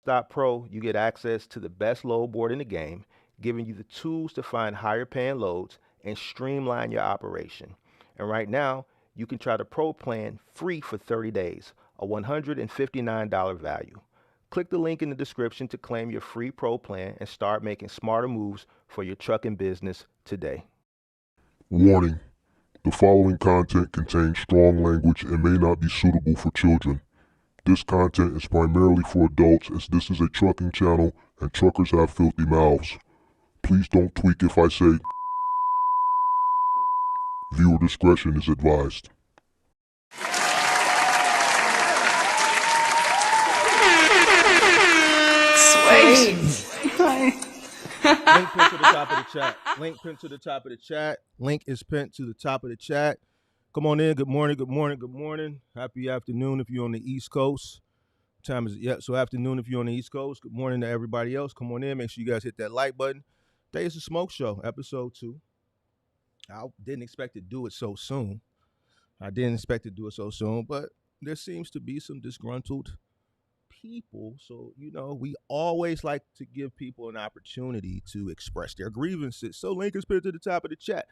Stop Pro, you get access to the best load board in the game, giving you the tools to find higher paying loads and streamline your operation. And right now, you can try the Pro plan free for 30 days, a $159 value. Click the link in the description to claim your free Pro plan and start making smarter moves for your trucking business today. Warning: the following content contains strong language and may not be suitable for children. This content is primarily for adults as this is a trucking channel and truckers have filthy mouths. Please don't tweak if I say viewer discretion is advised. Sweet. Link pinned to the top of the chat. Link pinned to the top of the chat. Link is pinned to the top of the chat. Come on in. Good morning. Good morning. Good morning. Happy afternoon if you're on the East Coast. Time is so afternoon if you're on the East Coast. Good morning to everybody else. Come on in. Make sure you guys hit that like button. Today is the Smoke Show, episode 2. I didn't expect to do it so soon. But there seems to be some disgruntled people. So, we always like to give people an opportunity to express their grievances. So, link is pinned to the top of the chat.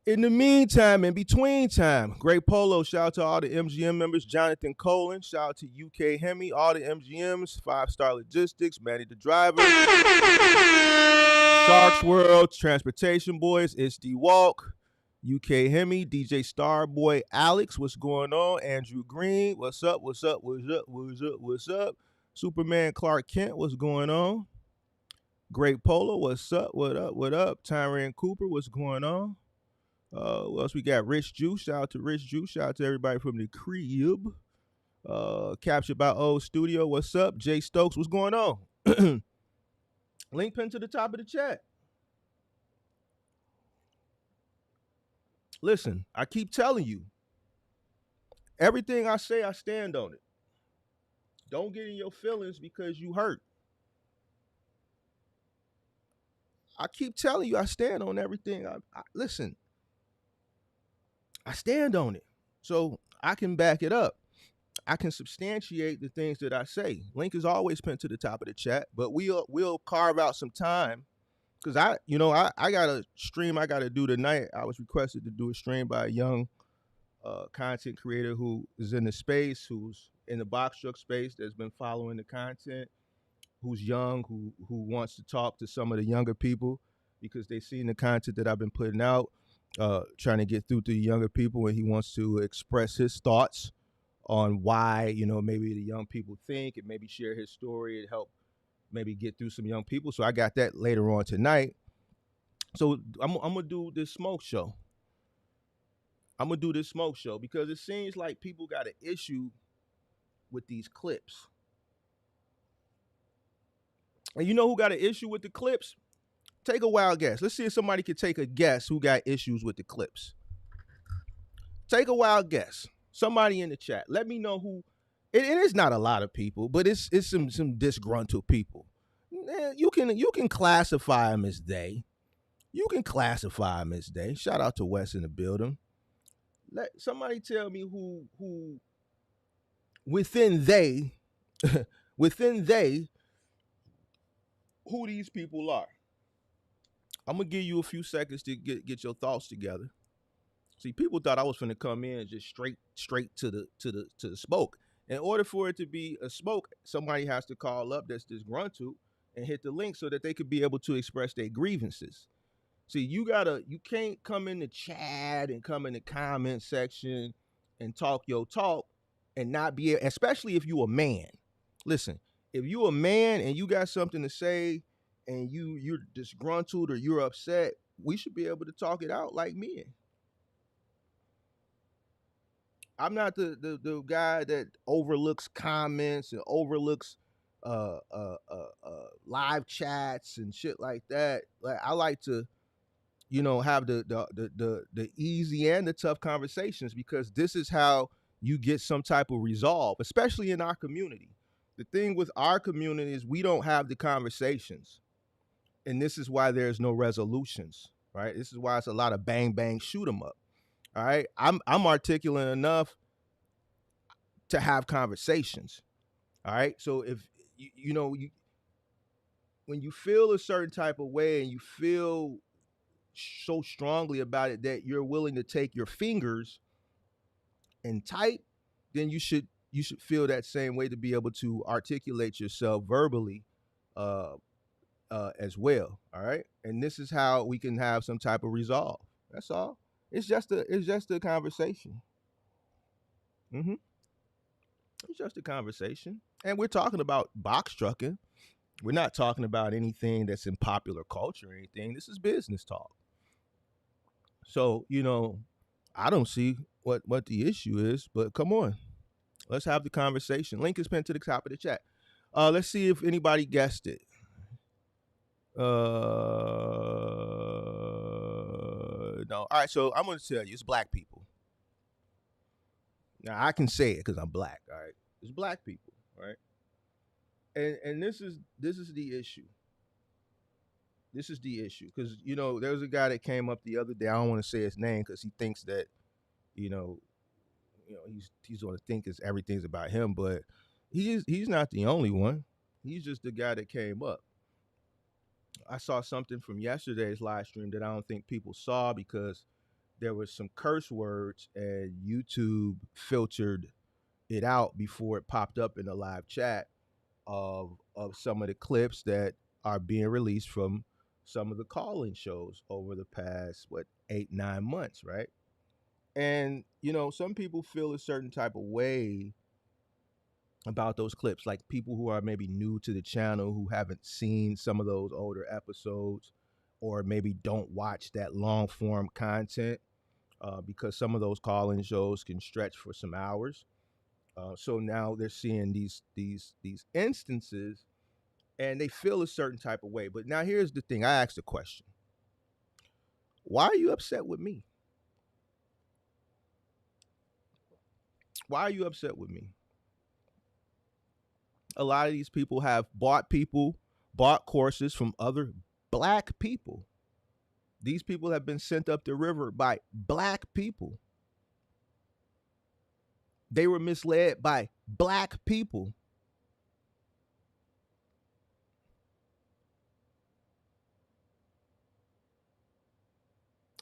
In the meantime, in between time, Great Polo, shout out to all the MGM members, Jonathan Colin, shout out to UK Hemi, all the MGMs, 5-Star Logistics, Manny the Driver, Sharks World, Transportation Boys, It's D Walk, UK Hemi, DJ Starboy Alex, what's going on? Andrew Green, what's up, what's up, what's up, what's up, what's up? Superman Clark Kent, what's going on? Great Polo, what's up, what up, what up? Tyran Cooper, what's going on? What else we got? Rich Juice. Shout out to Rich Juice. Shout out to everybody from the crib. Captured by Old Studio. What's up? Jay Stokes. What's going on? Link pinned to the top of the chat. Listen, I keep telling you, everything I say, I stand on it. Don't get in your feelings because you hurt. I keep telling you, I stand on everything. Listen, I stand on it. So I can back it up. I can substantiate the things that I say. Link is always pinned to the top of the chat, but we'll carve out some time because I got a stream I got to do tonight. I was requested to do a stream by a young content creator who is in the space, who's in the box truck space, that's been following the content, who's young, who wants to talk to some of the younger people because they've seen the content that I've been putting out, trying to get through to the younger people, and he wants to express his thoughts on why maybe the young people think, and maybe share his story and help maybe get through some young people. So I got that later on tonight. So I'm gonna do this smoke show. Because it seems like people got an issue with these clips. And you know who got an issue with the clips? Take a wild guess. Let's see if somebody can take a guess who got issues with the clips. Take a wild guess. Somebody in the chat. Let me know who. It is not a lot of people, but it's some disgruntled people. You can classify them as they. You can classify them as they. Shout out to Wes in the building. Let somebody tell me who within they within they who these people are. I'm gonna give you a few seconds to get your thoughts together. See, people thought I was finna come in and just straight to the smoke. In order for it to be a smoke, somebody has to call up that's disgruntled and hit the link so that they could be able to express their grievances. See, you can't come in the chat and come in the comment section and talk your talk and not be, especially if you a man. Listen, if you a man and you got something to say and you're disgruntled or you're upset, we should be able to talk it out like men. I'm not the guy that overlooks comments and overlooks live chats and shit like that. Like I like to, have the easy and the tough conversations because this is how you get some type of resolve, especially in our community. The thing with our community is we don't have the conversations, and this is why there's no resolutions. Right? This is why it's a lot of bang bang shoot 'em up. All right, I'm articulate enough to have conversations. All right, so if you know, when you feel a certain type of way and you feel so strongly about it that you're willing to take your fingers and type, then you should feel that same way to be able to articulate yourself verbally, uh, as well. All right, and this is how we can have some type of resolve. That's all. It's just a conversation. hmm It's just a conversation, and we're talking about box trucking. We're not talking about anything that's in popular culture or anything. This is business talk. So I don't see what the issue is, but come on, let's have the conversation. Link is pinned to the top of the chat. Let's see if anybody guessed it. No. All right, so I'm gonna tell you, it's black people. Now I can say it because I'm black. All right, it's black people. All right, and this is the issue. This is the issue because there was a guy that came up the other day. I don't want to say his name because he thinks that you know he's going to think it's everything's about him, but he's not the only one. He's just the guy that came up. I saw something from yesterday's live stream that I don't think people saw because there was some curse words and YouTube filtered it out before it popped up in the live chat of some of the clips that are being released from some of the call-in shows over the past 8-9 months, right? And some people feel a certain type of way about those clips, like people who are maybe new to the channel who haven't seen some of those older episodes, or maybe don't watch that long form content, because some of those call-in shows can stretch for some hours. So now they're seeing these instances, and they feel a certain type of way. But now here's the thing: I asked a question. Why are you upset with me? Why are you upset with me? A lot of these people have bought courses from other black people. These people have been sent up the river by black people. They were misled by black people.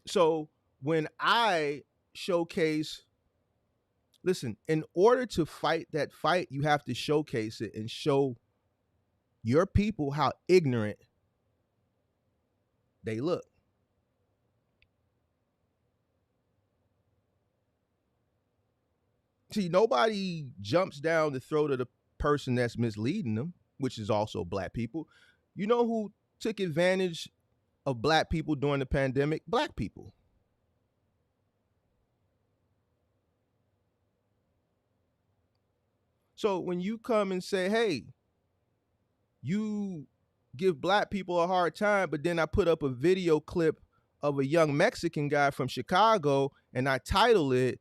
So when I showcase, listen, in order to fight that fight, you have to showcase it and show your people how ignorant they look. See, nobody jumps down the throat of the person that's misleading them, which is also black people. You know who took advantage of black people during the pandemic? Black people. So when you come and say, hey, you give black people a hard time, but then I put up a video clip of a young Mexican guy from Chicago and I title it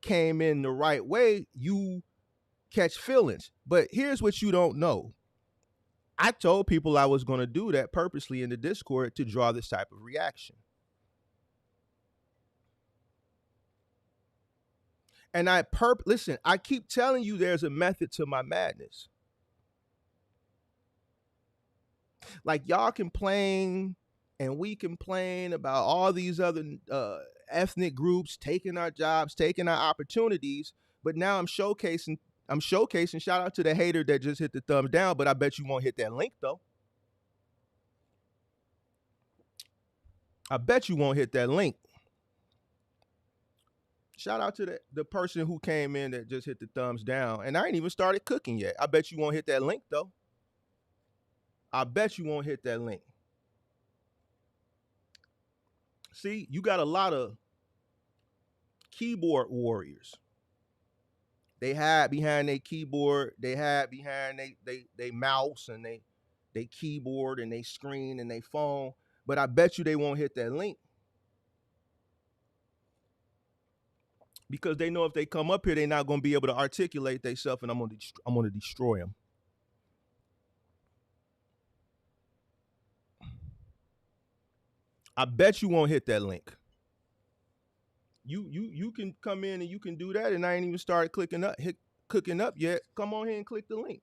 Came in the Right Way, you catch feelings. But here's what you don't know. I told people I was going to do that purposely in the Discord to draw this type of reaction. And listen, I keep telling you there's a method to my madness. Like y'all complain and we complain about all these other ethnic groups taking our jobs, taking our opportunities, but now I'm showcasing. Shout out to the hater that just hit the thumbs down, but I bet you won't hit that link though. I bet you won't hit that link. Shout out to the person who came in that just hit the thumbs down, and I ain't even started cooking yet. I bet you won't hit that link though. I bet you won't hit that link. See, you got a lot of keyboard warriors. They hide behind their keyboard. They hide behind they mouse and they keyboard and they screen and they phone. But I bet you they won't hit that link because they know if they come up here, they're not going to be able to articulate themselves, and I'm gonna destroy them. I bet you won't hit that link. You can come in and you can do that, and I ain't even started cooking up yet. Come on here and click the link.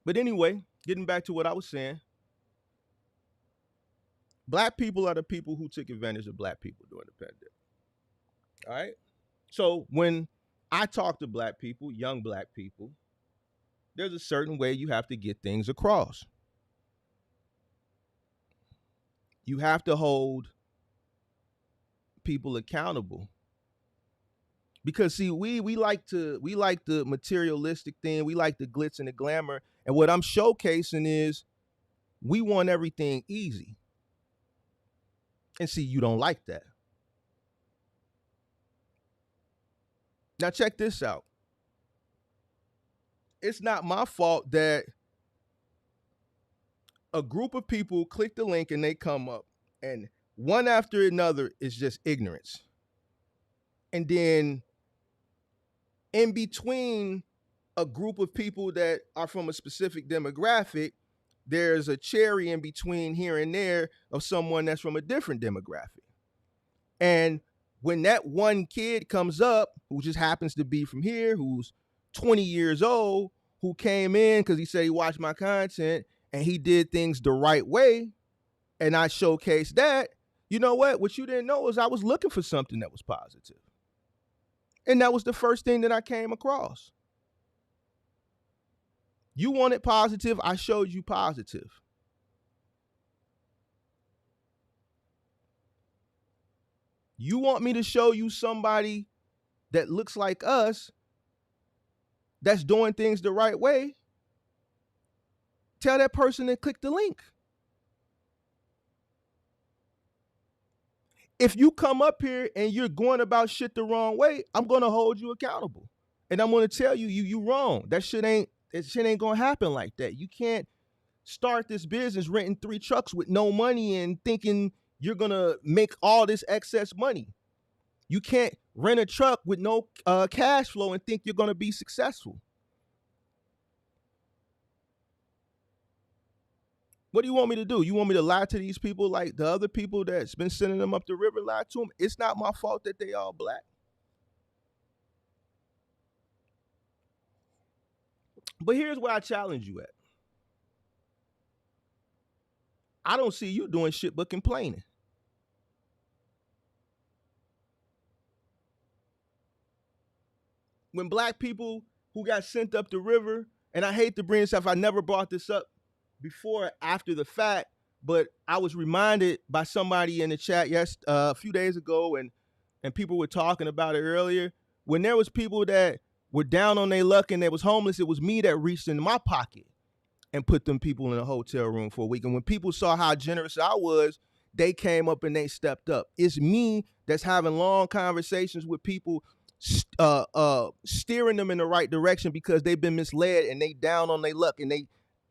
But anyway, getting back to what I was saying, black people are the people who took advantage of black people during the pandemic. All right. So when I talk to black people, young black people, there's a certain way you have to get things across. You have to hold people accountable. Because see, we like the materialistic thing, we like the glitz and the glamour. And what I'm showcasing is we want everything easy. And see, you don't like that. Now check this out. It's not my fault that a group of people click the link and they come up, and one after another is just ignorance. And then in between a group of people that are from a specific demographic, there's a cherry in between here and there of someone that's from a different demographic. And when that one kid comes up who just happens to be from here, who's 20 years old, who came in because he said he watched my content and he did things the right way, and I showcased that, you know what you didn't know is I was looking for something that was positive. And that was the first thing that I came across. You wanted positive, I showed you positive. You want me to show you somebody that looks like us, that's doing things the right way? Tell that person to click the link. If you come up here and you're going about shit the wrong way, I'm going to hold you accountable. And I'm going to tell you, you wrong. That shit ain't going to happen like that. You can't start this business renting 3 trucks with no money and thinking you're going to make all this excess money. You can't rent a truck with no cash flow and think you're going to be successful. What do you want me to do? You want me to lie to these people like the other people that's been sending them up the river, lie to them? It's not my fault that they all black. But here's where I challenge you at. I don't see you doing shit but complaining. When black people who got sent up the river, and I hate to bring this up, I never brought this up before after the fact, but I was reminded by somebody in the chat a few days ago, and people were talking about it earlier. When there was people that were down on their luck and they was homeless, it was me that reached into my pocket and put them people in a hotel room for a week. And when people saw how generous I was, they came up and they stepped up. It's me that's having long conversations with people, steering them in the right direction because they've been misled and they down on their luck and they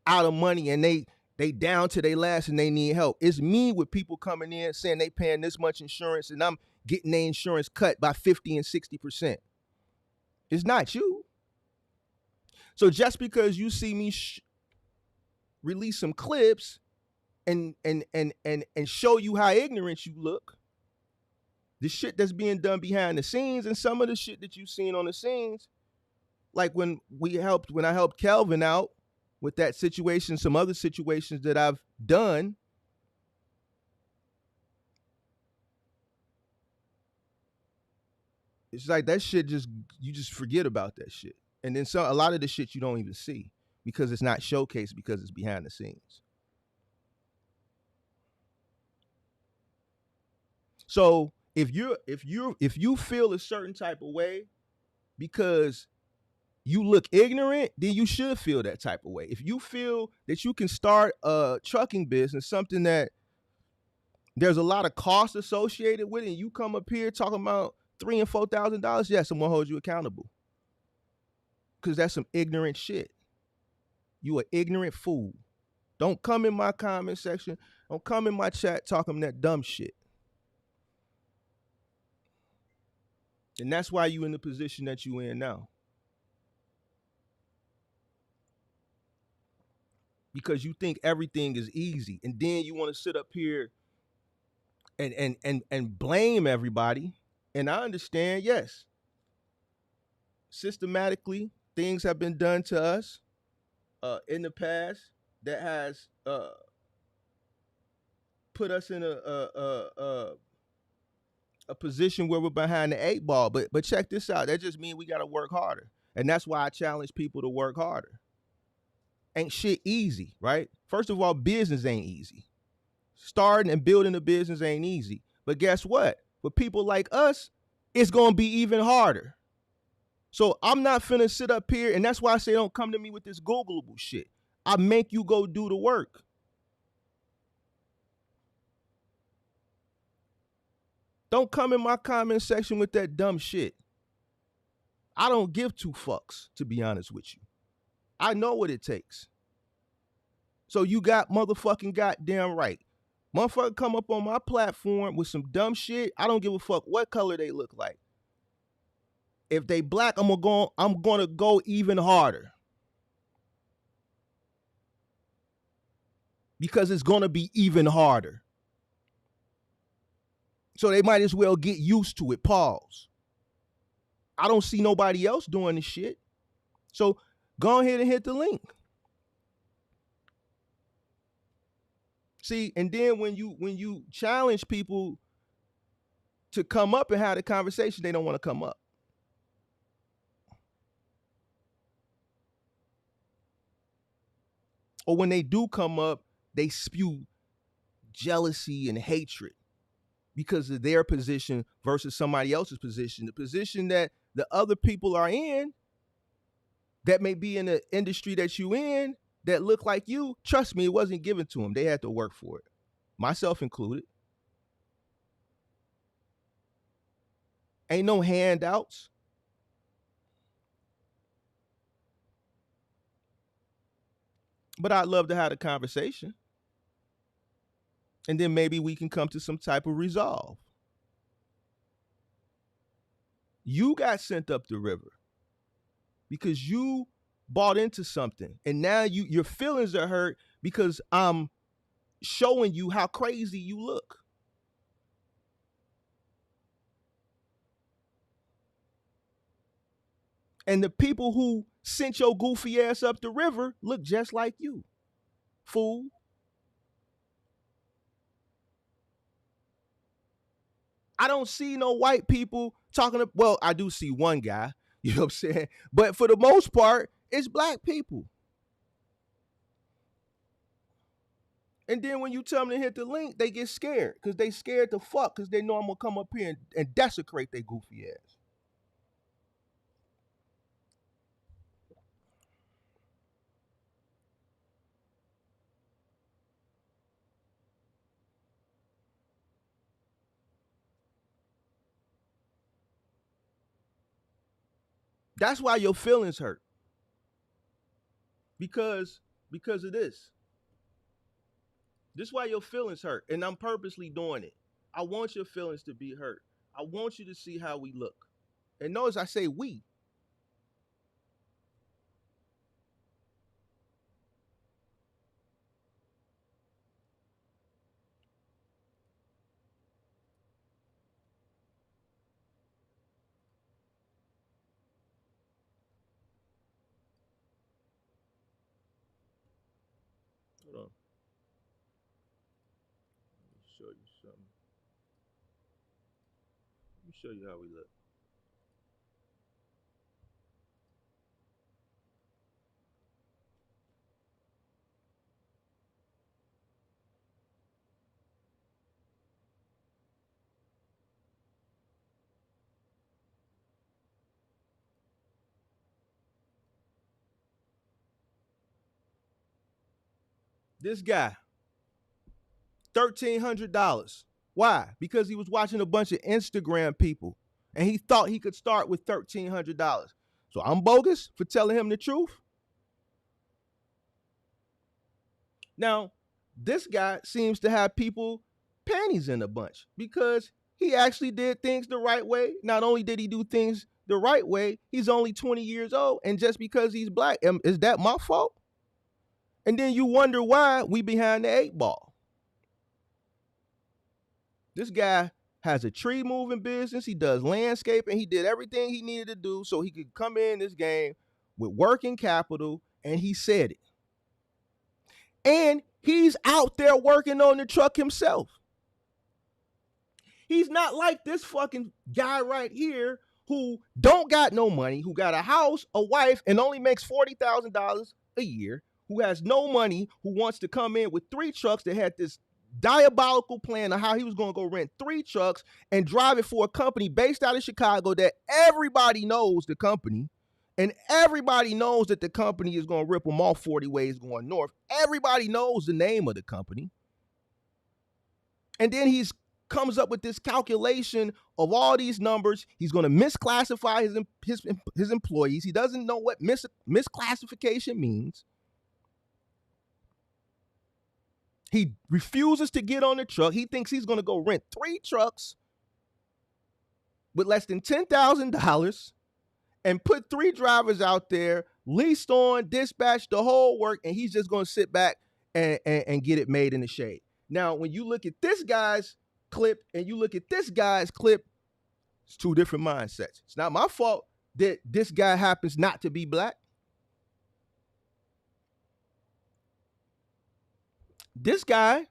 out of money and they down to their last and they need help. It's me with people coming in saying they paying this much insurance and I'm getting their insurance cut by 50 and 60%. It's not you. So just because you see me release some clips and show you how ignorant you look, the shit that's being done behind the scenes and some of the shit that you've seen on the scenes, like when I helped Kelvin out with that situation, some other situations that I've done, it's like that shit you just forget about that shit. And then a lot of the shit you don't even see because it's not showcased because it's behind the scenes. So if you feel a certain type of way because you look ignorant, then you should feel that type of way. If you feel that you can start a trucking business, something that there's a lot of cost associated with it, and you come up here talking about $3,000 and $4,000, yes, I'm gonna hold you accountable. Because that's some ignorant shit. You an ignorant fool. Don't come in my comment section. Don't come in my chat talking that dumb shit. And that's why you in the position that you in now. Because you think everything is easy. And then you want to sit up here and blame everybody. And I understand, yes, systematically, things have been done to us. in the past that has put us in a position where we're behind the eight ball. But check this out. That just means we got to work harder, and that's why I challenge people to work harder. Ain't shit easy, right? First of all, business ain't easy. Starting and building a business ain't easy. But guess what? For people like us, it's gonna be even harder. So I'm not finna sit up here, and that's why I say don't come to me with this Googleable shit. I make you go do the work. Don't come in my comment section with that dumb shit. I don't give two fucks, to be honest with you. I know what it takes. So you got motherfucking goddamn right. Motherfucker come up on my platform with some dumb shit. I don't give a fuck what color they look like. If they black, I'm gonna go even harder. Because it's gonna be even harder. So they might as well get used to it. Pause. I don't see nobody else doing this shit. So go ahead and hit the link. See, and then when you challenge people to come up and have the conversation, they don't want to come up. Or when they do come up, they spew jealousy and hatred because of their position versus somebody else's position. The position that the other people are in, that may be in the industry that you in, that look like you, trust me, it wasn't given to them. They had to work for it, myself included. Ain't no handouts. But I'd love to have a conversation. And then maybe we can come to some type of resolve. You got sent up the river because you bought into something. And now your feelings are hurt because I'm showing you how crazy you look. And the people who sent your goofy ass up the river look just like you, fool. I don't see no white people talking to, well, I do see one guy, you know what I'm saying? But for the most part, it's black people. And then when you tell them to hit the link, they get scared because they scared to fuck because they know I'm going to come up here and desecrate their goofy ass. That's why your feelings hurt. Because of this. This is why your feelings hurt. And I'm purposely doing it. I want your feelings to be hurt. I want you to see how we look. And notice I say we. Hold on. Let me show you something. Let me show you how we look. This guy, $1,300. Why? Because he was watching a bunch of Instagram people and he thought he could start with $1,300. So I'm bogus for telling him the truth. Now, this guy seems to have people panties in a bunch because he actually did things the right way. Not only did he do things the right way, he's only 20 years old. And just because he's black, is that my fault? And then you wonder why we behind the eight ball. This guy has a tree moving business. He does landscaping. He did everything he needed to do so he could come in this game with working capital, and he said it. And he's out there working on the truck himself. He's not like this fucking guy right here who don't got no money, who got a house, a wife, and only makes $40,000 a year, who has no money, who wants to come in with 3 trucks that had this diabolical plan of how he was going to go rent 3 trucks and drive it for a company based out of Chicago that everybody knows the company, and everybody knows that the company is going to rip them off 40 ways going north. Everybody knows the name of the company. And then he's comes up with this calculation of all these numbers. He's going to misclassify his employees. He doesn't know what misclassification means. He refuses to get on the truck. He thinks he's going to go rent 3 trucks with less than $10,000 and put 3 drivers out there, leased on, dispatch the whole work, and he's just going to sit back and get it made in the shade. Now, when you look at this guy's clip and you look at this guy's clip, it's 2 different mindsets. It's not my fault that this guy happens not to be black. This guy,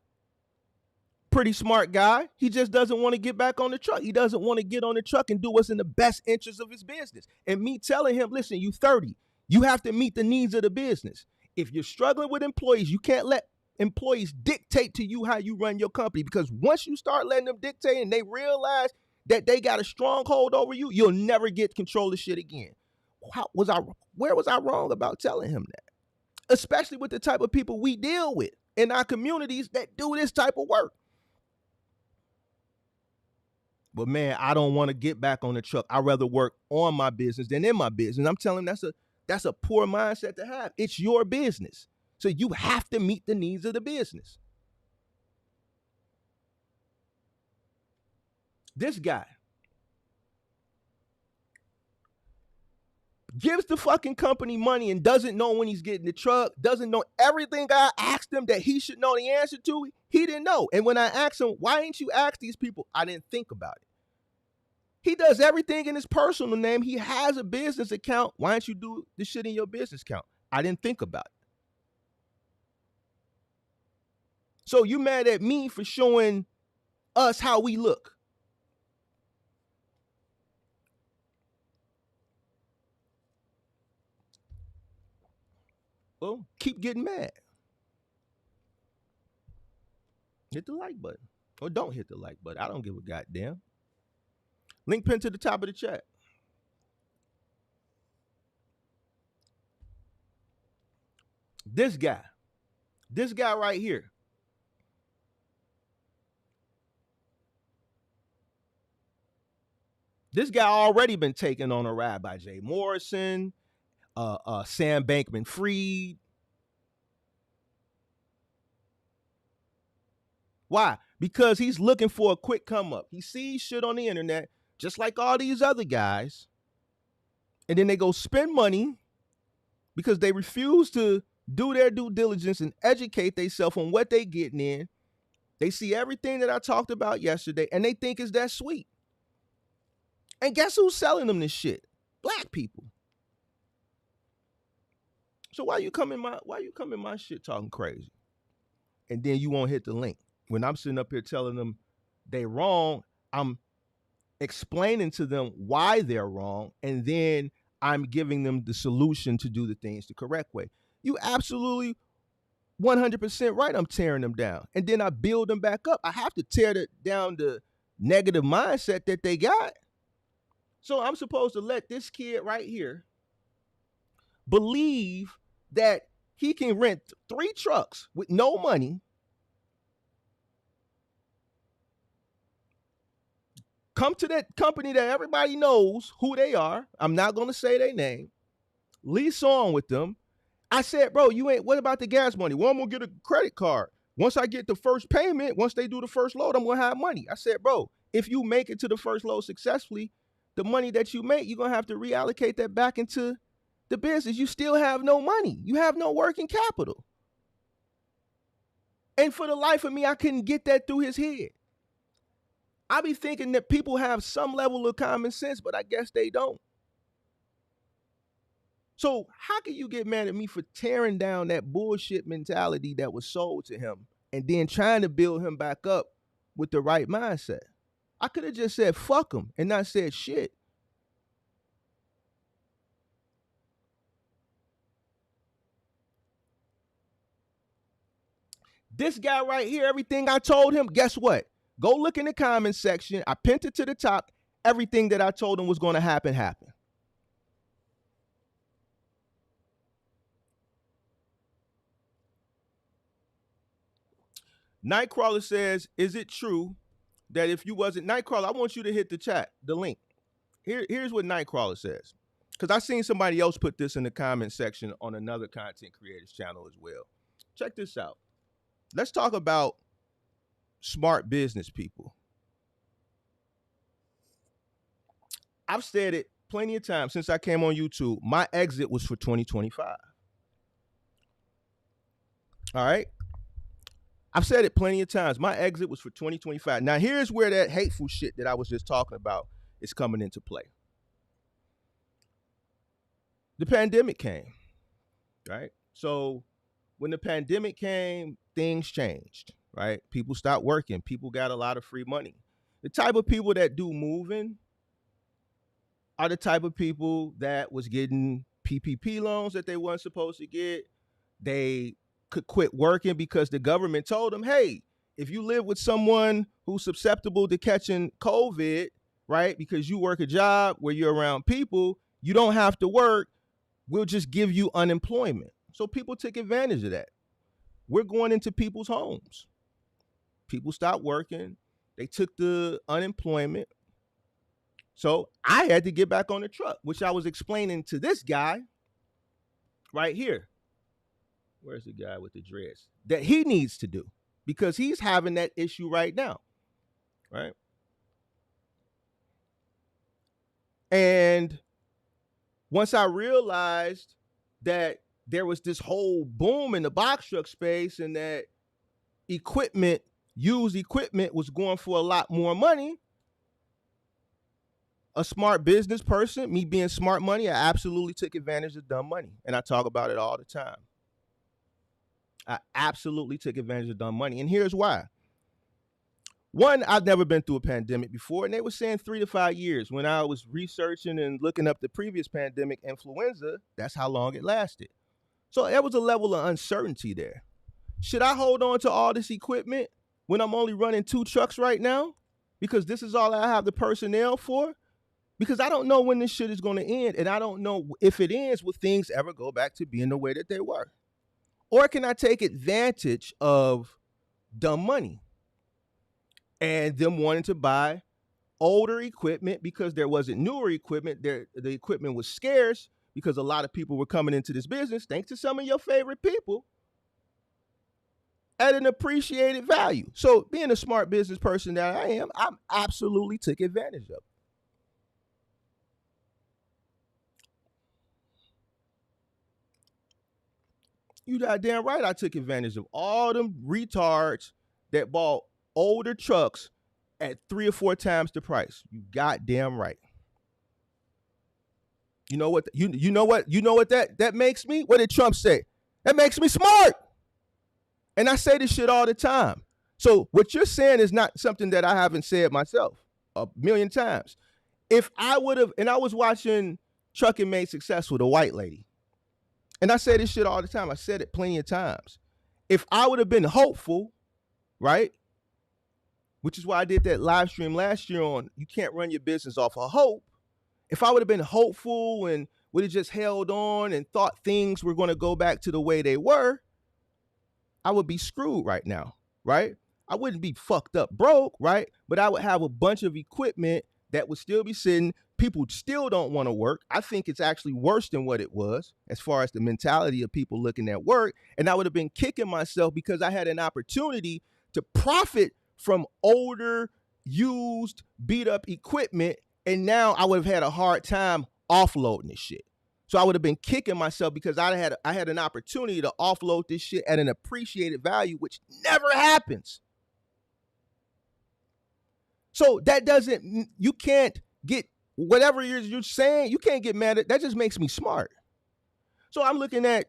pretty smart guy, he just doesn't want to get back on the truck. He doesn't want to get on the truck and do what's in the best interest of his business. And me telling him, listen, you 30, you have to meet the needs of the business. If you're struggling with employees, you can't let employees dictate to you how you run your company, because once you start letting them dictate and they realize that they got a stronghold over you, you'll never get control of shit again. Where was I wrong about telling him that? Especially with the type of people we deal with in our communities that do this type of work. But man, I don't want to get back on the truck. I'd rather work on my business than in my business. I'm telling him that's a poor mindset to have. It's your business. So you have to meet the needs of the business. This guy gives the fucking company money and doesn't know when he's getting the truck, doesn't know everything I asked him that he should know the answer to. He didn't know. And when I asked him, why didn't you ask these people? I didn't think about it. He does everything in his personal name. He has a business account. Why don't you do the shit in your business account? I didn't think about it. So you mad at me for showing us how we look? Well, keep getting mad. Hit the like button. Or don't hit the like button. I don't give a goddamn. Link pinned to the top of the chat. This guy right here. This guy already been taken on a ride by Jay Morrison, Sam Bankman-Fried. Why? Because he's looking for a quick come up. He sees shit on the internet, just like all these other guys, and then they go spend money because they refuse to do their due diligence and educate themselves on what they getting in. They see everything that I talked about yesterday, and they think it's that sweet. And guess who's selling them this shit? Black people. So why you come in my shit talking crazy? And then you won't hit the link. When I'm sitting up here telling them they wrong, I'm explaining to them why they're wrong, and then I'm giving them the solution to do the things the correct way. You absolutely 100% right. I'm tearing them down, and then I build them back up. I have to tear down the negative mindset that they got. So I'm supposed to let this kid right here believe that he can rent 3 trucks with no money, come to that company that everybody knows who they are. I'm not going to say their name. Lease on with them. I said, bro, what about the gas money? Well, I'm going to get a credit card. Once I get the first payment, once they do the first load, I'm going to have money. I said, bro, if you make it to the first load successfully, the money that you make, you're going to have to reallocate that back into the business. You still have no money. You have no working capital. And for the life of me, I couldn't get that through his head. I be thinking that people have some level of common sense, but I guess they don't. So how can you get mad at me for tearing down that bullshit mentality that was sold to him and then trying to build him back up with the right mindset? I could have just said fuck him and not said shit. This guy right here, everything I told him, guess what? Go look in the comments section. I pinned it to the top. Everything that I told him was going to happen happened. Nightcrawler says, is it true that if you wasn't Nightcrawler, I want you to hit the chat, the link. Here's what Nightcrawler says. Because I seen somebody else put this in the comment section on another content creators channel as well. Check this out. Let's talk about smart business people. I've said it plenty of times since I came on YouTube. My exit was for 2025. All right. I've said it plenty of times. My exit was for 2025. Now, here's where that hateful shit that I was just talking about is coming into play. The pandemic came, right? So when the pandemic came, things changed, right? People stopped working. People got a lot of free money. The type of people that do moving are the type of people that was getting PPP loans that they weren't supposed to get. They could quit working because the government told them, hey, if you live with someone who's susceptible to catching COVID, right, because you work a job where you're around people, you don't have to work. We'll just give you unemployment. So people took advantage of that. We're going into people's homes. People stopped working. They took the unemployment. So I had to get back on the truck, which I was explaining to this guy right here. Where's the guy with the dreads? That he needs to do because he's having that issue right now, right? And once I realized that there was this whole boom in the box truck space and that equipment, used equipment, was going for a lot more money, a smart business person, me being smart money, I absolutely took advantage of dumb money. And I talk about it all the time. I absolutely took advantage of dumb money. And here's why. One, I've never been through a pandemic before, and they were saying 3 to 5 years. When I was researching and looking up the previous pandemic, influenza, that's how long it lasted. So there was a level of uncertainty there. Should I hold on to all this equipment when I'm only running 2 trucks right now? Because this is all I have the personnel for? Because I don't know when this shit is going to end, and I don't know if it ends, will things ever go back to being the way that they were? Or can I take advantage of dumb money and them wanting to buy older equipment because there wasn't newer equipment? The equipment was scarce because a lot of people were coming into this business, thanks to some of your favorite people, at an appreciated value. So being a smart business person that I am, I absolutely took advantage of it. You goddamn right I took advantage of all them retards that bought older trucks at 3 or 4 times the price. You goddamn right. You know what? You know what that makes me? What did Trump say? That makes me smart. And I say this shit all the time. So what you're saying is not something that I haven't said myself a million times. If I would have, and I was watching Trucking Made Successful, the white lady. And I say this shit all the time. I said it plenty of times. If I would have been hopeful, right? Which is why I did that live stream last year on you can't run your business off of hope. If I would have been hopeful and would have just held on and thought things were going to go back to the way they were, I would be screwed right now, right? I wouldn't be fucked up broke, right? But I would have a bunch of equipment that would still be sitting. People still don't want to work. I think it's actually worse than what it was as far as the mentality of people looking at work. And I would have been kicking myself because I had an opportunity to profit from older, used, beat up equipment. And now I would have had a hard time offloading this shit. So I would have been kicking myself because I had an opportunity to offload this shit at an appreciated value, which never happens. So that doesn't, you can't get whatever you're saying, you can't get mad at that. Just makes me smart. So I'm looking at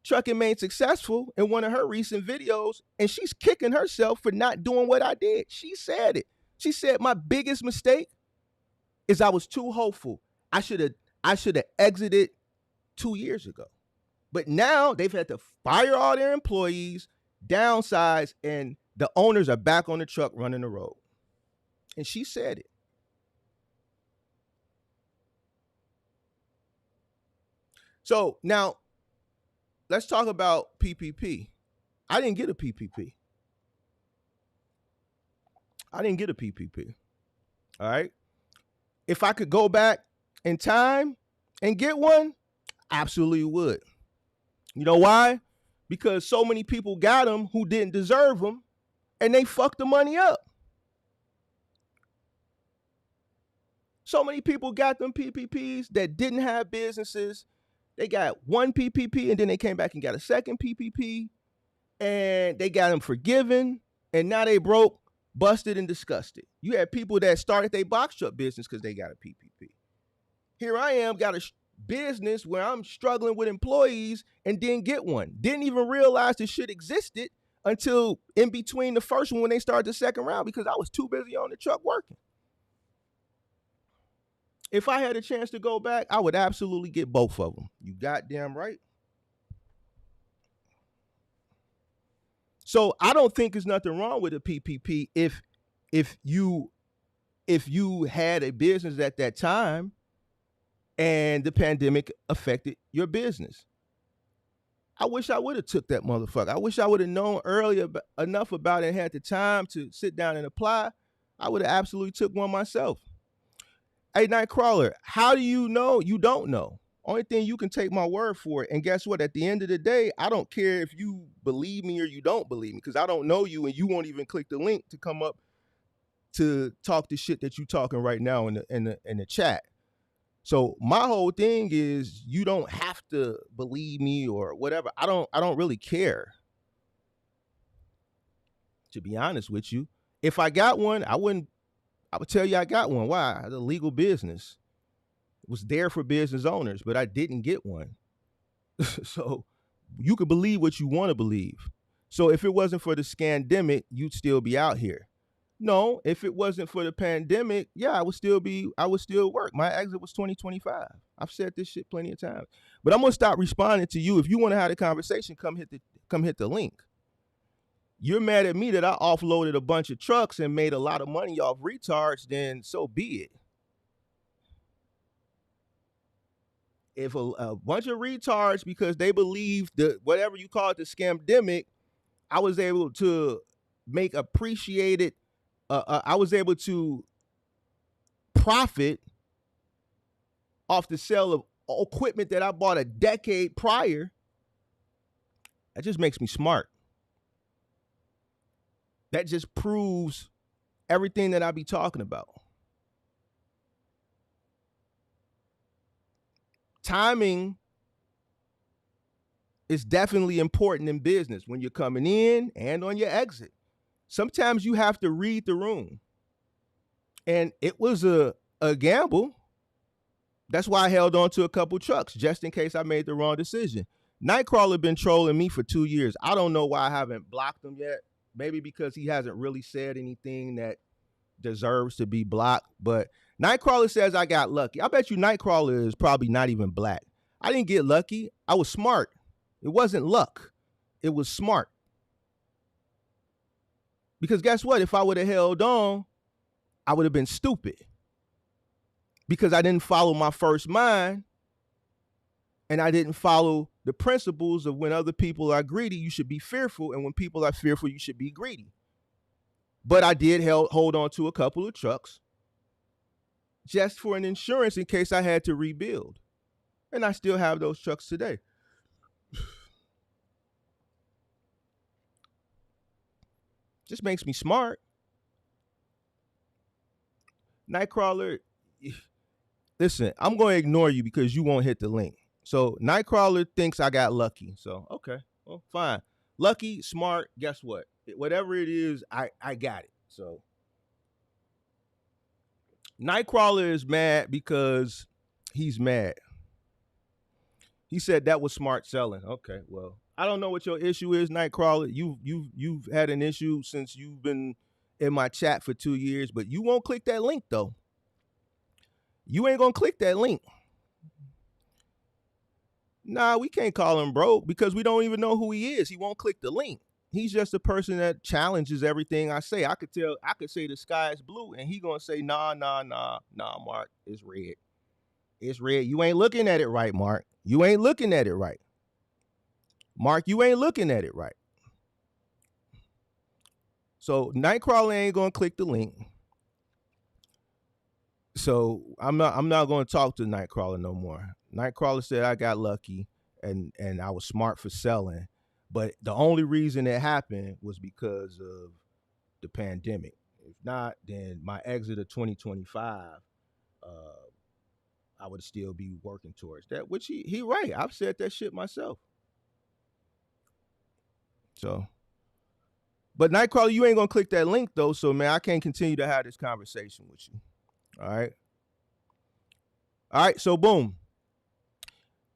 Trucking Made Successful in one of her recent videos, and she's kicking herself for not doing what I did. She said it. She said my biggest mistake is I was too hopeful. I should have exited 2 years ago. But now they've had to fire all their employees, downsize, and the owners are back on the truck running the road. And she said it. So now let's talk about PPP. I didn't get a PPP. I didn't get a PPP. All right. If I could go back in time and get one, absolutely would. You know why? Because so many people got them who didn't deserve them, and they fucked the money up. So many people got them PPPs that didn't have businesses. They got one PPP, and then they came back and got a second PPP, and they got them forgiven, and now they broke, busted, and disgusted. You had people that started their box truck business because they got a PPP. Here I am, got a business where I'm struggling with employees and didn't get one. Didn't even realize this shit existed until in between the first one when they started the second round because I was too busy on the truck working. If I had a chance to go back, I would absolutely get both of them. You goddamn right. So I don't think there's nothing wrong with a PPP if you had a business at that time and the pandemic affected your business. I wish I would have took that motherfucker. I wish I would have known earlier enough about it and had the time to sit down and apply. I would have absolutely took one myself. Hey, Nightcrawler, how do you know? You don't know. Only thing you can take my word for it. And guess what? At the end of the day, I don't care if you believe me or you don't believe me because I don't know you and you won't even click the link to come up to talk the shit that you talking right now in the chat. So my whole thing is you don't have to believe me or whatever. I don't really care. To be honest with you, if I got one, I would tell you I got one. Why? It's a legal business. It was there for business owners, but I didn't get one. So you could believe what you want to believe. So if it wasn't for the scandemic, you'd still be out here. No, if it wasn't for the pandemic, yeah, I would still work. My exit was 2025. I've said this shit plenty of times. But I'm gonna stop responding to you. If you want to have a conversation, come hit the link. You're mad at me that I offloaded a bunch of trucks and made a lot of money off retards, then so be it. If a bunch of retards, because they believe that whatever you call it, the scamdemic, I was able to make appreciated I was able to profit off the sale of equipment that I bought a decade prior. That just makes me smart. That just proves everything that I be talking about. Timing is definitely important in business when you're coming in and on your exit. Sometimes you have to read the room. And it was a gamble. That's why I held on to a couple trucks, just in case I made the wrong decision. Nightcrawler been trolling me for 2 years. I don't know why I haven't blocked him yet. Maybe because he hasn't really said anything that deserves to be blocked. But Nightcrawler says I got lucky. I bet you Nightcrawler is probably not even black. I didn't get lucky. I was smart. It wasn't luck. It was smart. Because guess what? If I would have held on, I would have been stupid. Because I didn't follow my first mind and I didn't follow the principles of when other people are greedy, you should be fearful. And when people are fearful, you should be greedy. But I did hold on to a couple of trucks just for an insurance in case I had to rebuild. And I still have those trucks today. Just makes me smart. Nightcrawler, listen, I'm going to ignore you because you won't hit the link. So Nightcrawler thinks I got lucky. So, okay, well, fine. Lucky, smart, guess what? Whatever it is, I got it. So Nightcrawler is mad because he's mad. He said that was smart selling. Okay, well, I don't know what your issue is, Nightcrawler. You've had an issue since you've been in my chat for 2 years, but you won't click that link though. You ain't gonna click that link. Nah, we can't call him broke because we don't even know who he is. He won't click the link. He's just a person that challenges everything I say. I could say the sky is blue, and he gonna say, nah, Mark, it's red. It's red. You ain't looking at it right, Mark. You ain't looking at it right. Mark, you ain't looking at it right. So Nightcrawler ain't gonna click the link. So I'm not gonna talk to Nightcrawler no more. Nightcrawler said I got lucky and I was smart for selling. But the only reason it happened was because of the pandemic. If not, then my exit of 2025, I would still be working towards that. Which he right. I've said that shit myself. So, but Nightcrawler, you ain't gonna click that link though. So man, I can't continue to have this conversation with you. All right. All right. So boom.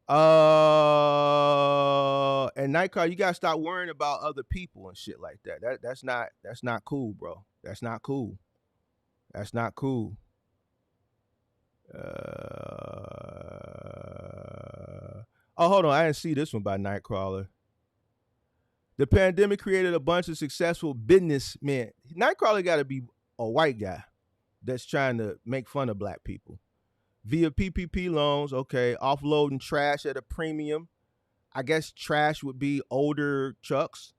And Nightcrawler, you gotta stop worrying about other people and shit like that. That's not cool, bro. That's not cool. That's not cool. Oh, hold on. I didn't see this one by Nightcrawler. The pandemic created a bunch of successful businessmen. Nightcrawler got to be a white guy that's trying to make fun of black people. Via PPP loans, okay, offloading trash at a premium. I guess trash would be older trucks.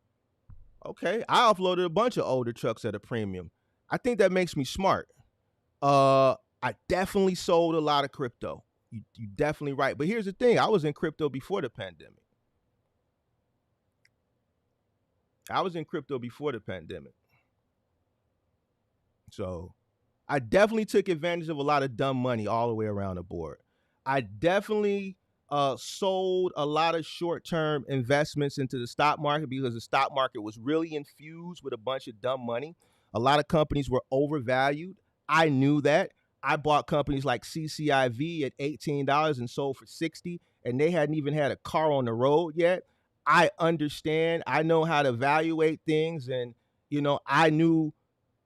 Okay, I offloaded a bunch of older trucks at a premium. I think that makes me smart. I definitely sold a lot of crypto. You definitely right. But here's the thing. I was in crypto before the pandemic. So I definitely took advantage of a lot of dumb money all the way around the board. I definitely sold a lot of short-term investments into the stock market because the stock market was really infused with a bunch of dumb money. A lot of companies were overvalued. I knew that. I bought companies like CCIV at $18 and sold for $60, and they hadn't even had a car on the road yet. I understand. I know how to evaluate things, and I knew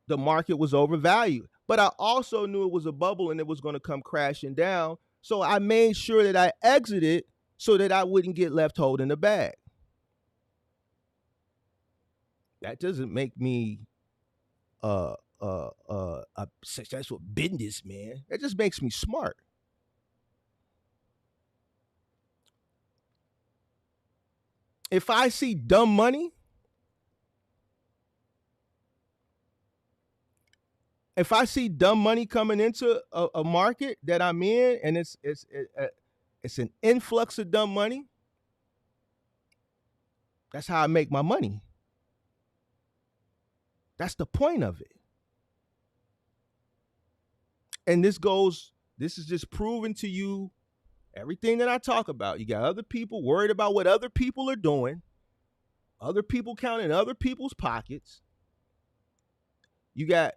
the market was overvalued. But I also knew it was a bubble and it was going to come crashing down. So I made sure that I exited so that I wouldn't get left holding the bag. That doesn't make me a successful businessman. That just makes me smart. If I see dumb money, coming into a market that I'm in, and it's an influx of dumb money, that's how I make my money. That's the point of it. And this is just proving to you everything that I talk about. You got other people worried about what other people are doing, other people counting other people's pockets. You got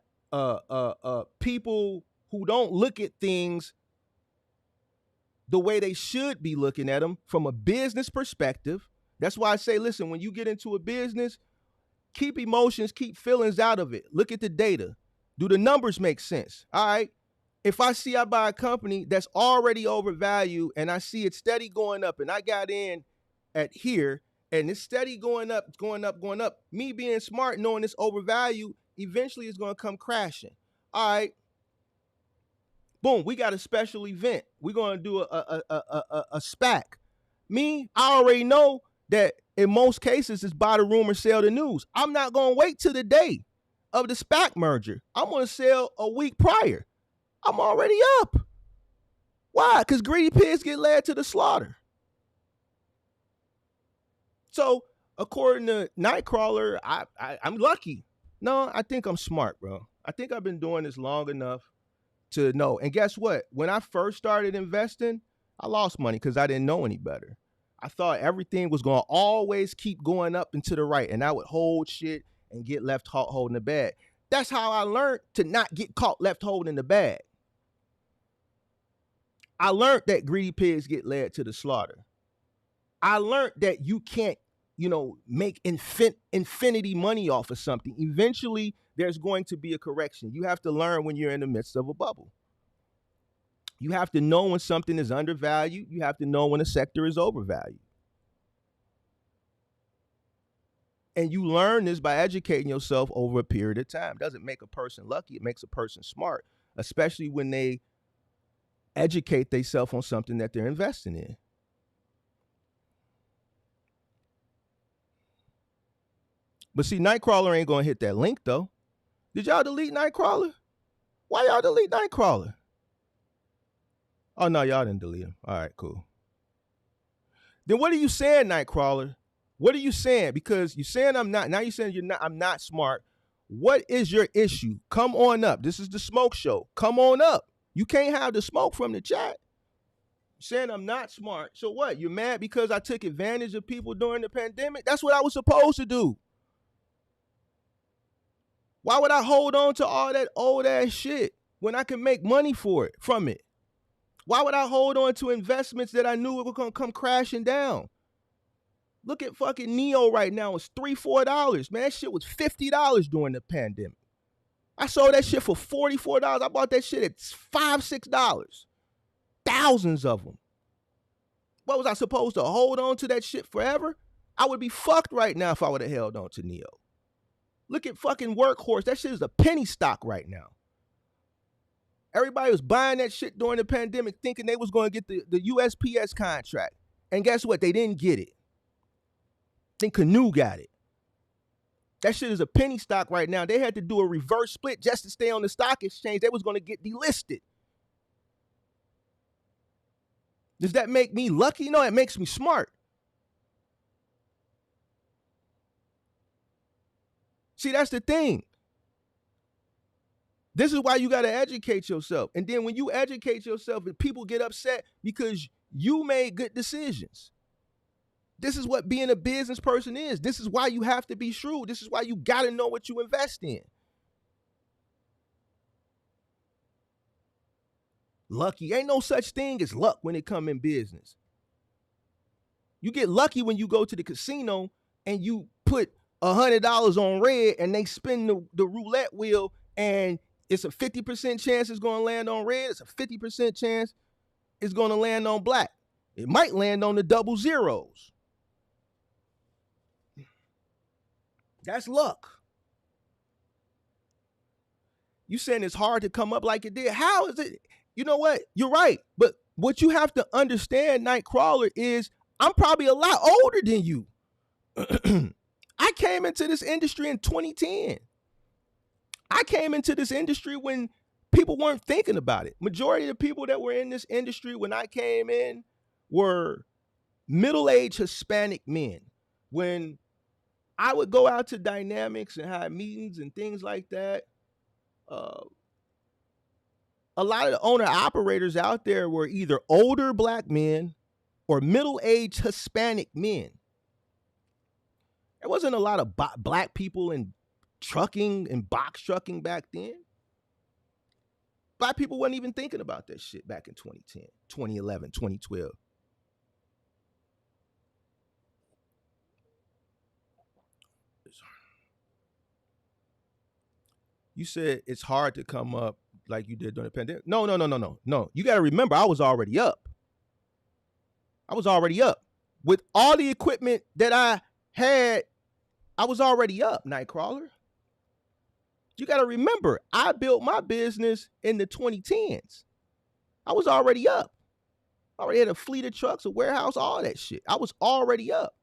people who don't look at things the way they should be looking at them from a business perspective. That's why I say, listen, when you get into a business, keep emotions, keep feelings out of it. Look at the data. Do the numbers make sense? All right. If I buy a company that's already overvalued and I see it steady going up and I got in at here and it's steady going up, me being smart, knowing it's overvalued, eventually it's going to come crashing. All right. Boom, we got a special event. We're going to do a SPAC. Me, I already know that in most cases it's buy the rumor, sell the news. I'm not going to wait till the day of the SPAC merger. I'm going to sell a week prior. I'm already up. Why? Because greedy pigs get led to the slaughter. So, according to Nightcrawler, I'm lucky. No, I think I'm smart, bro. I think I've been doing this long enough to know. And guess what? When I first started investing, I lost money because I didn't know any better. I thought everything was going to always keep going up and to the right, and I would hold shit and get left holding the bag. That's how I learned to not get caught left holding the bag. I learned that greedy pigs get led to the slaughter. I learned that you can't, make infinity money off of something. Eventually, there's going to be a correction. You have to learn when you're in the midst of a bubble. You have to know when something is undervalued. You have to know when a sector is overvalued. And you learn this by educating yourself over a period of time. It doesn't make a person lucky. It makes a person smart, especially when they educate themselves on something that they're investing in. But see, Nightcrawler ain't going to hit that link, though. Did y'all delete Nightcrawler? Why y'all delete Nightcrawler? Oh, no, y'all didn't delete him. All right, cool. Then what are you saying, Nightcrawler? What are you saying? Because you're saying I'm not. Now you're saying I'm not smart. What is your issue? Come on up. This is the smoke show. Come on up. You can't have the smoke from the chat. You're saying I'm not smart. So what? You're mad because I took advantage of people during the pandemic? That's what I was supposed to do. Why would I hold on to all that old ass shit when I can make money from it? Why would I hold on to investments that I knew were going to come crashing down? Look at fucking Neo right now. It's $3, $4. Man, that shit was $50 during the pandemic. I sold that shit for $44. I bought that shit at $5, $6. Thousands of them. What was I supposed to hold on to that shit forever? I would be fucked right now if I would have held on to Neo. Look at fucking Workhorse. That shit is a penny stock right now. Everybody was buying that shit during the pandemic thinking they was going to get the USPS contract. And guess what? They didn't get it. I think Canoe got it. That shit is a penny stock right now. They had to do a reverse split just to stay on the stock exchange. They was going to get delisted. Does that make me lucky? No, it makes me smart. See, that's the thing. This is why you got to educate yourself. And then when you educate yourself, and people get upset because you made good decisions. This is what being a business person is. This is why you have to be shrewd. This is why you got to know what you invest in. Lucky. Ain't no such thing as luck when it come in business. You get lucky when you go to the casino and you put $100 on red and they spin the roulette wheel and it's a 50% chance it's going to land on red. It's a 50% chance it's going to land on black. It might land on the double zeros. That's luck. You saying it's hard to come up like it did. How is it? You know what? You're right. But what you have to understand, Nightcrawler, is I'm probably a lot older than you. I came into this industry in 2010. I came into this industry when people weren't thinking about it. Majority of the people that were in this industry when I came in were middle-aged Hispanic men. When I would go out to Dynamics and have meetings and things like that, a lot of the owner-operators out there were either older black men or middle-aged Hispanic men. There wasn't a lot of black people in trucking and box trucking back then. Black people wasn't even thinking about that shit back in 2010, 2011, 2012. You said it's hard to come up like you did during the pandemic. No. You got to remember, I was already up. With all the equipment that I had, I was already up, Nightcrawler. You got to remember, I built my business in the 2010s. I was already up. I already had a fleet of trucks, a warehouse, all that shit. I was already up.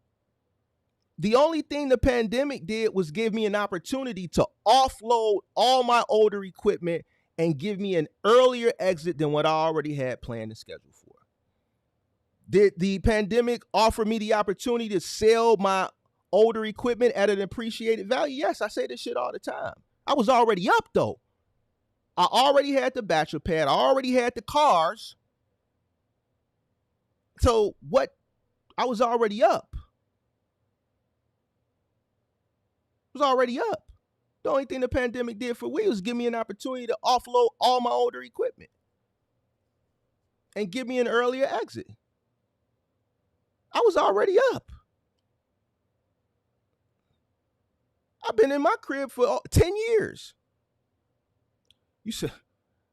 The only thing the pandemic did was give me an opportunity to offload all my older equipment and give me an earlier exit than what I already had planned and scheduled for. Did the pandemic offer me the opportunity to sell my older equipment at an appreciated value? Yes, I say this shit all the time. I was already up, though. I already had the bachelor pad. I already had the cars. So what? I was already up. Was already up. The only thing the pandemic did for me was give me an opportunity to offload all my older equipment and give me an earlier exit. I was already up. I've been in my crib for 10 years. You said,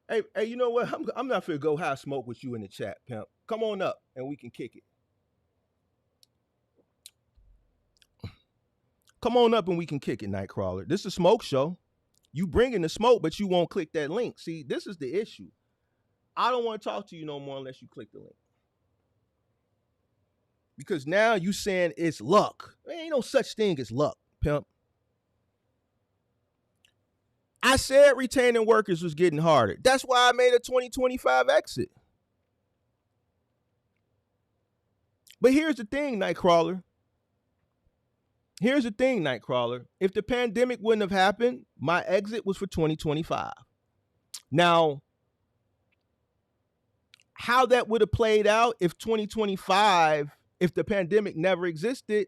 hey, you know what? I'm not finna go high smoke with you in the chat, pimp. Come on up and we can kick it. Come on up and we can kick it, Nightcrawler. This is a smoke show. You bringing the smoke, but you won't click that link. See, this is the issue. I don't want to talk to you no more unless you click the link. Because now you saying it's luck. There ain't no such thing as luck, pimp. I said retaining workers was getting harder. That's why I made a 2025 exit. But here's the thing, Nightcrawler. Here's the thing, Nightcrawler. If the pandemic wouldn't have happened, my exit was for 2025. Now, how that would have played out if 2025, if the pandemic never existed,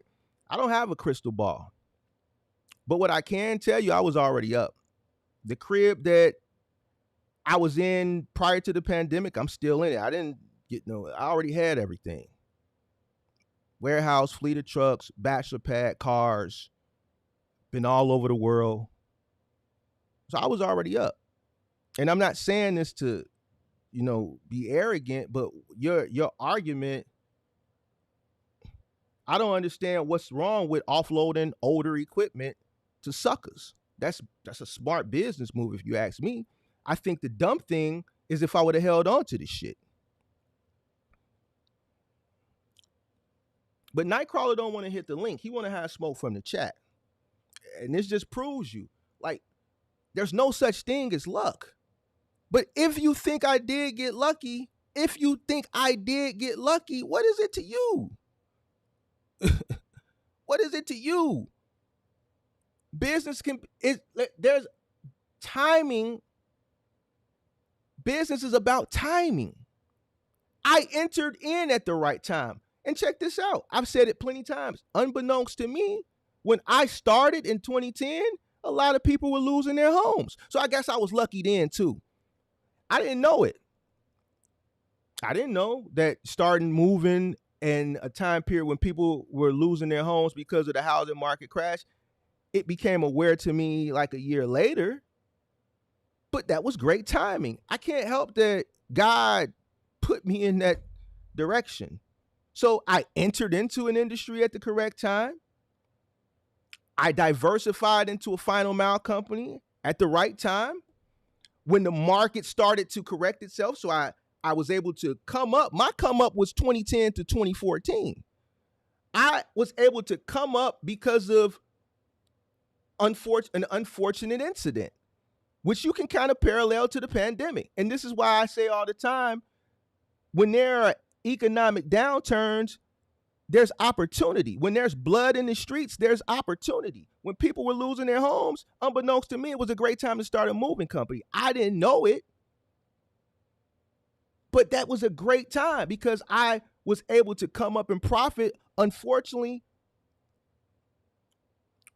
I don't have a crystal ball. But what I can tell you, I was already up. The crib that I was in prior to the pandemic, I'm still in it. I didn't get I already had everything. Warehouse, fleet of trucks, bachelor pad, cars, been all over the world. So I was already up. And I'm not saying this to, be arrogant, but your argument, I don't understand what's wrong with offloading older equipment to suckers. That's a smart business move if you ask me. I think the dumb thing is if I would have held on to this shit. But Nightcrawler don't want to hit the link. He want to have smoke from the chat. And this just proves you, like, there's no such thing as luck. But if you think I did get lucky, what is it to you? What is it to you? Business there's timing. Business is about timing. I entered in at the right time. And check this out. I've said it plenty of times. Unbeknownst to me, when I started in 2010, a lot of people were losing their homes. So I guess I was lucky then too. I didn't know it. I didn't know that starting moving in a time period when people were losing their homes because of the housing market crash, it became aware to me like a year later. But that was great timing. I can't help that God put me in that direction. So I entered into an industry at the correct time. I diversified into a final mile company at the right time when the market started to correct itself. So I was able to come up. My come up was 2010 to 2014. I was able to come up because of an unfortunate incident, which you can kind of parallel to the pandemic. And this is why I say all the time, when there are economic downturns, there's opportunity. When there's blood in the streets, there's opportunity. When people were losing their homes, unbeknownst to me, it was a great time to start a moving company. I didn't know it, but that was a great time because I was able to come up and profit, unfortunately,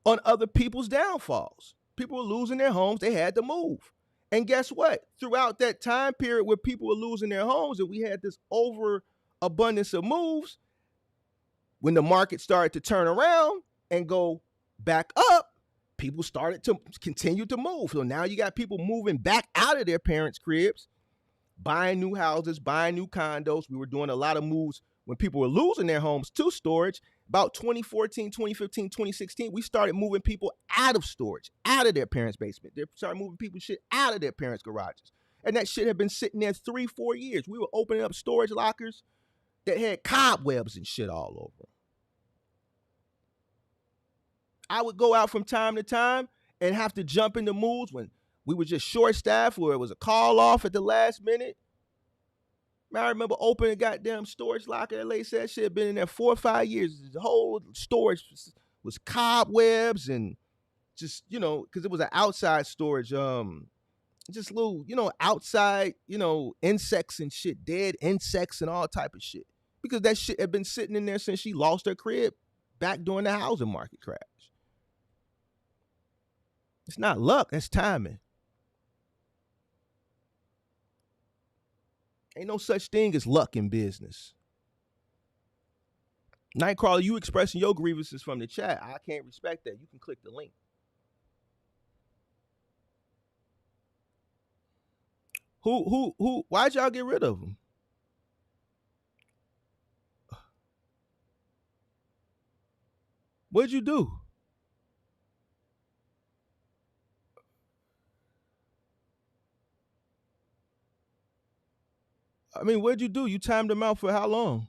on other people's downfalls. People were losing their homes. They had to move. And guess what? Throughout that time period where people were losing their homes and we had this overabundance of moves, when the market started to turn around and go back up, people started to continue to move. So now you got people moving back out of their parents' cribs, buying new houses, buying new condos. We were doing a lot of moves when people were losing their homes to storage. About 2014, 2015, 2016, we started moving people out of storage, out of their parents' basement. They started moving people shit out of their parents' garages. And that shit had been sitting there 3-4 years. We were opening up storage lockers that had cobwebs and shit all over them. I would go out from time to time and have to jump into moves when we were just short staffed or it was a call off at the last minute. Man, I remember opening a goddamn storage locker. LA said that shit had been in there 4 or 5 years. The whole storage was cobwebs and just, because it was an outside storage, just little, outside, insects and shit, dead insects and all type of shit. Because that shit had been sitting in there since she lost her crib back during the housing market crash. It's not luck, that's timing. Ain't no such thing as luck in business. Nightcrawler, you expressing your grievances from the chat. I can't respect that. You can click the link. Who? Why'd y'all get rid of him? What'd you do? I mean, what'd you do? You timed him out for how long?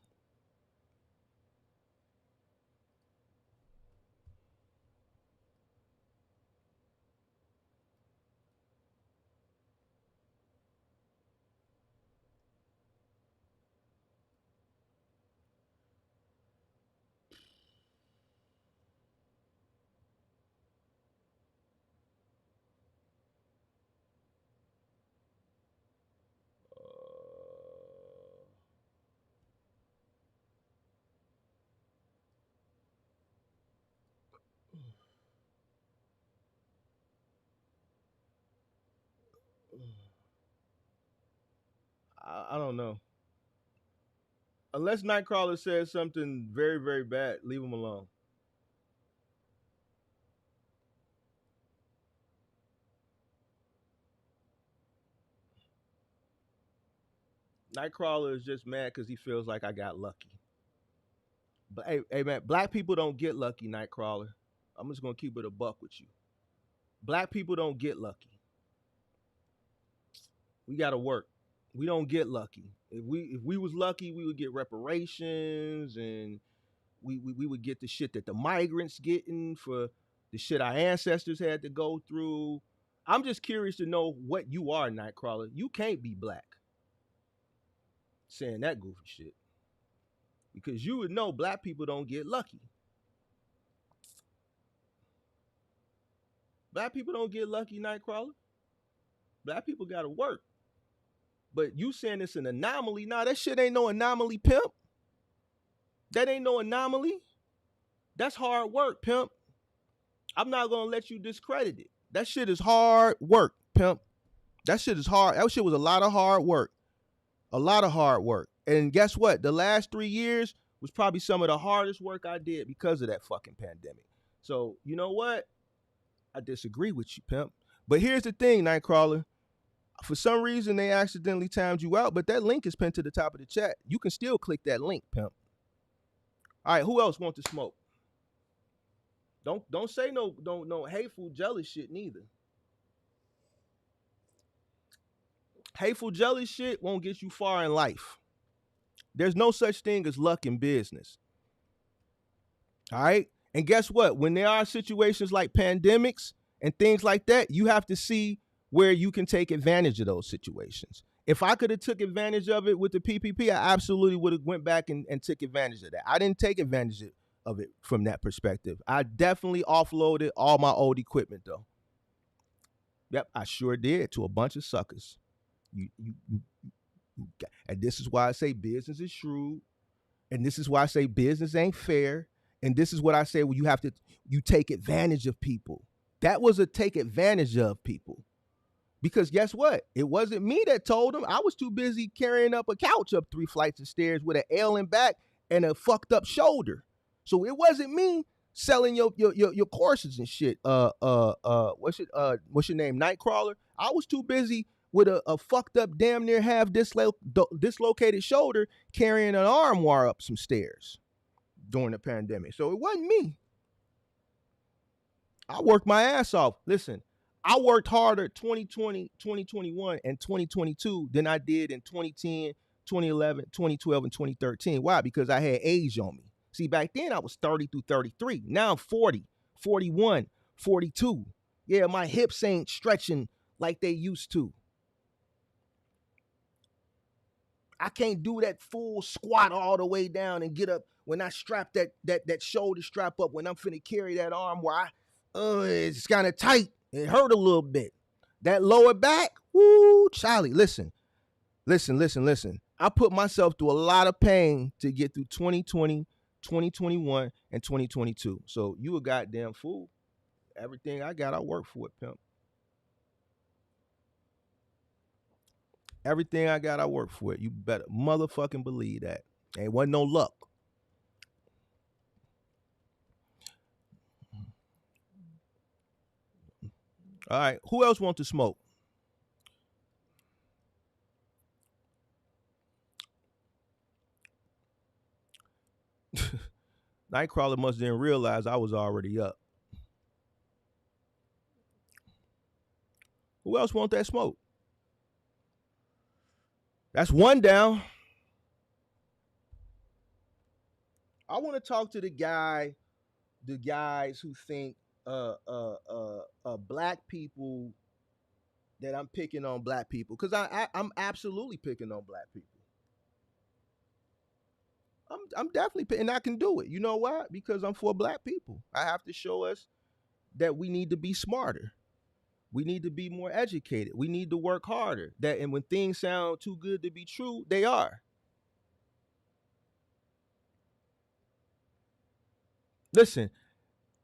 I don't know. Unless Nightcrawler says something very, very bad, leave him alone. Nightcrawler is just mad because he feels like I got lucky. But hey, man, black people don't get lucky, Nightcrawler. I'm just gonna keep it a buck with you. Black people don't get lucky. We gotta work. We don't get lucky. If we was lucky, we would get reparations, and we would get the shit that the migrants getting for the shit our ancestors had to go through. I'm just curious to know what you are, Nightcrawler. You can't be black. Saying that goofy shit. Because you would know black people don't get lucky. Black people don't get lucky, Nightcrawler. Black people gotta work. But you saying it's an anomaly? Nah, that shit ain't no anomaly, pimp. That ain't no anomaly. That's hard work, pimp. I'm not gonna let you discredit it. That shit is hard work, pimp. That shit is hard. That shit was a lot of hard work. A lot of hard work. And guess what? The last 3 years was probably some of the hardest work I did because of that fucking pandemic. So, you know what? I disagree with you, pimp. But here's the thing, Nightcrawler. For some reason, they accidentally timed you out, but that link is pinned to the top of the chat. You can still click that link, pimp. All right, who else wants to smoke? Don't say no hateful, jealous shit neither. Hateful, jealous shit won't get you far in life. There's no such thing as luck in business. All right. And guess what? When there are situations like pandemics and things like that, you have to see where you can take advantage of those situations. If I could have took advantage of it with the PPP, I absolutely would have went back and took advantage of that. I didn't take advantage of it from that perspective. I definitely offloaded all my old equipment though. Yep, I sure did to a bunch of suckers. You and this is why I say business is shrewd. And this is why I say business ain't fair. And this is what I say, well, you take advantage of people. That was a take advantage of people. Because guess what? It wasn't me that told them. I was too busy carrying up a couch up 3 flights of stairs with an ailing back and a fucked up shoulder. So it wasn't me selling your courses and shit. What's your name? Nightcrawler. I was too busy with a fucked up, damn near half dislocated shoulder carrying an armoire up some stairs during the pandemic. So it wasn't me. I worked my ass off. Listen, I worked harder 2020, 2021, and 2022 than I did in 2010, 2011, 2012, and 2013. Why? Because I had age on me. See, back then I was 30 through 33. Now I'm 40, 41, 42. Yeah, my hips ain't stretching like they used to. I can't do that full squat all the way down and get up when I strap that shoulder strap up when I'm finna carry that arm where it's kind of tight. It hurt a little bit. That lower back, woo, Charlie, listen. I put myself through a lot of pain to get through 2020, 2021, and 2022. So you a goddamn fool. Everything I got, I work for it, pimp. Everything I got, I work for it. You better motherfucking believe that. Ain't wasn't no luck. All right. Who else want to smoke? Nightcrawler must didn't realize I was already up. Who else want that smoke? That's one down. I want to talk to the guys who think black people that I'm picking on black people because I'm absolutely picking on black people. I'm definitely and I can do it. You know why? Because I'm for black people. I have to show us that we need to be smarter. We need to be more educated. We need to work harder. That and when things sound too good to be true, they are. Listen,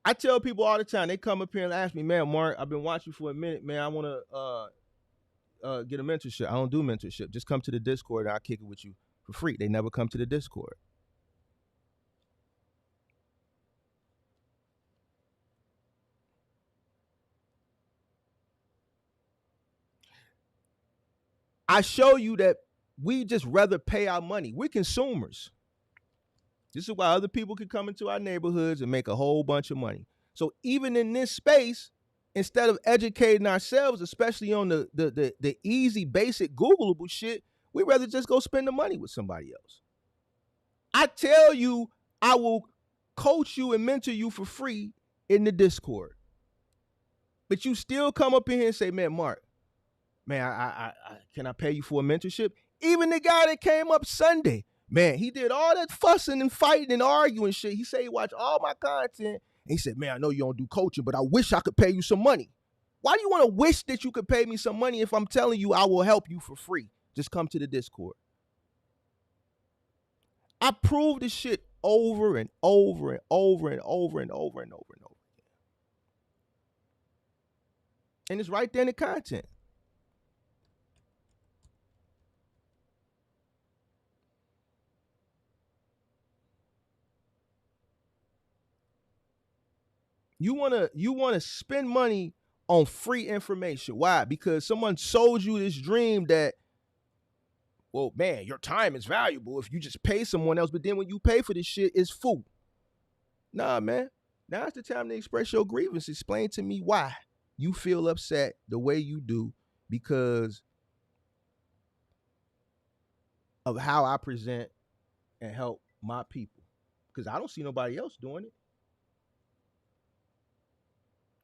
I tell people all the time. They come up here and ask me, "Man, Mark, I've been watching for a minute, man. I want to get a mentorship. I don't do mentorship. Just come to the Discord and I'll kick it with you for free." They never come to the Discord. I show you that we just rather pay our money. We're consumers. This is why other people can come into our neighborhoods and make a whole bunch of money. So even in this space, instead of educating ourselves, especially on the easy, basic, Googleable shit, we rather just go spend the money with somebody else. I tell you, I will coach you and mentor you for free in the Discord. But you still come up in here and say, "Man, Mark, man, I can I pay you for a mentorship?" Even the guy that came up Sunday, man, he did all that fussing and fighting and arguing shit. He said he watched all my content. And he said, "Man, I know you don't do coaching, but I wish I could pay you some money." Why do you want to wish that you could pay me some money if I'm telling you I will help you for free? Just come to the Discord. I proved this shit over and over and over and over and over and over and over. And it's right there in the content. You wanna spend money on free information. Why? Because someone sold you this dream that, well, man, your time is valuable if you just pay someone else. But then when you pay for this shit, it's food. Nah, man. Now's the time to express your grievance. Explain to me why you feel upset the way you do because of how I present and help my people. Because I don't see nobody else doing it.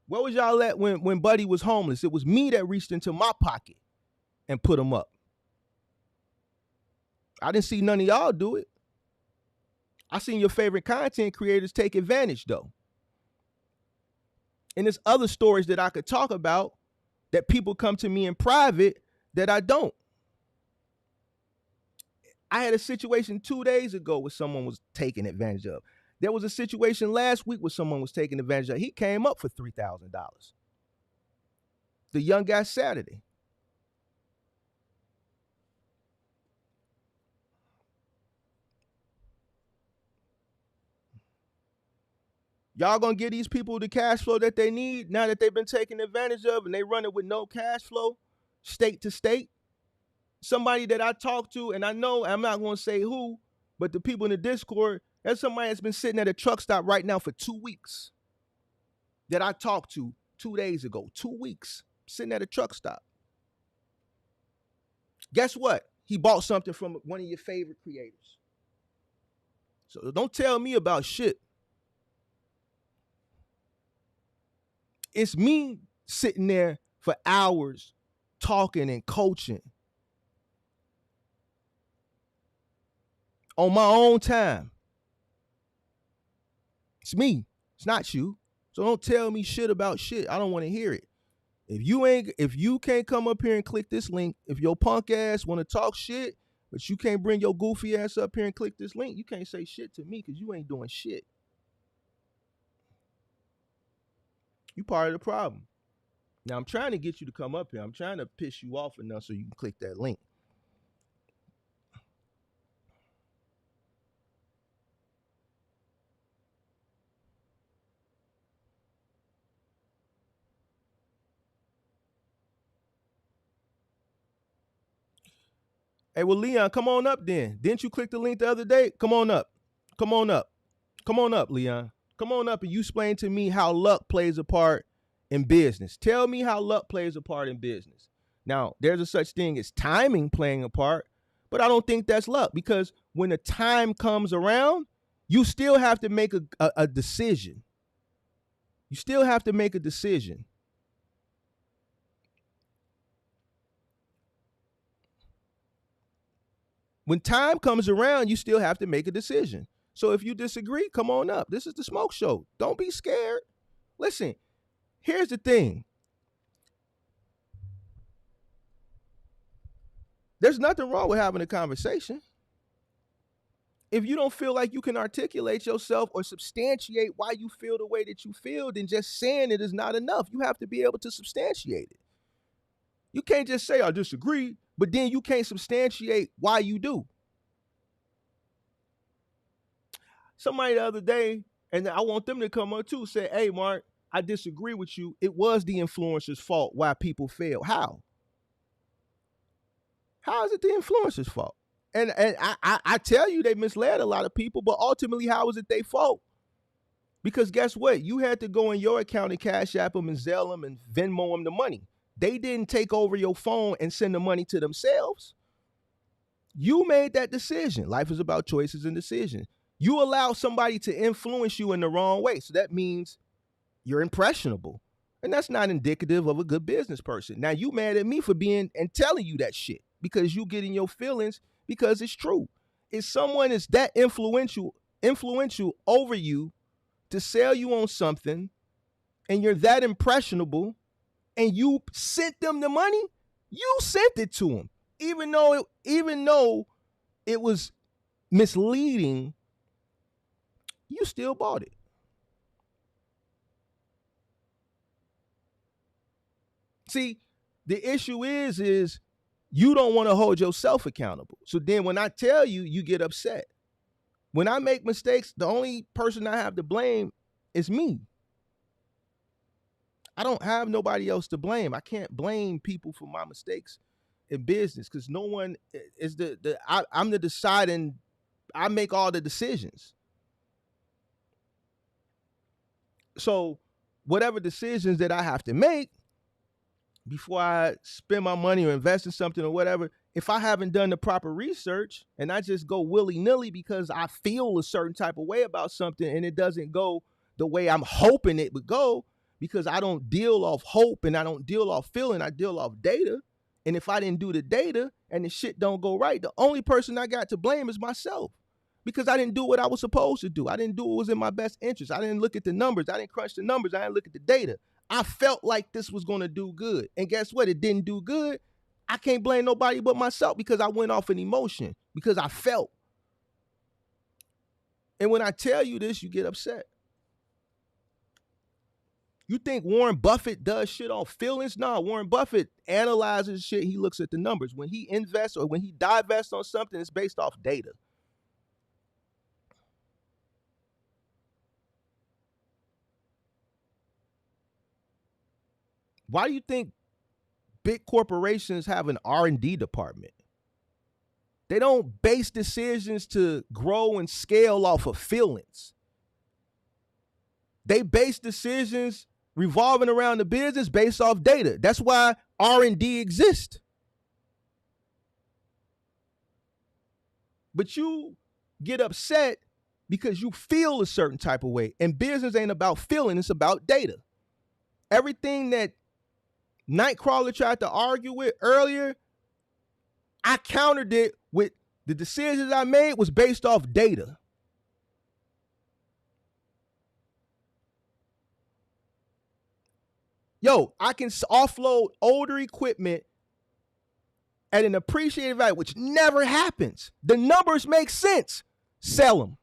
Where was y'all at when Buddy was homeless? It was me that reached into my pocket and put him up. I didn't see none of y'all do it. I seen your favorite content creators take advantage though. And there's other stories that I could talk about that people come to me in private that I don't. I had a situation 2 days ago where someone was taken advantage of. There was a situation last week where someone was taking advantage of. He came up for $3,000. The young guy Saturday. Y'all gonna give these people the cash flow that they need now that they've been taken advantage of and they run it with no cash flow, state to state? Somebody that I talked to, and I know I'm not gonna say who, but the people in the Discord, there's somebody that's been sitting at a truck stop right now for 2 weeks that I talked to 2 days ago. 2 weeks sitting at a truck stop. Guess what? He bought something from one of your favorite creators. So don't tell me about shit. It's me sitting there for hours talking and coaching on my own time. It's me. It's not you. So don't tell me shit about shit. I don't want to hear it. If you can't come up here and click this link, if your punk ass want to talk shit, but you can't bring your goofy ass up here and click this link, you can't say shit to me because you ain't doing shit. You part of the problem. Now I'm trying to get you to come up here. I'm trying to piss you off enough so you can click that link. Hey, well, Leon, come on up then. Didn't you click the link the other day? Come on up. Come on up. Come on up, Leon. Come on up and you explain to me how luck plays a part in business. Tell me how luck plays a part in business. Now, there's a such thing as timing playing a part, but I don't think that's luck because when the time comes around, you still have to make a decision. You still have to make a decision. When time comes around, you still have to make a decision. So if you disagree, come on up. This is the Smoke Show. Don't be scared. Listen, here's the thing. There's nothing wrong with having a conversation. If you don't feel like you can articulate yourself or substantiate why you feel the way that you feel, then just saying it is not enough. You have to be able to substantiate it. You can't just say, I disagree, but then you can't substantiate why you do. Somebody the other day, and I want them to come on too, say, hey, Mark, I disagree with you. It was the influencer's fault why people fail. How? How is it the influencer's fault? And I tell you, they misled a lot of people, but ultimately, how is it their fault? Because guess what? You had to go in your account and Cash App them and Zelle them and Venmo them the money. They didn't take over your phone and send the money to themselves. You made that decision. Life is about choices and decisions. You allow somebody to influence you in the wrong way. So that means you're impressionable. And that's not indicative of a good business person. Now, you mad at me for being and telling you that shit because you get in your feelings because it's true. If someone is that influential over you to sell you on something and you're that impressionable and you sent them the money, you sent it to them. Even though it was misleading, you still bought it. See, the issue is you don't want to hold yourself accountable. So then when I tell you, you get upset. When I make mistakes, the only person I have to blame is me. I don't have nobody else to blame. I can't blame people for my mistakes in business because no one is I'm the deciding. I make all the decisions. So whatever decisions that I have to make before I spend my money or invest in something or whatever, if I haven't done the proper research and I just go willy-nilly because I feel a certain type of way about something and it doesn't go the way I'm hoping it would go, because I don't deal off hope and I don't deal off feeling, I deal off data. And if I didn't do the data and the shit don't go right, the only person I got to blame is myself because I didn't do what I was supposed to do. I didn't do what was in my best interest. I didn't look at the numbers. I didn't crunch the numbers. I didn't look at the data. I felt like this was going to do good. And guess what? It didn't do good. I can't blame nobody but myself because I went off an emotion, because I felt. And when I tell you this, you get upset. You think Warren Buffett does shit on feelings? No, Warren Buffett analyzes shit. He looks at the numbers. When he invests or when he divests on something, it's based off data. Why do you think big corporations have an R&D department? They don't base decisions to grow and scale off of feelings. They base decisions revolving around the business based off data. That's why R&D exists. But you get upset because you feel a certain type of way. And business ain't about feeling, it's about data. Everything that Nightcrawler tried to argue with earlier, I countered it with the decisions I made was based off data. Yo, I can offload older equipment at an appreciated value, which never happens. The numbers make sense. Sell them.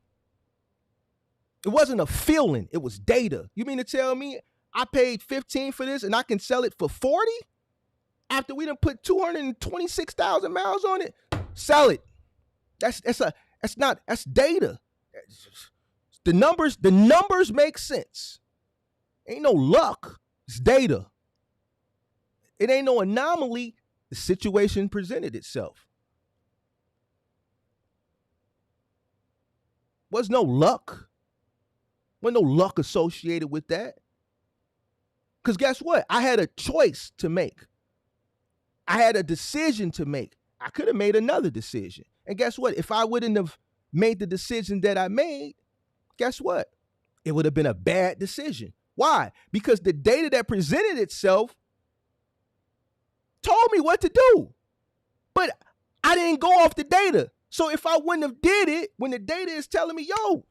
It wasn't a feeling, it was data. You mean to tell me I paid 15 for this and I can sell it for 40 after we done put 226,000 miles on it? Sell it. That's data. The numbers make sense. Ain't no luck. It's data. It ain't no anomaly. The situation presented itself. Was no luck. Wasn't no luck associated with that. Because guess what? I had a choice to make. I had a decision to make. I could have made another decision. And guess what? If I wouldn't have made the decision that I made, guess what? It would have been a bad decision. Why? Because the data that presented itself told me what to do. But I didn't go off the data. So if I wouldn't have did it, when the data is telling me, yo,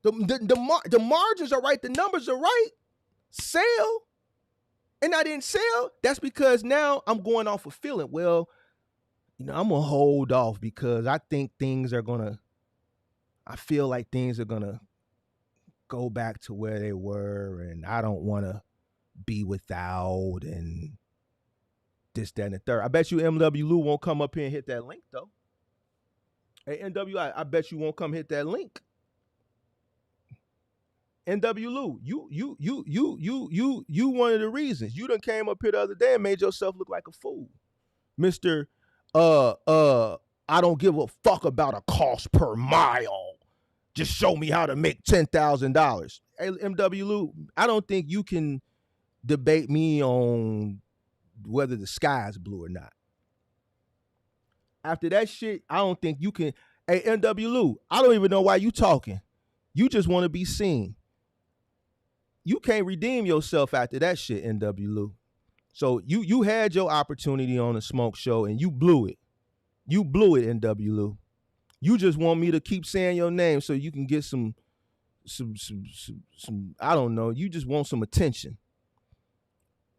the margins are right, the numbers are right, sell, and I didn't sell, that's because now I'm going off a feeling. Well, I'm going to hold off because I think I feel like things are going to go back to where they were, and I don't want to be without, and this, that, and the third. I bet you MW Lou won't come up here and hit that link, though. Hey, NW, I bet you won't come hit that link. NW Lou, you one of the reasons. You done came up here the other day and made yourself look like a fool. Mr. I don't give a fuck about a cost per mile. Just show me how to make $10,000. Hey, MW Lou, I don't think you can debate me on whether the sky is blue or not. After that shit, I don't think you can. Hey, MW Lou, I don't even know why you talking. You just want to be seen. You can't redeem yourself after that shit, NW Lou. So you had your opportunity on the smoke show and you blew it. You blew it, NW Lou. You just want me to keep saying your name so you can get some I don't know. You just want some attention.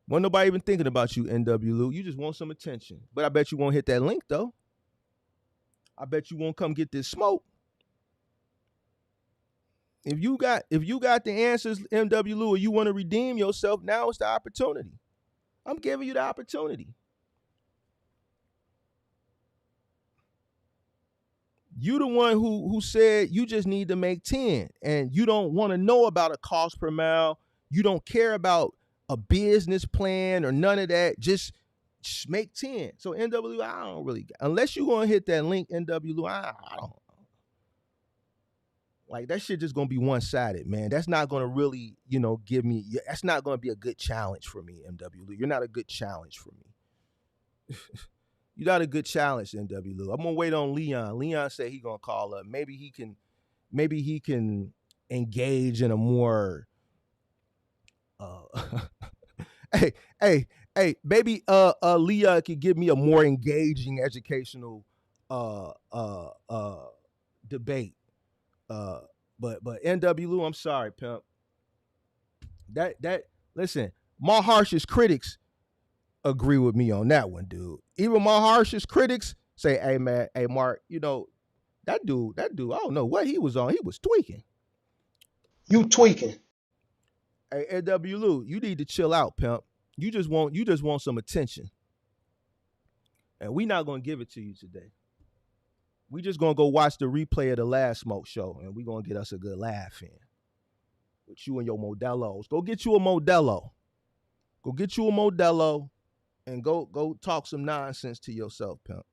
Wasn't nobody even thinking about you, NW Lou. You just want some attention. But I bet you won't hit that link though. I bet you won't come get this smoke. If you got the answers, MW Lou, or you want to redeem yourself, now it's the opportunity. I'm giving you the opportunity. You the one who said you just need to make 10 and you don't want to know about a cost per mile. You don't care about a business plan or none of that. Just make 10. So NW, I don't really, unless you're going to hit that link, NW, I don't. Like, that shit just going to be one-sided, man. That's not going to really, give me, that's not going to be a good challenge for me, MW. You're not a good challenge for me. You're not a good challenge, NW. I'm going to wait on Leon. Leon said he's going to call up. Maybe he can engage in a more, hey, maybe Leon could give me a more engaging educational debate. But NW, I'm sorry, pimp. That listen, my harshest critics agree with me on that one, dude. Even my harshest critics say, "Hey man, hey Mark, that dude, I don't know what he was on. He was tweaking." You tweaking. Hey, NW, you need to chill out, pimp. You just want some attention, and we not gonna give it to you today. We just gonna go watch the replay of the last smoke show, and we gonna get us a good laugh in. With you and your Modelos. Go get you a Modelo. Go get you a Modelo, and go talk some nonsense to yourself, pimp.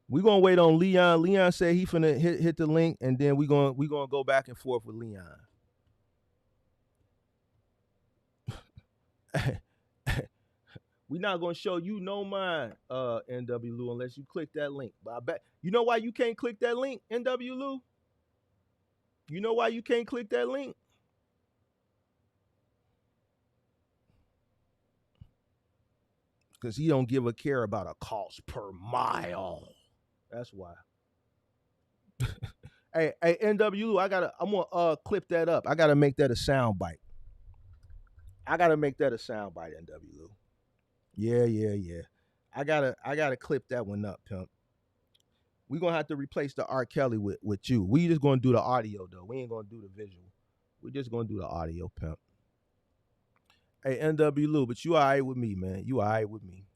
We gonna wait on Leon. Leon said he finna hit the link, and then we gonna go back and forth with Leon. We not gonna show you no mind, NW Lou, unless you click that link. But I bet you know why you can't click that link, NW Lou? You know why you can't click that link? Because he don't give a care about a cost per mile. That's why. hey, NW Lou, I'm gonna clip that up. I gotta make that a sound bite. NW Lou. Yeah. I gotta clip that one up, pimp. We're gonna have to replace the R. Kelly with you. We just gonna do the audio though. We ain't gonna do the visual. We just gonna do the audio, pimp. Hey, NW Lou, but you alright with me, man. You alright with me.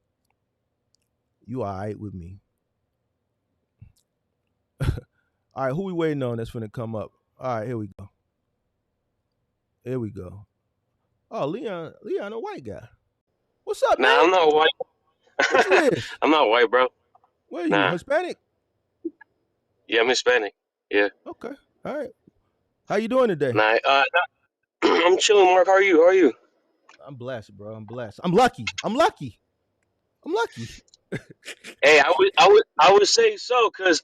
All right, who we waiting on that's finna come up? All right, here we go. Oh, Leon, a white guy. What's up, man? Nah, I'm not white. What you is? I'm not white, bro. What are you, Hispanic? Yeah, I'm Hispanic. Yeah. Okay. All right. How you doing today? Nah, I'm chilling, Mark. How are you? How are you? I'm blessed, bro. I'm blessed. I'm lucky. I'm lucky. I'm lucky. Hey, I would say so, cause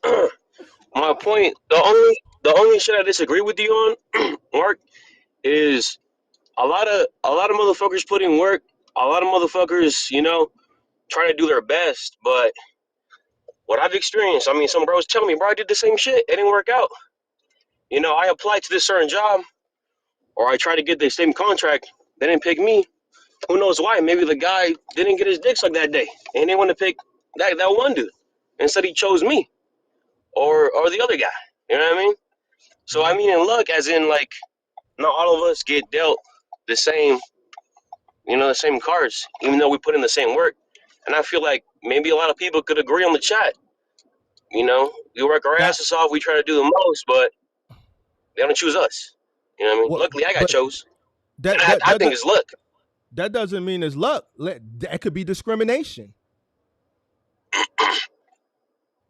my point, the only shit I disagree with you on, Mark, is a lot of motherfuckers put in work. A lot of motherfuckers, trying to do their best. But what I've experienced, I mean, some bros tell me, bro, I did the same shit. It didn't work out. I applied to this certain job, or I tried to get the same contract. They didn't pick me. Who knows why? Maybe the guy didn't get his dick sucked that day, and they want to pick that one dude. Instead, he chose me or the other guy. You know what I mean? So I Mhm. mean, in luck, as in like, not all of us get dealt the same, the same cards, even though we put in the same work. And I feel like maybe a lot of people could agree on the chat. We work our That asses off. We try to do the most, but they don't choose us. You know what I mean? what? Luckily, I got But chose, and that I, that I that think that, it's luck. that doesn't mean it's luck. That could be discrimination.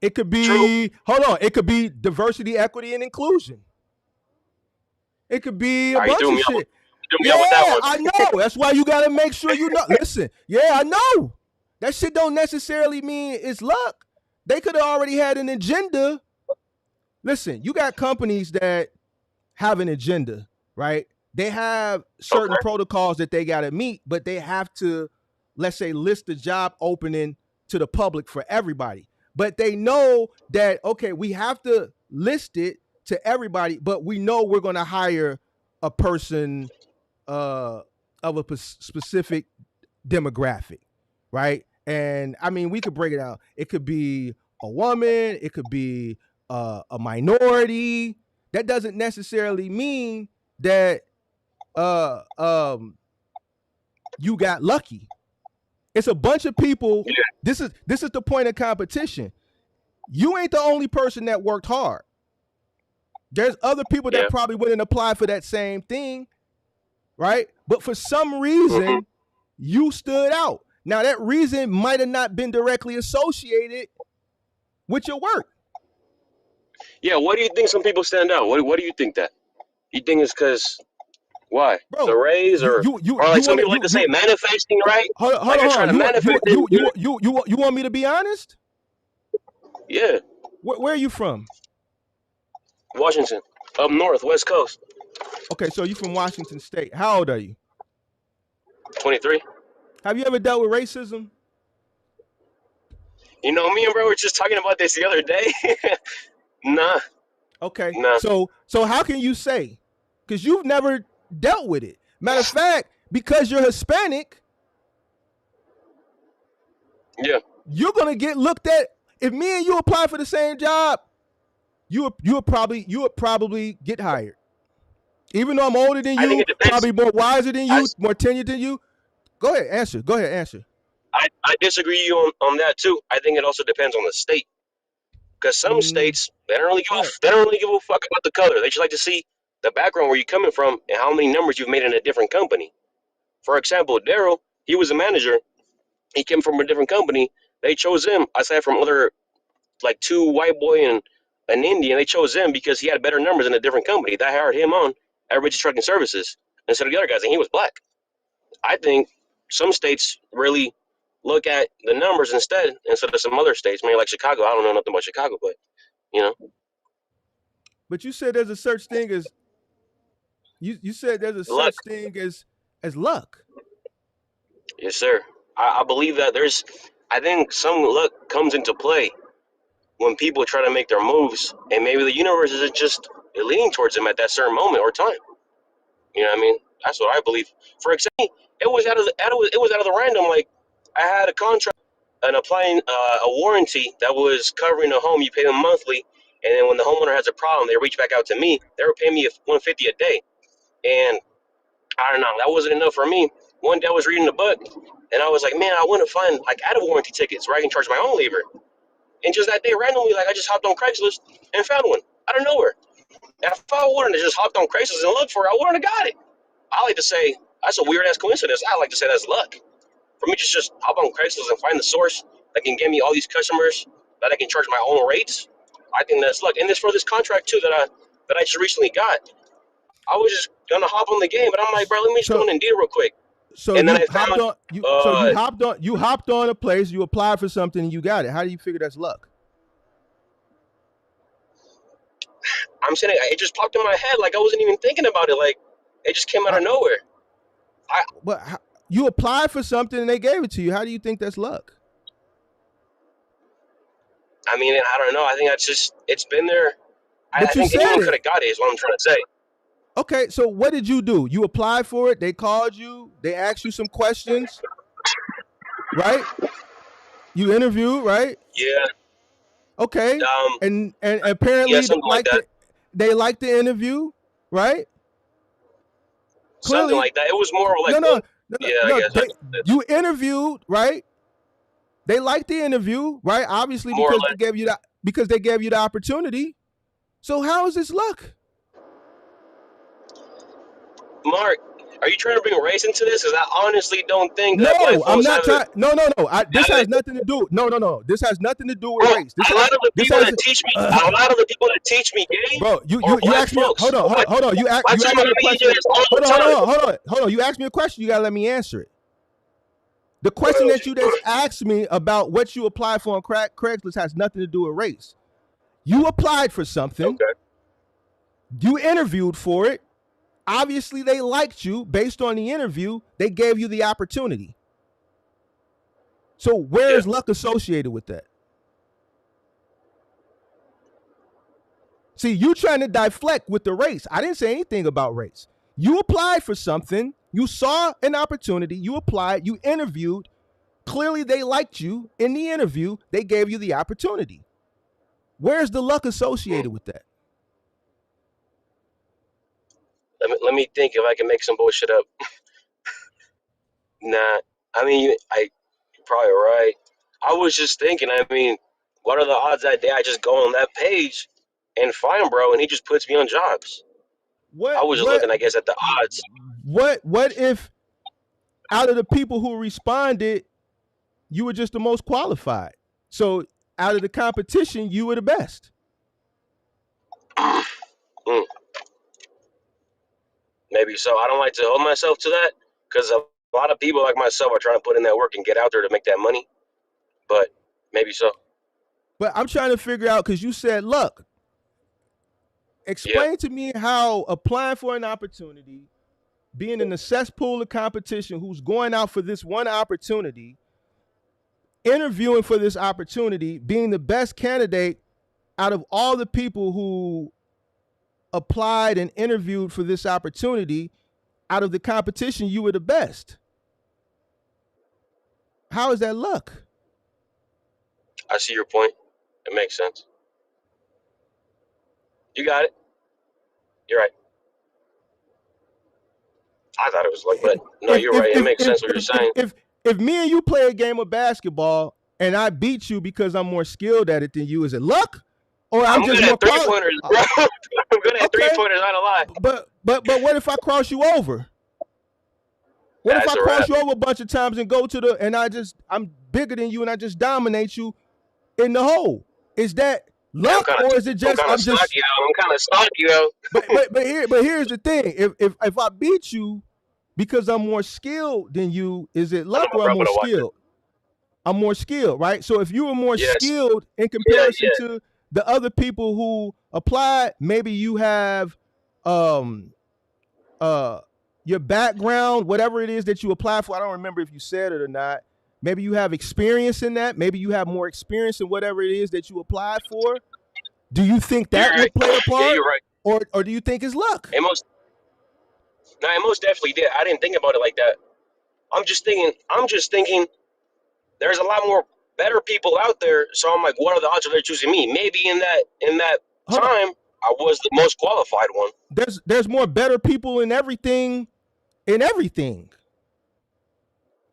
It could True. be hold on. It could be diversity, equity, and inclusion. It could be a All right, you bunch threw of me out. shit. You threw me out with that Yeah, one. I know. That's why you gotta make sure you know. Listen, yeah, I know. That shit don't necessarily mean it's luck. They could have already had an agenda. Listen, you got companies that have an agenda, right? They have certain Okay. protocols that they gotta meet, but they have to, let's say, list the job opening to the public for everybody. But they know that okay, we have to list it to everybody, but we know we're gonna hire a person uh, of a specific demographic, right? And I mean, we could break it out. It could be a woman, it could be a minority. That doesn't necessarily mean that uh, um, you got lucky. It's a bunch of people. Yeah. This is the point of competition. You ain't the only person that worked hard. There's other people that Yeah. probably wouldn't apply for that same thing, right? But for some Hmm. reason, you stood out. Now, that reason might have not been directly associated with your work. Yeah. What do you think? Some people stand out. What do you think that? You think it's because why? The Bro, raise, you or you you or like you some want to people like to say manifesting, right? hold on, hold Like on, they're hold trying on. to manifest it. You want me to be honest? Yeah. Where are you from? Washington, up north, West Coast, Okay, so you from Washington State. How old are you? 23. Have you ever dealt with racism? Me and bro were just talking about this the other day. Nah, Okay, nah. so how can you say? Because you've never dealt with it. Matter of fact, because you're Hispanic, Yeah, you're gonna get looked at. If me and you apply for the same job, you would probably get hired. Even though I'm older than I think you, it depends. probably more wiser than I, you, more tenured than you. Go ahead, answer. Go ahead, answer. I disagree you on that too. I think it also depends on the state, because some Mm, states they don't really give right. they don't really give a fuck about the color. They just like to see the background where you're coming from and how many numbers you've made in a different company. For example, Daryl, he was a manager. He came from a different company. They chose him aside from other like two white boy and an Indian. They chose him because he had better numbers in a different company. They hired him on at Rich's Trucking Services instead of the other guys, and he was black. I think some states really look at the numbers instead of some other states. Maybe like Chicago. I don't know nothing about Chicago, but you know, But you said there's a such thing as you said there's a luck. such thing as luck. Yes, sir. I believe that there's. I think some luck comes into play when people try to make their moves, and maybe the universe is just leaning towards them at that certain moment or time. You know what I mean? That's what I believe. For example, it was out of the random. Like I had a contract and applying a warranty that was covering a home. You pay them monthly, and then when the homeowner has a problem, they reach back out to me. They were paying me 150 a day, and I don't know, that wasn't enough for me. One day I was reading a book, and I was like, man, I want to find like out of warranty tickets where I can charge my own labor. And just that day, randomly, like I just hopped on Craigslist and found one out of nowhere. And if I wouldn't have just hopped on Craigslist and looked for it, I wouldn't have got it. I like to say that's a weird ass coincidence. I like to say that's luck. For me, just hop on Craigslist and find the source that can get me all these customers that I can charge my own rates. I think that's luck. And this for this contract too that I just recently got. I was just gonna hop on the game, but I'm like, bro, let me just go So in and deal real quick. so And then you I hopped found on you hopped on a place, you applied for something and you got it. How do you figure that's luck? I'm saying it just popped in my head, like I wasn't even thinking about it, like it just came out I, of nowhere. but you applied for something and they gave it to you. How do you think that's luck? I mean, I don't know. I think that's just it's been there. I But you think said anyone could have it. got it. Is what I'm trying to say. Okay, so what did you do? You applied for it. They called you. They asked you some questions, right? You interviewed, right? Yeah. Okay, Um. and Yeah. apparently Something like that. they liked the interview, right? Something Clearly, like that. It was more of like no, one. no, no, no, Yeah. I no. guess that's You interviewed, right? They liked the interview, right? Obviously, more or because less. they gave you the opportunity. So how is this luck? Mark, are you trying to bring race into this? Because I honestly don't think that black No, I'm folks not have it. trying. No, no, no. This Have has it. nothing to do. No, no, no. This has nothing to do with Bro, race. a lot of the This people has, that teach me, a lot of the people that teach me game bro. are You black asked me. folks. Hold on. I You tell asked my me a media question. this all the time. Hold on. You asked me a question. You gotta let me answer it. The Go ahead, question that OG. you just asked me about what you applied for on Craigslist has nothing to do with race. You applied for something. Okay. You interviewed for it. Obviously, they liked you based on the interview. They gave you the opportunity. So where Yeah. is luck associated with that? See, you trying to deflect with the race. I didn't say anything about race. You applied for something. You saw an opportunity. You applied. You interviewed. Clearly, they liked you in the interview. They gave you the opportunity. Where's the luck associated with that? Let me think if I can make some bullshit up. Nah. I mean, you're probably right. I was just thinking. I mean, what are the odds that day I just go on that page and find bro, and he just puts me on jobs? I What was just what looking, I guess, at the odds. what if out of the people who responded, you were just the most qualified? So out of the competition, you were the best. Mm, maybe so. I don't like to hold myself to that because a lot of people like myself are trying to put in that work and get out there to make that money. But maybe so. But I'm trying to figure out because you said luck. Yeah. Explain to me how applying for an opportunity, being in a cesspool of competition, who's going out for this one opportunity, interviewing for this opportunity, being the best candidate out of all the people who applied and interviewed for this opportunity, out of the competition, you were the best. How is that luck? I see your point. It makes sense. You got it. You're right. I thought it was like, but no, If you're if right. It if makes if sense what you're if if saying. if, if me and you play a game of basketball and I beat you because I'm more skilled at it than you, is it luck? Or I'm I'm just good more at three qualified? pointers, bro. I'm good at three Okay, pointers. Not a lie. but what if I cross you over? What if That's I a cross wrap. you over a bunch of times and go to the and I'm bigger than you and I just dominate you in the hole? Is that Yeah, luck or is it I'm just kind of I'm just stocky though. I'm kind of stocky though. but here's the thing. If I beat you because I'm more skilled than you, is it I know luck my or I'm bro more would have watched it. skilled? I'm more skilled, right? So if you were more Yes. skilled in Yeah. comparison Yeah. to the other people who applied, maybe you have um uh your background, whatever it is that you apply for. I don't remember if you said it or not. Maybe you have experience in that. Maybe you have more experience in whatever it is that you applied for. Do you think You're that right. would play a Yeah, part, you're right. or do you think it's luck? It most, no, it most definitely did. I didn't think about it like that. I'm just thinking. There's a lot more better people out there. So I'm like, what are the odds of they're choosing me? Maybe in that Hold on. time, I was the most qualified one. There's more better people in everything. In everything.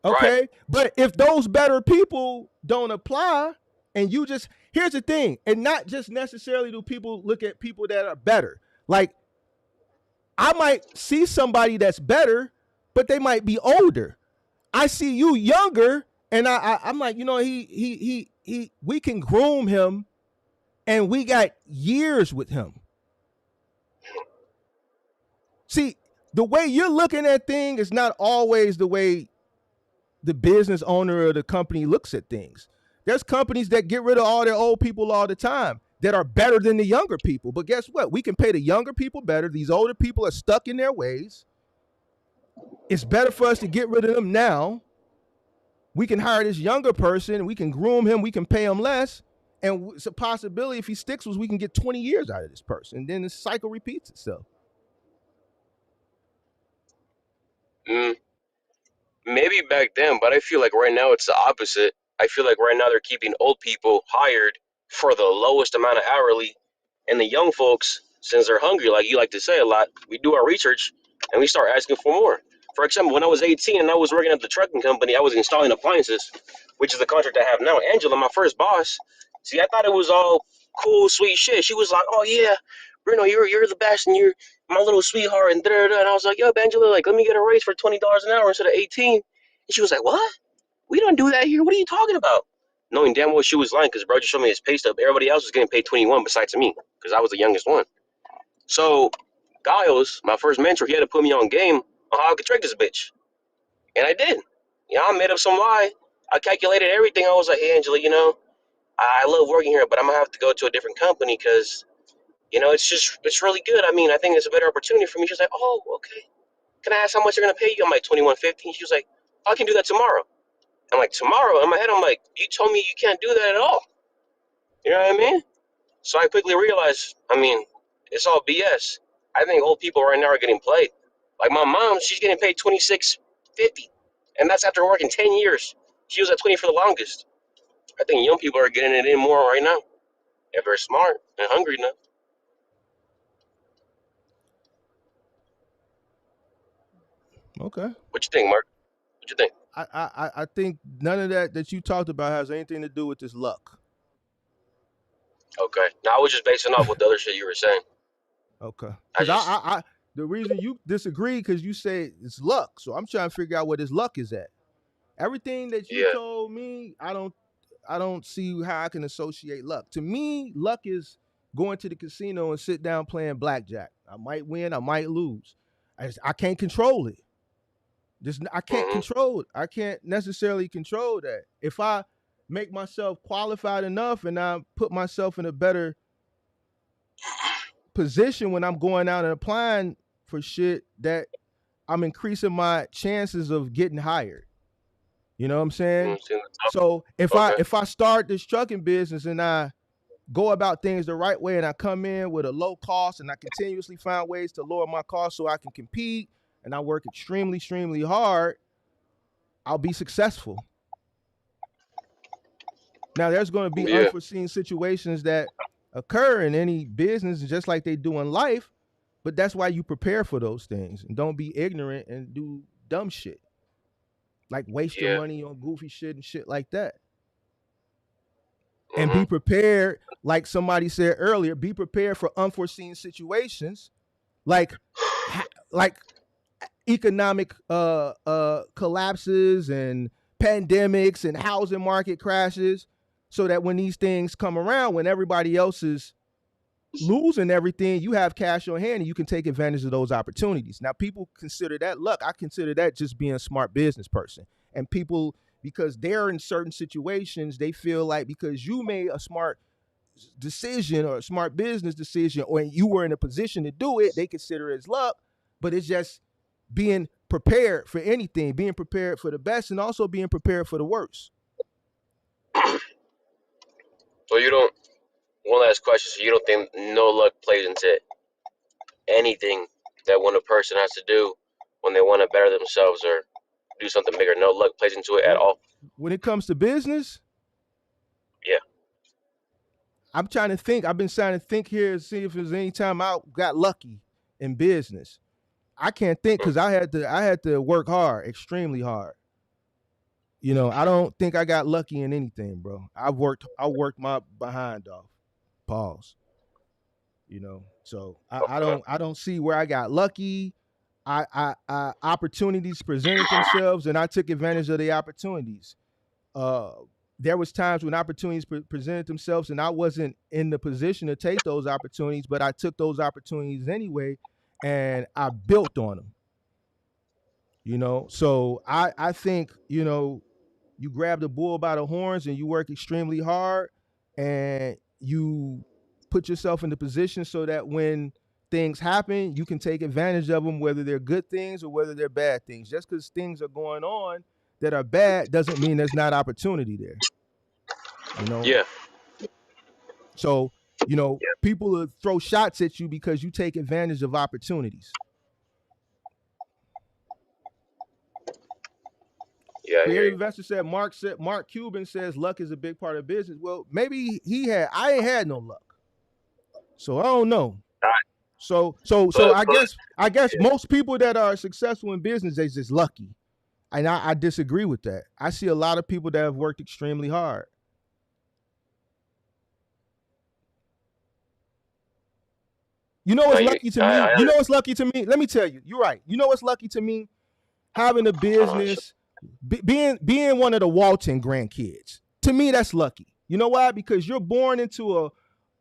Right. Okay. But if those better people don't apply, and you just here's the thing, and not just necessarily do people look at people that are better. Like I might see somebody that's better, but they might be older. I see you younger, and I'm like, you know, he we can groom him And we got years with him. See, the way you're looking at things is not always the way the business owner or the company looks at things. There's companies that get rid of all their old people all the time that are better than the younger people. But guess what? We can pay the younger people better. These older people are stuck in their ways. It's better for us to get rid of them now. We can hire this younger person. We can groom him. We can pay him less. And it's a possibility if he sticks with us, we can get 20 years out of this person. And then the cycle repeats itself. Mm, maybe back then, but I feel like right now it's the opposite. I feel like right now they're keeping old people hired for the lowest amount of hourly, and the young folks, since they're hungry, like you like to say a lot, we do our research and we start asking for more. For example, when I was 18 and I was working at the trucking company, I was installing appliances, which is the contract I have now. Angela, my first boss, see, I thought it was all cool, sweet shit. She was like, "Oh yeah, Bruno, you're the best, and you're my little sweetheart," and da da. And I was like, "Yo, Angela, like, let me get a raise for $20 an hour instead of 18." And she was like, "What? We don't do that here. What are you talking about?" Knowing damn well she was lying, because bro just showed me his pay stub. Everybody else was getting paid 21 besides me, because I was the youngest one. So Giles, my first mentor, he had to put me on game on how I could trick this bitch. And I did. You know, I made up some lie. I calculated everything. I was like, "Hey, Angela, I love working here, but I'm going to have to go to a different company because, it's really good. I mean, I think it's a better opportunity for me." She was like, "Oh, okay. Can I ask how much they're going to pay you?" I'm like, 21.50. She was like, "I can do that tomorrow." I'm like, "Tomorrow?" In my head, I'm like, "You told me you can't do that at all." You know what I mean? So I quickly realized, it's all BS. I think old people right now are getting played. Like my mom, she's getting paid 26.50, and that's after working 10 years. She was at 20 for the longest. I think young people are getting it in more right now if they're smart and hungry enough. Okay. What you think, Mark? What you think? I think none of that you talked about has anything to do with this luck. Okay. Now I was just basing off what the other shit you were saying. Okay. I Because just the reason you disagree because you say it's luck. So I'm trying to figure out where this luck is at. Everything that you yeah. told me, I don't see how I can associate luck. To me, luck is going to the casino and sit down playing blackjack. I might win, I might lose. I can't control it. Just I can't Mhm. control it. I can't necessarily control that. If I make myself qualified enough and I put myself in a better position when I'm going out and applying for shit, that I'm increasing my chances of getting hired. You know what I'm saying? Seeing the top. So if I Okay. if I start this trucking business and I go about things the right way and I come in with a low cost and I continuously find ways to lower my cost so I can compete and I work extremely, extremely hard, I'll be successful. Now there's going to be Yeah. unforeseen situations that occur in any business just like they do in life, but that's why you prepare for those things and don't be ignorant and do dumb shit. Like waste your Yeah. money on goofy shit and shit like that. And be Mhm. prepared, like somebody said earlier, be prepared for unforeseen situations like like economic collapses and pandemics and housing market crashes, so that when these things come around, when everybody else is losing everything, you have cash on hand and you can take advantage of those opportunities. Now, people consider that luck. I consider that just being a smart business person. And people, because they're in certain situations, they feel like because you made a smart decision or a smart business decision, or you were in a position to do it, they consider it as luck. But it's just being prepared for anything, being prepared for the best, and also being prepared for the worst. So you don't. One last question. So you don't think no luck plays into anything that when a person has to do when they want to better themselves or do something bigger? No luck plays into it at When all. when it comes to business, Yeah. I'm trying to think. I've been trying to think here to see if there's any time I got lucky in business. I can't think Hmm. because I had to work hard, extremely hard. I don't think I got lucky in anything, bro. I worked my behind off. Pause. So I Okay. don't see where I got lucky. Opportunities presented themselves and I took advantage of the opportunities. Uh there was times when opportunities presented themselves and I wasn't in the position to take those opportunities, but I took those opportunities anyway and I built on them. So I think, you grab the bull by the horns and you work extremely hard and you put yourself in the position so that when things happen, you can take advantage of them, whether they're good things or whether they're bad things. Just because things are going on that are bad doesn't mean there's not opportunity there. Yeah. So, people will throw shots at you because you take advantage of opportunities. Yeah. Creative investor said Mark Cuban says luck is a big part of business. Well, maybe I ain't had no luck. So I don't know. So I guess most people that are successful in business, they just lucky. And I disagree with that. I see a lot of people that have worked extremely hard. You know what's lucky to me? You know what's lucky to me? Let me tell you. You're right. You know what's lucky to me? Having a business, being one of the Walton grandkids. To me, that's lucky. You know why? Because you're born into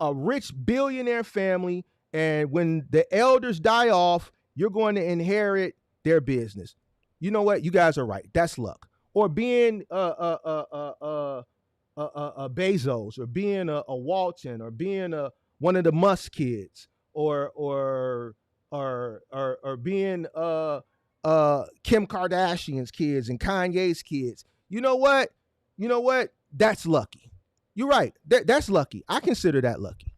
a rich billionaire family, and when the elders die off, you're going to inherit their business. You know what? You guys are right. That's luck. Or being a Bezos, or being a Walton, or being one of the Musk kids, or being Kim Kardashian's kids and Kanye's kids. You know what? That's lucky. You're right. That's lucky. I consider that lucky.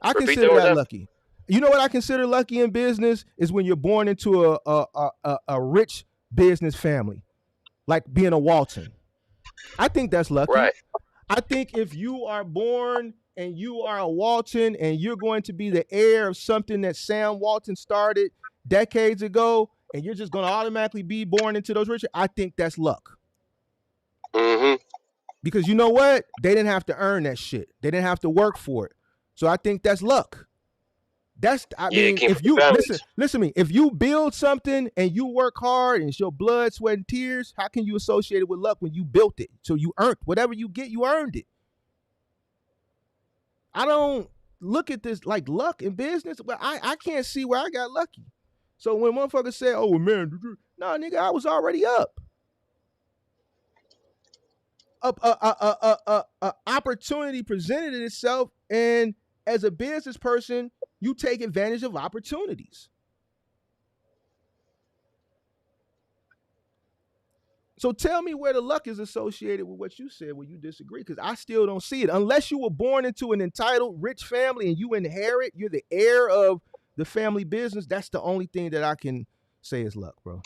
I consider that lucky. You know what I consider lucky in business is when you're born into a rich business family, like being a Walton. I think that's lucky. Right. I think if you are born and you are a Walton and you're going to be the heir of something that Sam Walton started decades ago, and you're just going to automatically be born into those rich, I think that's luck. Mm-hmm. Because you know what? They didn't have to earn that shit. They didn't have to work for it. So I think that's luck. I mean, if you listen to me, if you build something and you work hard and it's your blood, sweat, and tears, how can you associate it with luck when you built it? So you earned whatever you get, you earned it. I don't look at this like luck in business, but I can't see where I got lucky. So when motherfuckers say, "Oh man," no, nigga, I was already up. Opportunity presented itself, and as a business person, you take advantage of opportunities. So tell me where the luck is associated with what you said when you disagree, because I still don't see it. Unless you were born into an entitled, rich family and you inherit, you're the heir of the family business, that's the only thing that I can say is luck, bro.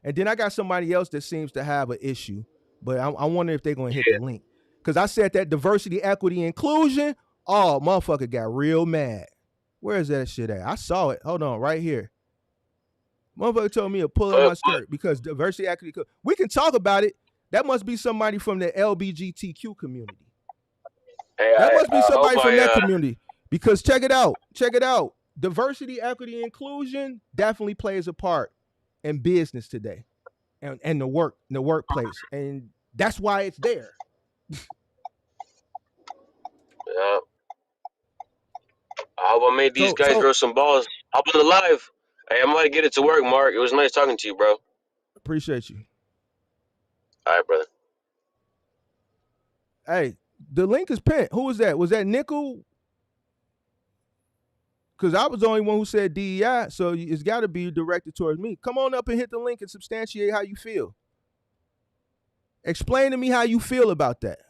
And then I got somebody else that seems to have an issue, but I wonder if they're going to hit the link. Because I said that diversity, equity, inclusion, oh, motherfucker got real mad. Where is that shit at? I saw it. Hold on, right here. Motherfucker told me to pull up my skirt because diversity, equity, we can talk about it. That must be somebody from the LGBTQ community. That must be somebody from that community. Because check it out. Diversity, equity, inclusion definitely plays a part in business today, and the workplace, and that's why it's there. Yeah. I hope I made these guys grow some balls. I'll be alive. Hey, I'm about to get it to work, Mark. It was nice talking to you, bro. Appreciate you. All right, brother. Hey, the link is pinned. Who was that? Was that Nickel? Because I was the only one who said DEI, so it's got to be directed towards me. Come on up and hit the link and substantiate how you feel. Explain to me how you feel about that.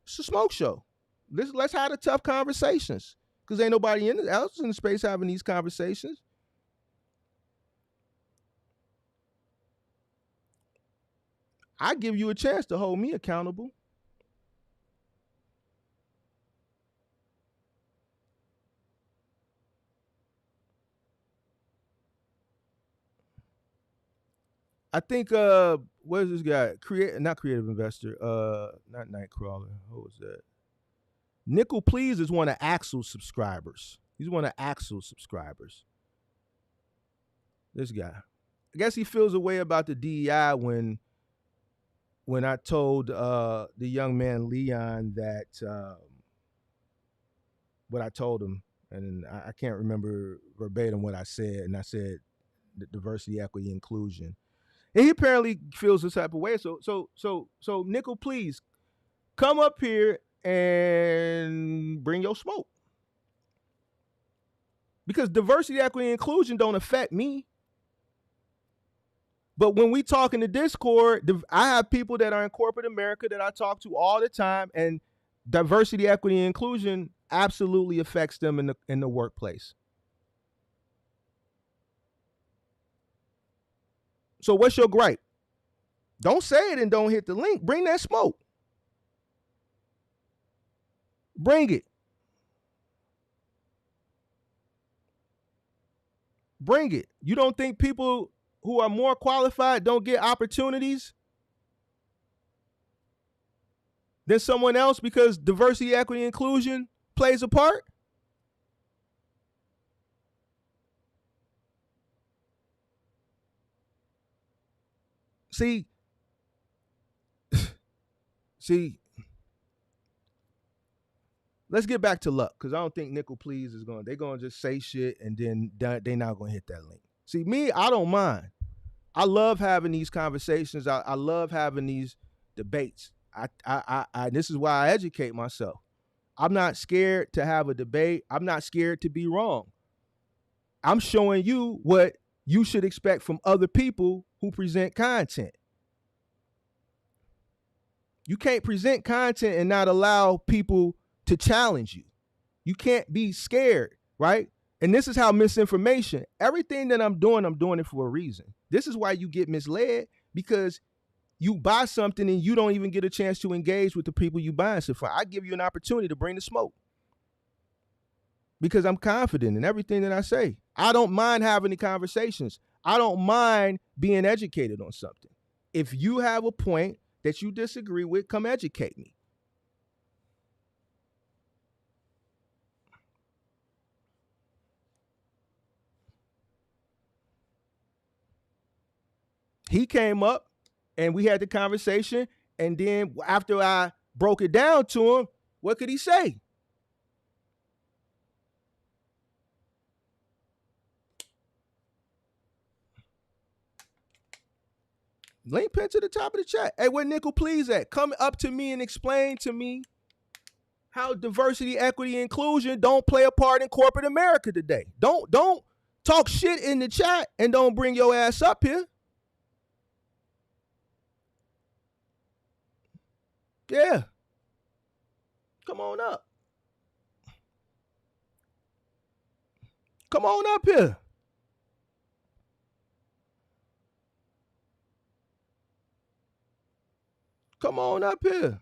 It's a smoke show. Let's have the tough conversations, because ain't nobody else in the space having these conversations. I give you a chance to hold me accountable. I think what is this guy? Not creative investor. Not Nightcrawler. Who was that? Nickel Please is one of Axel's subscribers. He's one of Axel's subscribers. This guy. I guess he feels a way about the DEI when when I told the young man Leon that what I told him, and I can't remember verbatim what I said, and I said diversity, equity, inclusion. And he apparently feels this type of way. So Nickel, please come up here and bring your smoke. Because diversity, equity, and inclusion don't affect me. But when we talk in the Discord, I have people that are in corporate America that I talk to all the time, and diversity, equity, and inclusion absolutely affects them in the workplace. So what's your gripe? Don't say it and don't hit the link. Bring that smoke. Bring it. Bring it. You don't think people who are more qualified don't get opportunities than someone else because diversity, equity, inclusion plays a part? See, let's get back to luck, because I don't think Nickel Please is they're going to just say shit and then they're not going to hit that link. See, me, I don't mind. I love having these conversations. I love having these debates. This is why I educate myself. I'm not scared to have a debate. I'm not scared to be wrong. I'm showing you what you should expect from other people who present content. You can't present content and not allow people to challenge you. You can't be scared, right? And this is how misinformation, everything that I'm doing it for a reason. This is why you get misled, because you buy something and you don't even get a chance to engage with the people you buying stuff from. I give you an opportunity to bring the smoke because I'm confident in everything that I say. I don't mind having the conversations. I don't mind being educated on something. If you have a point that you disagree with, come educate me. He came up and we had the conversation, and then after I broke it down to him, what could he say? Link pin to the top of the chat. Hey, where Nickel Please at? Come up to me and explain to me how diversity, equity, and inclusion don't play a part in corporate America today. Don't talk shit in the chat and don't bring your ass up here. Yeah. Come on up. Come on up here. Come on up here.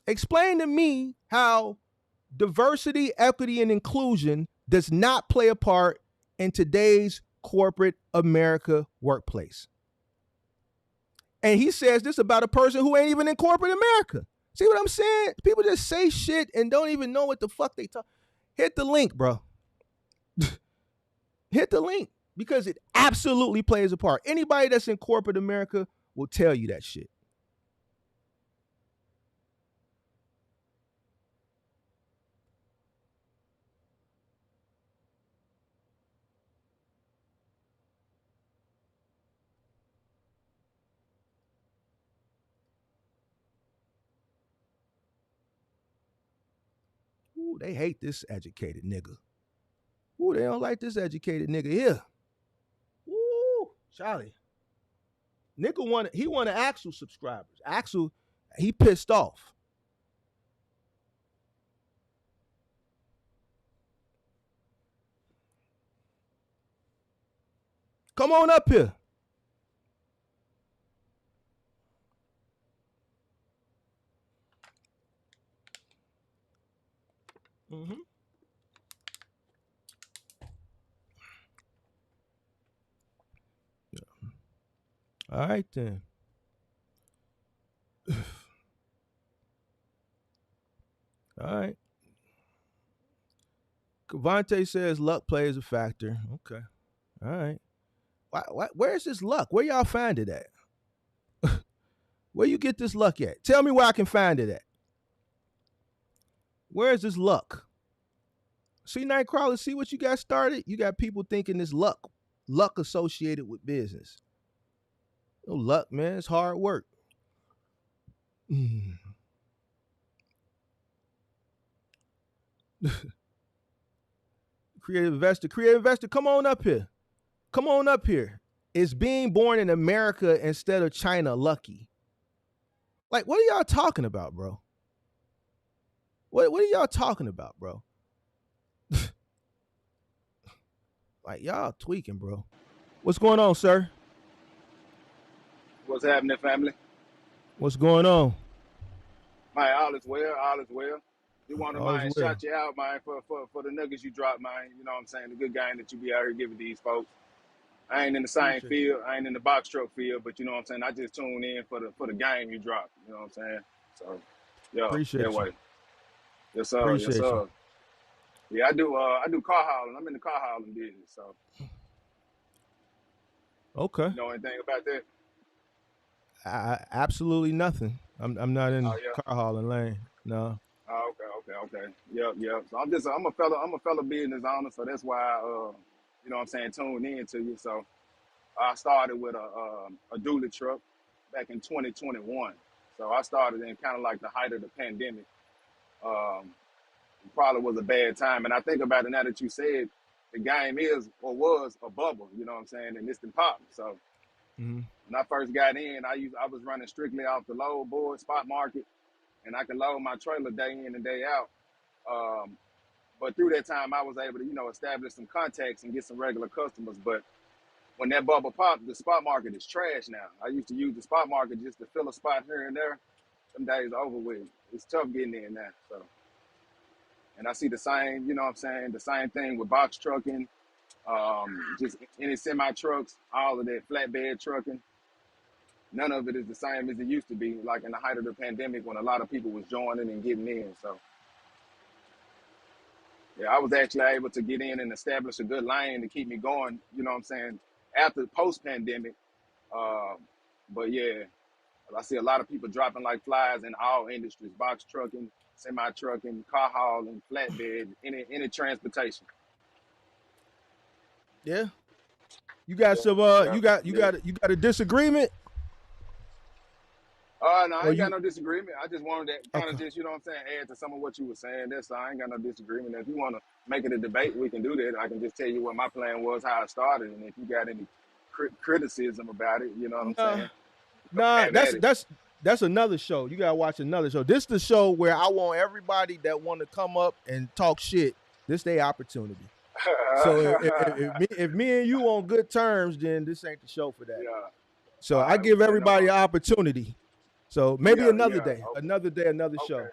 Explain to me how diversity, equity, and inclusion does not play a part in today's corporate America workplace. And he says this about a person who ain't even in corporate America. See what I'm saying? People just say shit and don't even know what the fuck they talk. Hit the link, bro. Hit the link, because it absolutely plays a part. Anybody that's in corporate America will tell you that shit. Ooh, they hate this educated nigga. Ooh, they don't like this educated nigga here. Ooh, Charlie. Nickel wanted Axel subscribers. Axel, he pissed off. Come on up here. Mm-hmm. All right then. All right. Cavante says luck plays a factor. Okay. All right. Where's this luck? Where y'all find it at? Where you get this luck at? Tell me where I can find it at. Where is this luck? See, Nightcrawler, see what you got started? You got people thinking this luck associated with business. No luck, man. It's hard work. Creative investor, come on up here. Come on up here. Is being born in America instead of China lucky? Like, what are y'all talking about, bro? What are y'all talking about, bro? Like, y'all tweaking, bro. What's going on, sir? What's happening, family? What's going on? Man, all is well, all is well. You want to, All is man, well. shout you out, man, for the nuggets you dropped, man. You know what I'm saying? The good game that you be out here giving these folks. I ain't in the same Appreciate field. I ain't in the box truck field, but you know what I'm saying? I just tune in for the game you drop. You know what I'm saying? So, you. yo, that Appreciate you. way. Yes, sir. Yes, Appreciate you. sir. Yeah, I do car hauling. I'm in the car hauling business. So, Okay. you know anything about that? Absolutely nothing. I'm not in Oh, yeah. car hauling lane. No. Oh, okay. Yep. So I'm a fellow business owner, so that's why you know what I'm saying, tuned in to you. So I started with a dually truck back in 2021. So I started in kind of like the height of the pandemic. It probably was a bad time. And I think about it now that you said the game is or was a bubble, you know what I'm saying, and it's been popping. So Mm-hmm. when I first got in, I was running strictly off the load board spot market, and I could load my trailer day in and day out. But through that time, I was able to, you know, establish some contacts and get some regular customers. But when that bubble popped, the spot market is trash now. I used to use the spot market just to fill a spot here and there. Some days are over with. It's tough getting in now. So, and I see the same, you know what I'm saying, the same thing with box trucking, just any semi trucks, all of that flatbed trucking. None of it is the same as it used to be, like in the height of the pandemic when a lot of people was joining and getting in. So, yeah, I was actually able to get in and establish a good lane to keep me going, you know what I'm saying, after post pandemic. But yeah, I see a lot of people dropping like flies in all industries: box trucking, semi trucking, car hauling, flatbed, any transportation. Yeah. You got Yeah, some yeah, yeah. you got a disagreement? No, I Or ain't got you no disagreement. I just wanted to kind of okay. just, you know what I'm saying, add to some of what you were saying. That's all. I ain't got no disagreement. If you want to make it a debate, we can do that. I can just tell you what my plan was, how I started, and if you got any criticism about it, you know what I'm Nah, saying, go nah, have at it. that's another show. You gotta watch another show. This is the show where I want everybody that want to come up and talk shit. This their opportunity. So if me and you on good terms, then this ain't the show for that. Yeah. So All I right. give Well, say no everybody more. an opportunity. So maybe Yeah. another Yeah. day, another Okay. show.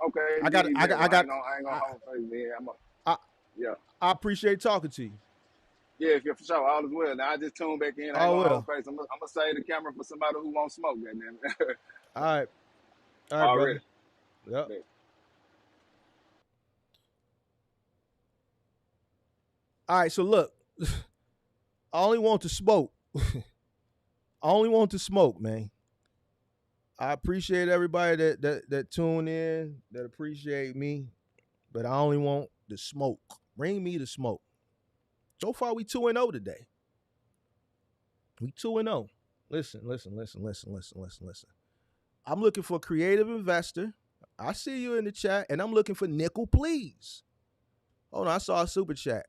Okay. I got Indeed, I man. got Well, I got I ain't gonna I hold face, man. I, Yeah. I appreciate talking to you. Yeah, for sure. All is well. Now I just tuned back in. I ain't Oh gonna hold well. face. I'm gonna save the camera for somebody who won't smoke, goddamn it. All right. All right, Already. brother. Yep. Bet. All right, so look, I only want to smoke. I only want to smoke, man. I appreciate everybody that tune in, that appreciate me, but I only want the smoke. Bring me the smoke. So far, we 2-0 today. We 2-0. Listen. I'm looking for creative investor. I see you in the chat, and I'm looking for nickel, please. Hold on, I saw a super chat.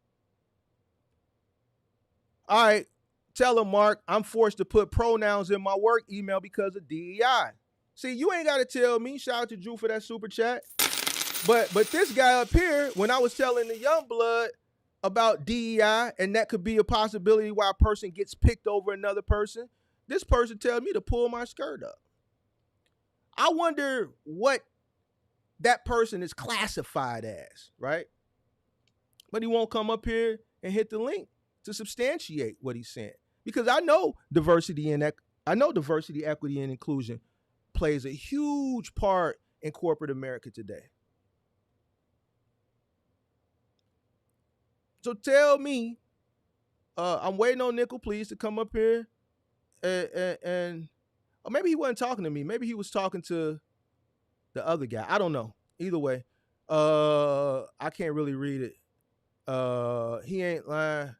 All right, tell him, Mark, I'm forced to put pronouns in my work email because of DEI. See, you ain't got to tell me. Shout out to Drew for that super chat. But this guy up here, when I was telling the young blood about DEI and that could be a possibility why a person gets picked over another person, this person tells me to pull my skirt up. I wonder what that person is classified as, right? But he won't come up here and hit the link to substantiate what he's saying. Because I know diversity, equity, and inclusion plays a huge part in corporate America today. So tell me, I'm waiting on Nickel, please, to come up here and Or maybe he wasn't talking to me. Maybe he was talking to the other guy. I don't know. Either way, I can't really read it. He ain't lying.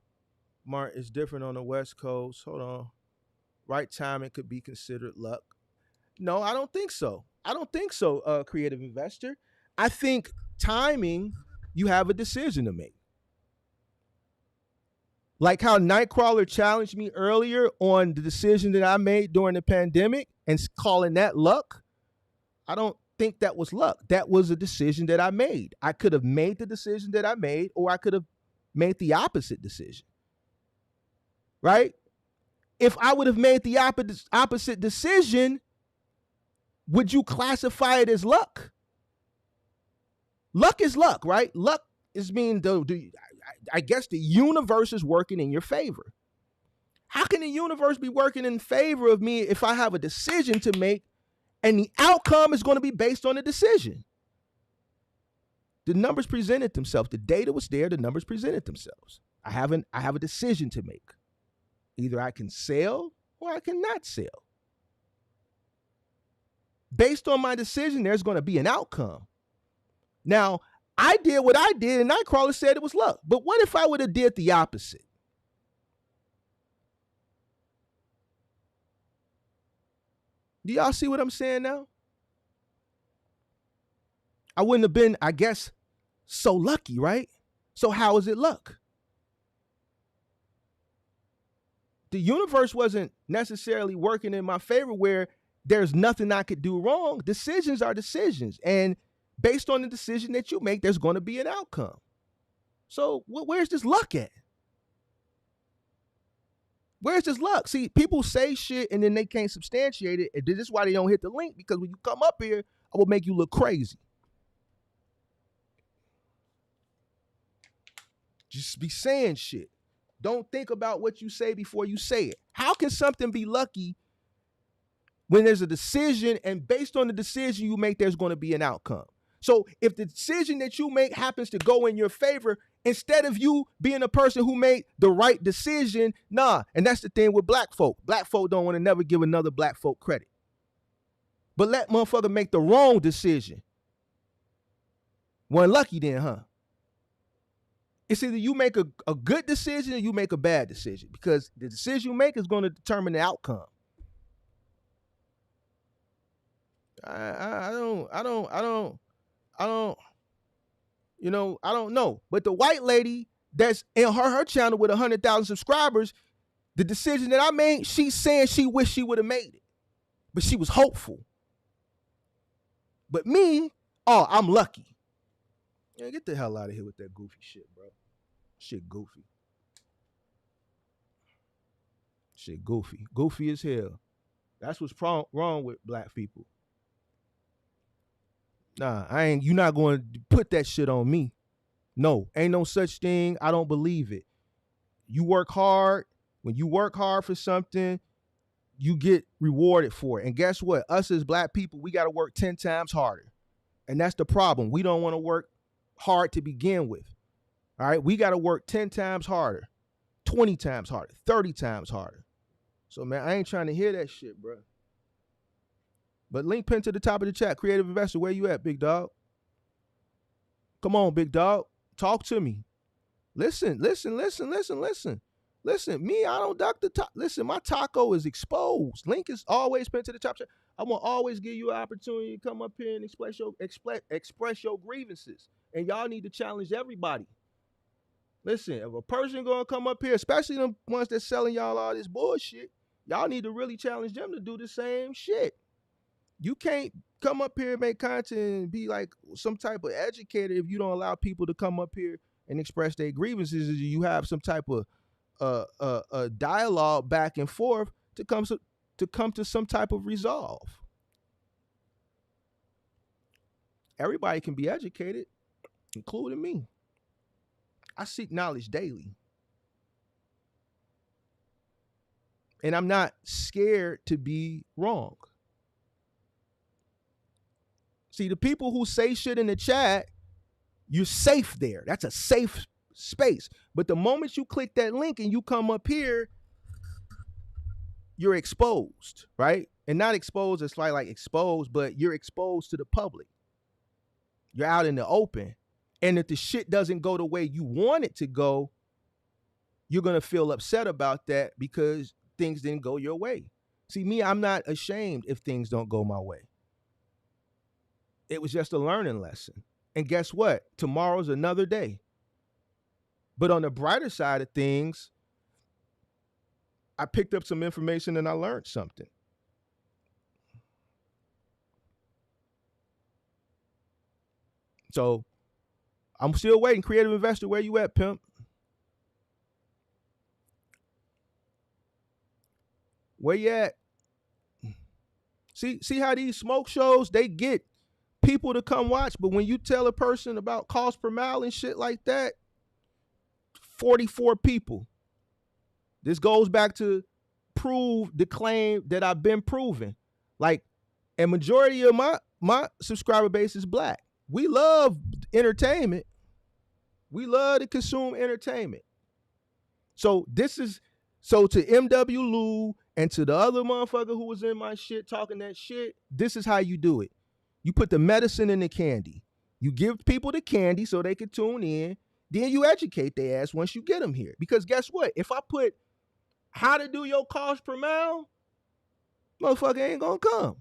Mark is different on the West Coast. Hold on. Right timing could be considered luck. No, I don't think so. I don't think so, creative investor. I think timing, you have a decision to make. Like how Nightcrawler challenged me earlier on the decision that I made during the pandemic and calling that luck. I don't think that was luck. That was a decision that I made. I could have made the decision that I made, or I could have made the opposite decision. Right? If I would have made the opposite decision, would you classify it as luck? Luck is luck, right? Luck is mean, I guess the universe is working in your favor. How can the universe be working in favor of me if I have a decision to make and the outcome is going to be based on the decision? The numbers presented themselves. The data was there. The numbers presented themselves. I have a decision to make. Either I can sell or I cannot sell. Based on my decision, there's going to be an outcome. Now, I did what I did, and Nightcrawler said it was luck. But what if I would have did the opposite? Do y'all see what I'm saying now? I wouldn't have been, I guess, so lucky, right? So how is it luck? The universe wasn't necessarily working in my favor where there's nothing I could do wrong. Decisions are decisions. And based on the decision that you make, there's going to be an outcome. So where's this luck at? Where's this luck? See, people say shit and then they can't substantiate it. And this is why they don't hit the link, because when you come up here, I will make you look crazy. Just be saying shit. Don't think about what you say before you say it. How can something be lucky when there's a decision, and based on the decision you make, there's going to be an outcome? So if the decision that you make happens to go in your favor, instead of you being a person who made the right decision, nah. And that's the thing with black folk. Black folk don't want to never give another black folk credit. But let motherfucker make the wrong decision. Wasn't lucky then, huh? It's either you make a good decision or you make a bad decision, because the decision you make is going to determine the outcome. I don't know. But the white lady that's in her channel with 100,000 subscribers, the decision that I made, she's saying she wished she would have made it, but she was hopeful. But me, I'm lucky. Yeah, get the hell out of here with that goofy shit, bro. Shit goofy. Shit goofy. Goofy as hell. That's what's wrong with black people. Nah, you're not going to put that shit on me. No, ain't no such thing. I don't believe it. You work hard. When you work hard for something, you get rewarded for it. And guess what? Us as black people, we got to work 10 times harder. And that's the problem. We don't want to work hard to begin with. All right, we got to work 10 times harder, 20 times harder, 30 times harder. So, man, I ain't trying to hear that shit, bro. But link pinned to the top of the chat. Creative investor, where you at, big dog? Come on, big dog. Talk to me. Listen. Listen, me, I don't duck the top. Listen, my taco is exposed. Link is always pinned to the top chat. I'm going to always give you an opportunity to come up here and express your grievances. And y'all need to challenge everybody. Listen, if a person going to come up here, especially the ones that's selling y'all all this bullshit, y'all need to really challenge them to do the same shit. You can't come up here and make content and be like some type of educator if you don't allow people to come up here and express their grievances. You have some type of a dialogue back and forth to come to some type of resolve. Everybody can be educated, including me. I seek knowledge daily. And I'm not scared to be wrong. See, the people who say shit in the chat, you're safe there. That's a safe space. But the moment you click that link and you come up here, you're exposed, right? And not exposed, it's like exposed, but you're exposed to the public. You're out in the open. And if the shit doesn't go the way you want it to go, you're going to feel upset about that because things didn't go your way. See, me, I'm not ashamed if things don't go my way. It was just a learning lesson. And guess what? Tomorrow's another day. But on the brighter side of things, I picked up some information and I learned something. So I'm still waiting. Creative investor, where you at, pimp? Where you at? See how these smoke shows, they get people to come watch, but when you tell a person about cost per mile and shit like that, 44 people. This goes back to prove the claim that I've been proving. Like, a majority of my subscriber base is black. We love entertainment. We love to consume entertainment. So to MW Lou and to the other motherfucker who was in my shit talking that shit, this is how you do it. You put the medicine in the candy. You give people the candy so they can tune in. Then you educate their ass once you get them here. Because guess what? If I put how to do your cost per mile, motherfucker ain't gonna come.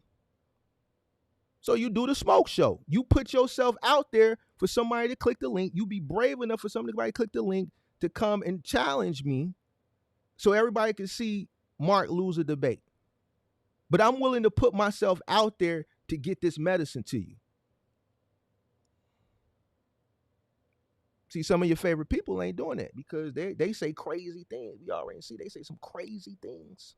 So you do the smoke show. You put yourself out there for somebody to click the link. You be brave enough for somebody to click the link to come and challenge me so everybody can see Mark lose a debate. But I'm willing to put myself out there to get this medicine to you. See, some of your favorite people ain't doing that because they say crazy things. We already see they say some crazy things.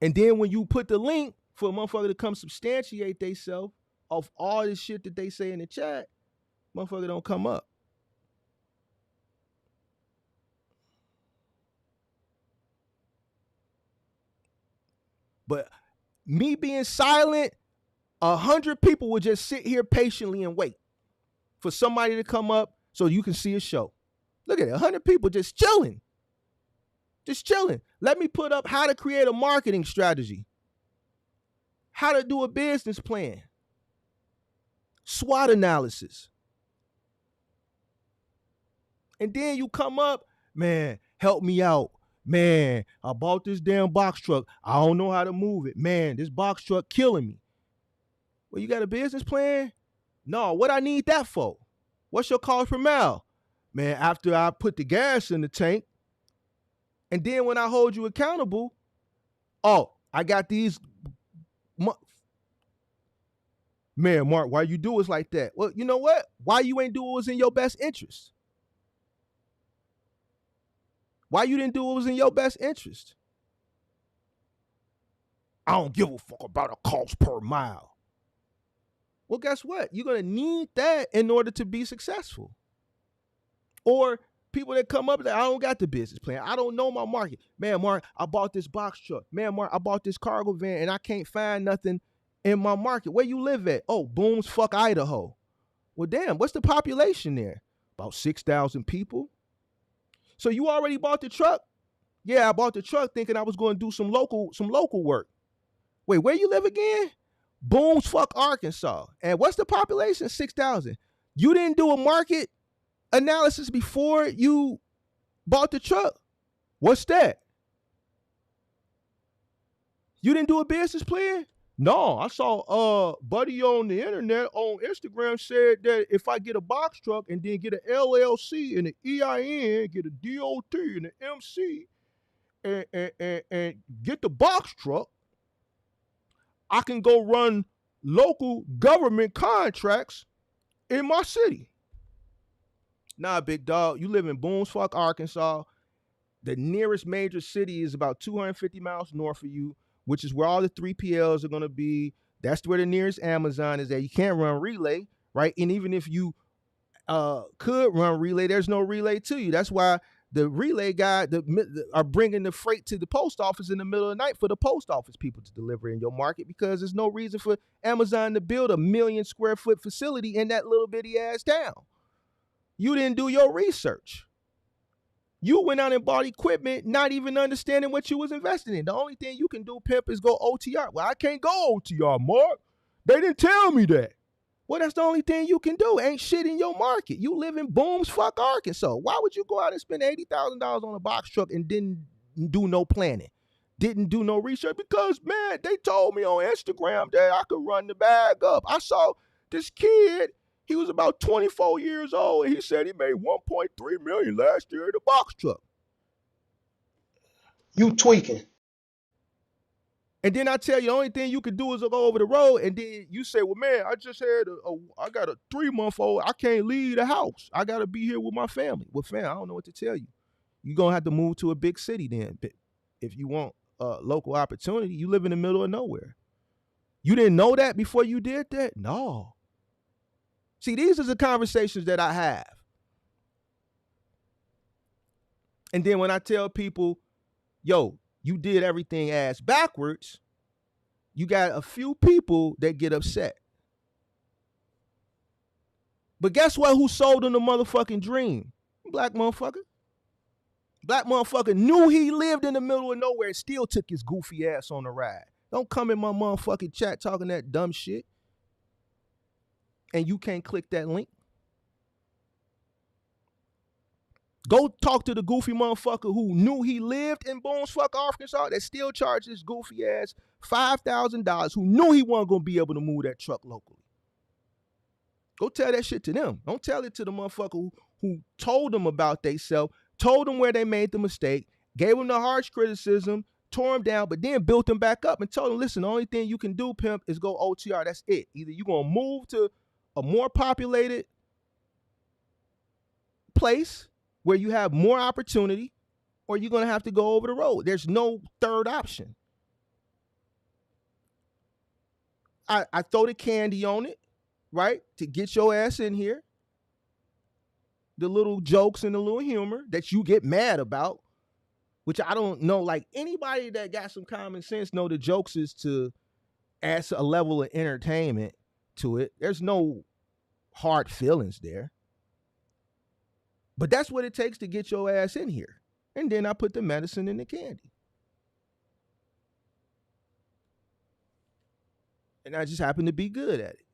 And then when you put the link for a motherfucker to come substantiate theyself off all this shit that they say in the chat, motherfucker don't come up. But me being silent, 100 people will just sit here patiently and wait for somebody to come up so you can see a show. Look at it, 100 people just chilling. Just chilling. Let me put up how to create a marketing strategy, how to do a business plan, SWOT analysis. And then you come up, man, help me out. Man, I bought this damn box truck. I don't know how to move it. Man, this box truck killing me. Well, you got a business plan? No, what I need that for? What's your cost per mile? Man, after I put the gas in the tank, and then when I hold you accountable, oh, I got these. Man, Mark, why you do us like that? Well, you know what? Why you ain't do what was in your best interest? Why you didn't do what was in your best interest? I don't give a fuck about a cost per mile. Well, guess what? You're going to need that in order to be successful. Or people that come up that I don't got the business plan. I don't know my market. Man, Mark, I bought this box truck. Man, Mark, I bought this cargo van and I can't find nothing in my market. Where you live at? Oh, Boone's fuck Idaho. Well, damn, what's the population there? About 6,000 people. So you already bought the truck? Yeah, I bought the truck thinking I was going to do some local work. Wait, where you live again? Boone's fuck Arkansas. And what's the population? 6,000. You didn't do a market analysis before you bought the truck. What's that? You didn't do a business plan? No, I saw buddy on the internet on Instagram said that if I get a box truck and then get an LLC and an EIN, get a DOT and an MC, and get the box truck, I can go run local government contracts in my city. Nah, big dog, you live in Boone's fuck Arkansas. The nearest major city is about 250 miles north of you, which is where all the 3PLs are going to be. That's where the nearest Amazon is at. You can't run relay, right? And even if you could run relay, there's no relay to you. That's why the relay guy are bringing the freight to the post office in the middle of the night for the post office people to deliver in your market, because there's no reason for Amazon to build a 1 million square foot facility in that little bitty ass town. You didn't do your research. You went out and bought equipment, not even understanding what you was investing in. The only thing you can do, pimp, is go OTR. Well, I can't go OTR, Mark. They didn't tell me that. Well, that's the only thing you can do. Ain't shit in your market. You live in Booms, fuck Arkansas. Why would you go out and spend $80,000 on a box truck and didn't do no planning? Didn't do no research? Because, man, they told me on Instagram that I could run the bag up. I saw this kid. He was about 24 years old, and he said he made $1.3 million last year in a box truck. You tweaking. And then I tell you, the only thing you can do is go over the road, and then you say, well, man, I just had I got a 3-month-old. I can't leave the house. I got to be here with my family. Well, fam, I don't know what to tell you. You're going to have to move to a big city then if you want a local opportunity. You live in the middle of nowhere. You didn't know that before you did that? No. See, these are the conversations that I have. And then when I tell people, yo, you did everything ass backwards, you got a few people that get upset. But guess what? Who sold them the motherfucking dream? Black motherfucker. Black motherfucker knew he lived in the middle of nowhere and still took his goofy ass on the ride. Don't come in my motherfucking chat talking that dumb shit. And you can't click that link. Go talk to the goofy motherfucker who knew he lived in Boones, fuck Arkansas, that still charges goofy ass $5,000, who knew he wasn't going to be able to move that truck locally. Go tell that shit to them. Don't tell it to the motherfucker who told them about theyself, told them where they made the mistake, gave them the harsh criticism, tore them down, but then built them back up and told them, listen, the only thing you can do, pimp, is go OTR. That's it. Either you're going to move to a more populated place where you have more opportunity, or you're going to have to go over the road. There's no third option. I throw the candy on it, right, to get your ass in here. The little jokes and the little humor that you get mad about, which I don't know, like anybody that got some common sense know the jokes is to add a level of entertainment to it. There's no hard feelings there. But that's what it takes to get your ass in here. And then I put the medicine in the candy. And I just happen to be good at it.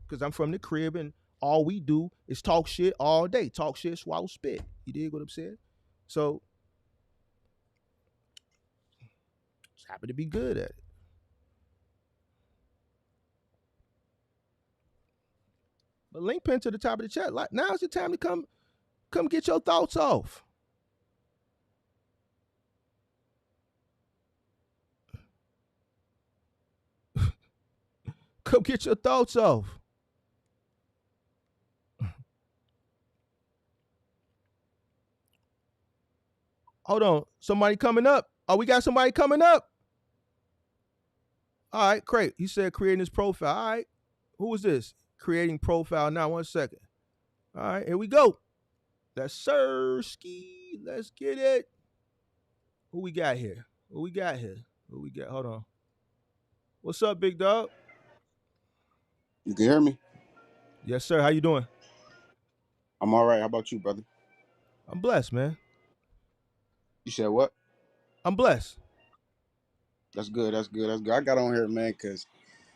Because I'm from the crib and all we do is talk shit all day. Talk shit, swallow, spit. You dig what I'm saying? So, just happen to be good at it. But link pin to the top of the chat. Like, now's the time to come get your thoughts off. Come get your thoughts off. Hold on. Somebody coming up. Oh, we got somebody coming up. All right, great. He said creating his profile. All right. Who is this? Creating profile now. 1 second. All right, here we go. That's Sir Ski. Let's get it. Who we got here? Who we got? Hold on. What's up, big dog? You can hear me? Yes, sir. How you doing? I'm all right. How about you, brother? I'm blessed, man. You said what? I'm blessed. That's good. I got on here, man, because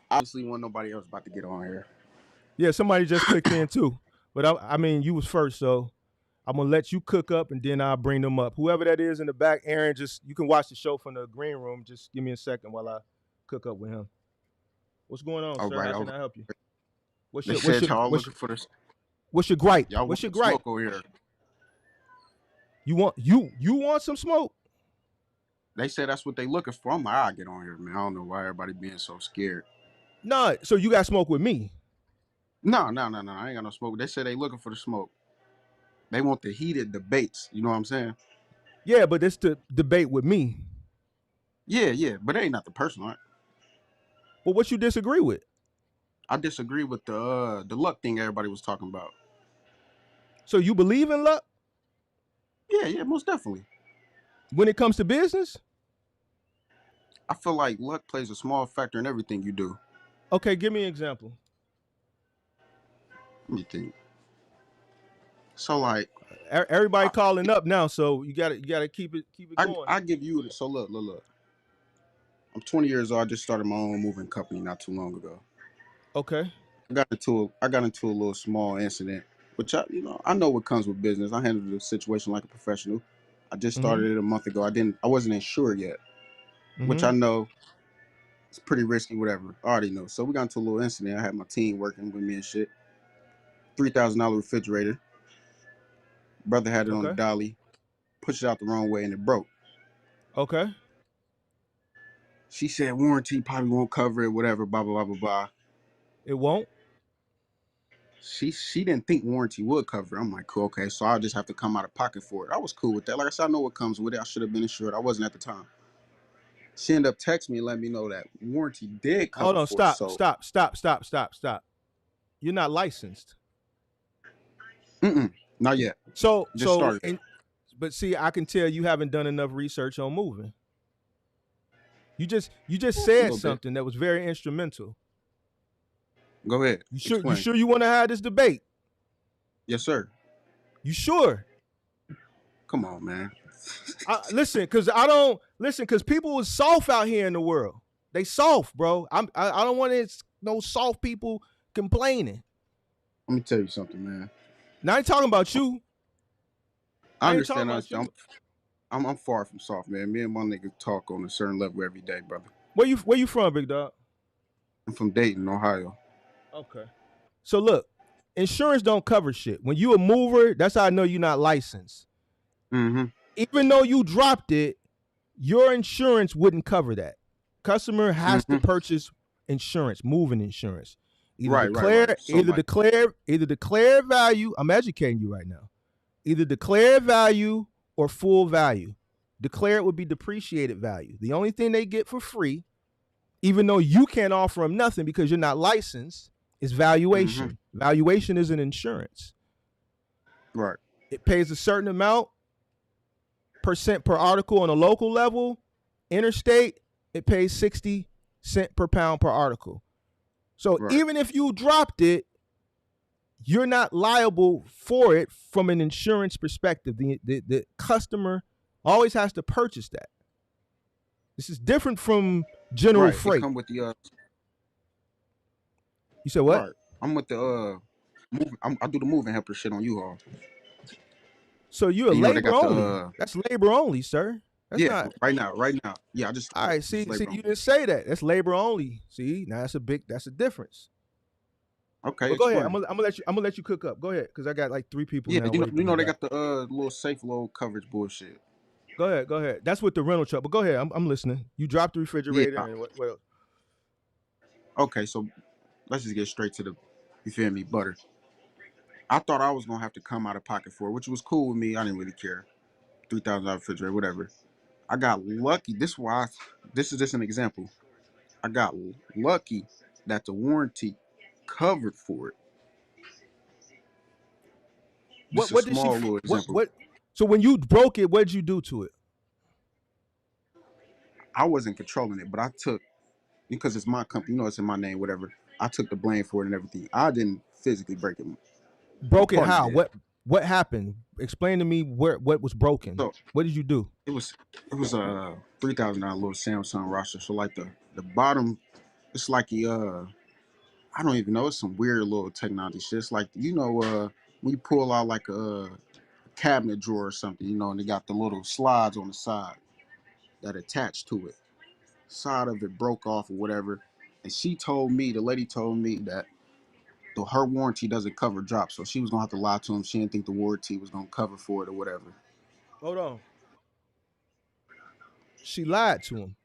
obviously wasn't nobody else about to get on here. Yeah, somebody just clicked in too. But I mean, you was first, so I'm going to let you cook up and then I'll bring them up. Whoever that is in the back, Aaron, you can watch the show from the green room. Just give me a second while I cook up with him. What's going on, sir? Right, How can I help you? What's your gripe? What's your gripe? Smoke over here. You want some smoke? They said that's what they looking for. I'm like, I'll get on here, man. I don't know why everybody being so scared. No, so you got smoke with me? No. I ain't got no smoke. They said they looking for the smoke. They want the heated debates. You know what I'm saying? Yeah, but it's the debate with me. Yeah, but it ain't nothing personal. Right? Well, what you disagree with? I disagree with the luck thing everybody was talking about. So you believe in luck? Yeah, most definitely. When it comes to business? I feel like luck plays a small factor in everything you do. Okay, give me an example. Let me think. So, like, Everybody I, calling up now, so you gotta keep it going. I give you so look. I'm 20 years old. I just started my own moving company not too long ago. Okay. I got into a little small incident, which I know what comes with business. I handled the situation like a professional. I just Mm-hmm. started it a month ago. I wasn't insured yet, which Mm-hmm. I know it's pretty risky. Whatever, I already know. So we got into a little incident. I had my team working with me and shit. $3,000 refrigerator. Brother had it on the Okay. dolly. Pushed it out the wrong way and it broke. Okay. She said warranty probably won't cover it. Whatever. Blah blah blah blah blah. It won't. She didn't think warranty would cover it. I'm like, cool, okay, so I'll just have to come out of pocket for it. I was cool with that. Like I said, I know what comes with it. I should have been insured. I wasn't at the time. She ended up texting me and let me know that warranty did Hold cover on. for it. Stop. So, Stop. You're not licensed. not yet. So Just started. but see, I can tell you haven't done enough research on moving. You just said something that was very instrumental. Go ahead. You sure you want to have this debate? Yes, sir. You sure? Come on, man. Listen, because people is soft out here in the world. They soft, bro. I don't want no soft people complaining. Let me tell you something, man. Now I ain't talking about you. I understand. I'm far from soft, man. Me and my nigga talk on a certain level every day, brother. Where you from, big dog? I'm from Dayton, Ohio. Okay. So look, insurance don't cover shit. When you a mover, that's how I know you're not licensed. Mm-hmm. Even though you dropped it, your insurance wouldn't cover that. Customer has to purchase insurance, moving insurance. Either declare value. I'm educating you right now. Either declare value or full value. Declare it would be depreciated value. The only thing they get for free, even though you can't offer them nothing because you're not licensed, is valuation. Mm-hmm. Valuation is an insurance. Right. It pays a certain amount % per article on a local level. Interstate, it pays 60 cents per pound per article. So even if you dropped it, you're not liable for it from an insurance perspective. The customer always has to purchase that. This is different from general freight. Come with the, you said what? Right. I'm with the I do the moving helper shit on U-Haul. So you're labor only. That's labor only, sir. That's not right now. Yeah, I just all right. See, you didn't say that. That's labor only. See, now that's a difference. Okay, but go ahead. I'm gonna let you cook up. Go ahead, because I got like 3 people. Yeah, now you know they got the little safe load coverage bullshit. Go ahead. That's with the rental truck. But go ahead. I'm listening. You dropped the refrigerator. And what else? Okay, so let's just get straight to the, you feel me, butter. I thought I was gonna have to come out of pocket for it, which was cool with me. I didn't really care. $3,000 refrigerator, whatever. I got lucky. This is just an example. I got lucky that the warranty covered for it. What did she? So when you broke it, what did you do to it? I wasn't controlling it, but I took, because it's my company, it's in my name, whatever. I took the blame for it and everything. I didn't physically break it. Broke it how? What happened? Explain to me what was broken. So, what did you do? It was a $3,000 little Samsung roster. So like the bottom, it's like I don't even know. It's some weird little technology shit. It's like when you pull out like a cabinet drawer or something, and they got the little slides on the side that attach to it. Side of it broke off or whatever, and the lady told me that her warranty doesn't cover drops, so she was gonna have to lie to him. She didn't think the warranty was gonna cover for it or whatever. Hold on. She lied to him.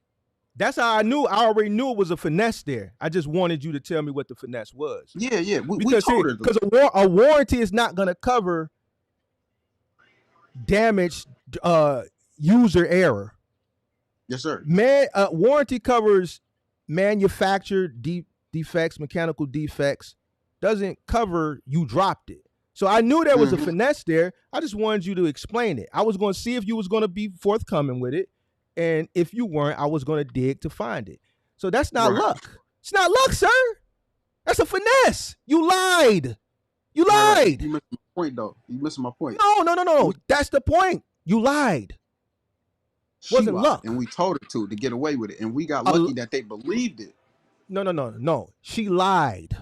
That's how I already knew it was a finesse there. I just wanted you to tell me what the finesse was. Yeah. We told her. Because a warranty is not going to cover damaged user error. Yes, sir. Warranty covers manufactured defects, mechanical defects. Doesn't cover you dropped it. So I knew there was a finesse there. I just wanted you to explain it. I was going to see if you was going to be forthcoming with it. And if you weren't, I was going to dig to find it. So that's not luck. It's not luck, sir. That's a finesse. You lied. You lied. point though. You missing my point. No. That's the point. You lied. She Wasn't lied, luck. and we told her to get away with it, and we got A- lucky that they believed it. No. She lied.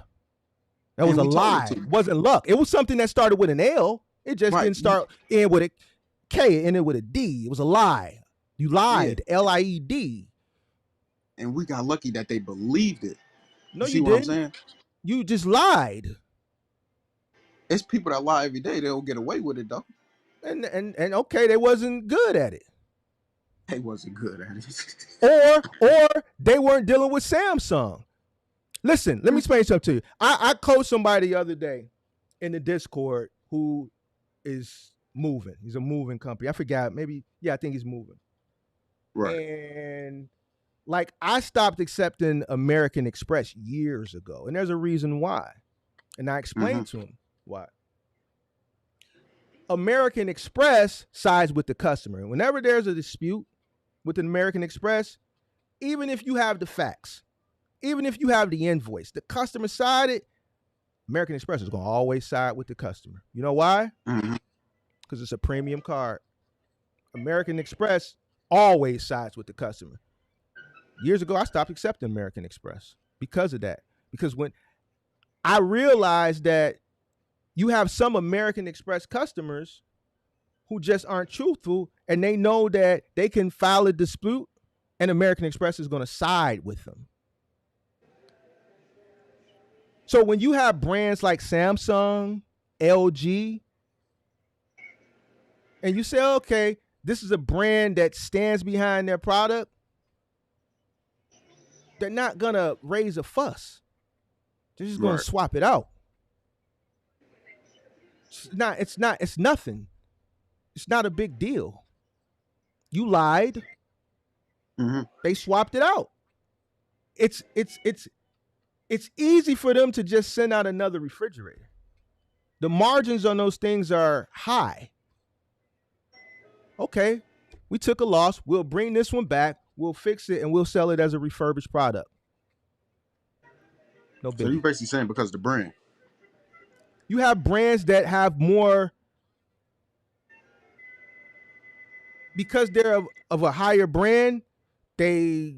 That was And a we told her lie. to. It wasn't luck. It was something that started with an L. It just Right. didn't start in with a K and ended with a D. It was a lie. You lied. Lied. And we got lucky that they believed it. No, see you what I'm didn't. saying? You just lied. It's people that lie every day. They don't get away with it though. And okay, they wasn't good at it. They wasn't good at it. Or they weren't dealing with Samsung. Listen, let me explain something to you. I coached somebody the other day in the Discord who is moving. He's a moving company. I forgot. Maybe, I think he's moving. Right. And like I stopped accepting American Express years ago. And there's a reason why. And I explained to him why. American Express sides with the customer. Whenever there's a dispute with an American Express, even if you have the facts, even if you have the invoice, the customer sided, American Express is going to always side with the customer. You know why? Because it's a premium card. American Express always sides with the customer. Years ago, I stopped accepting American Express because of that. Because when I realized that you have some American Express customers who just aren't truthful, and they know that they can file a dispute and American Express is going to side with them. So when you have brands like Samsung, LG, and you say, okay, this is a brand that stands behind their product, they're not going to raise a fuss. They're just going to swap it out. It's nothing. It's not a big deal. You lied. They swapped it out. It's easy for them to just send out another refrigerator. The margins on those things are high. Okay, we took a loss. We'll bring this one back. We'll fix it and we'll sell it as a refurbished product. No biggie. So you're basically saying because of the brand. You have brands that have more, because they're of a higher brand, they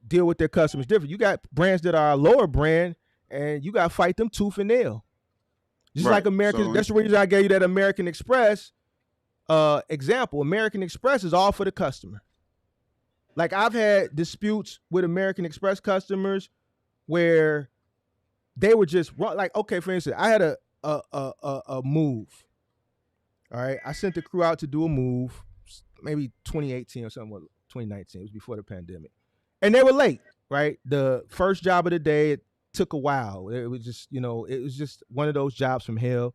deal with their customers different. You got brands that are a lower brand, and you got to fight them tooth and nail. Just like American. So, that's the reason I gave you that American Express example. American Express is all for the customer. Like I've had disputes with American Express customers where they were just like, okay, for instance, I had a move. All right, I sent the crew out to do a move, maybe 2018 or something, 2019. It was before the pandemic, and they were late. Right, the first job of the day, it took a while. It was just, it was just one of those jobs from hell.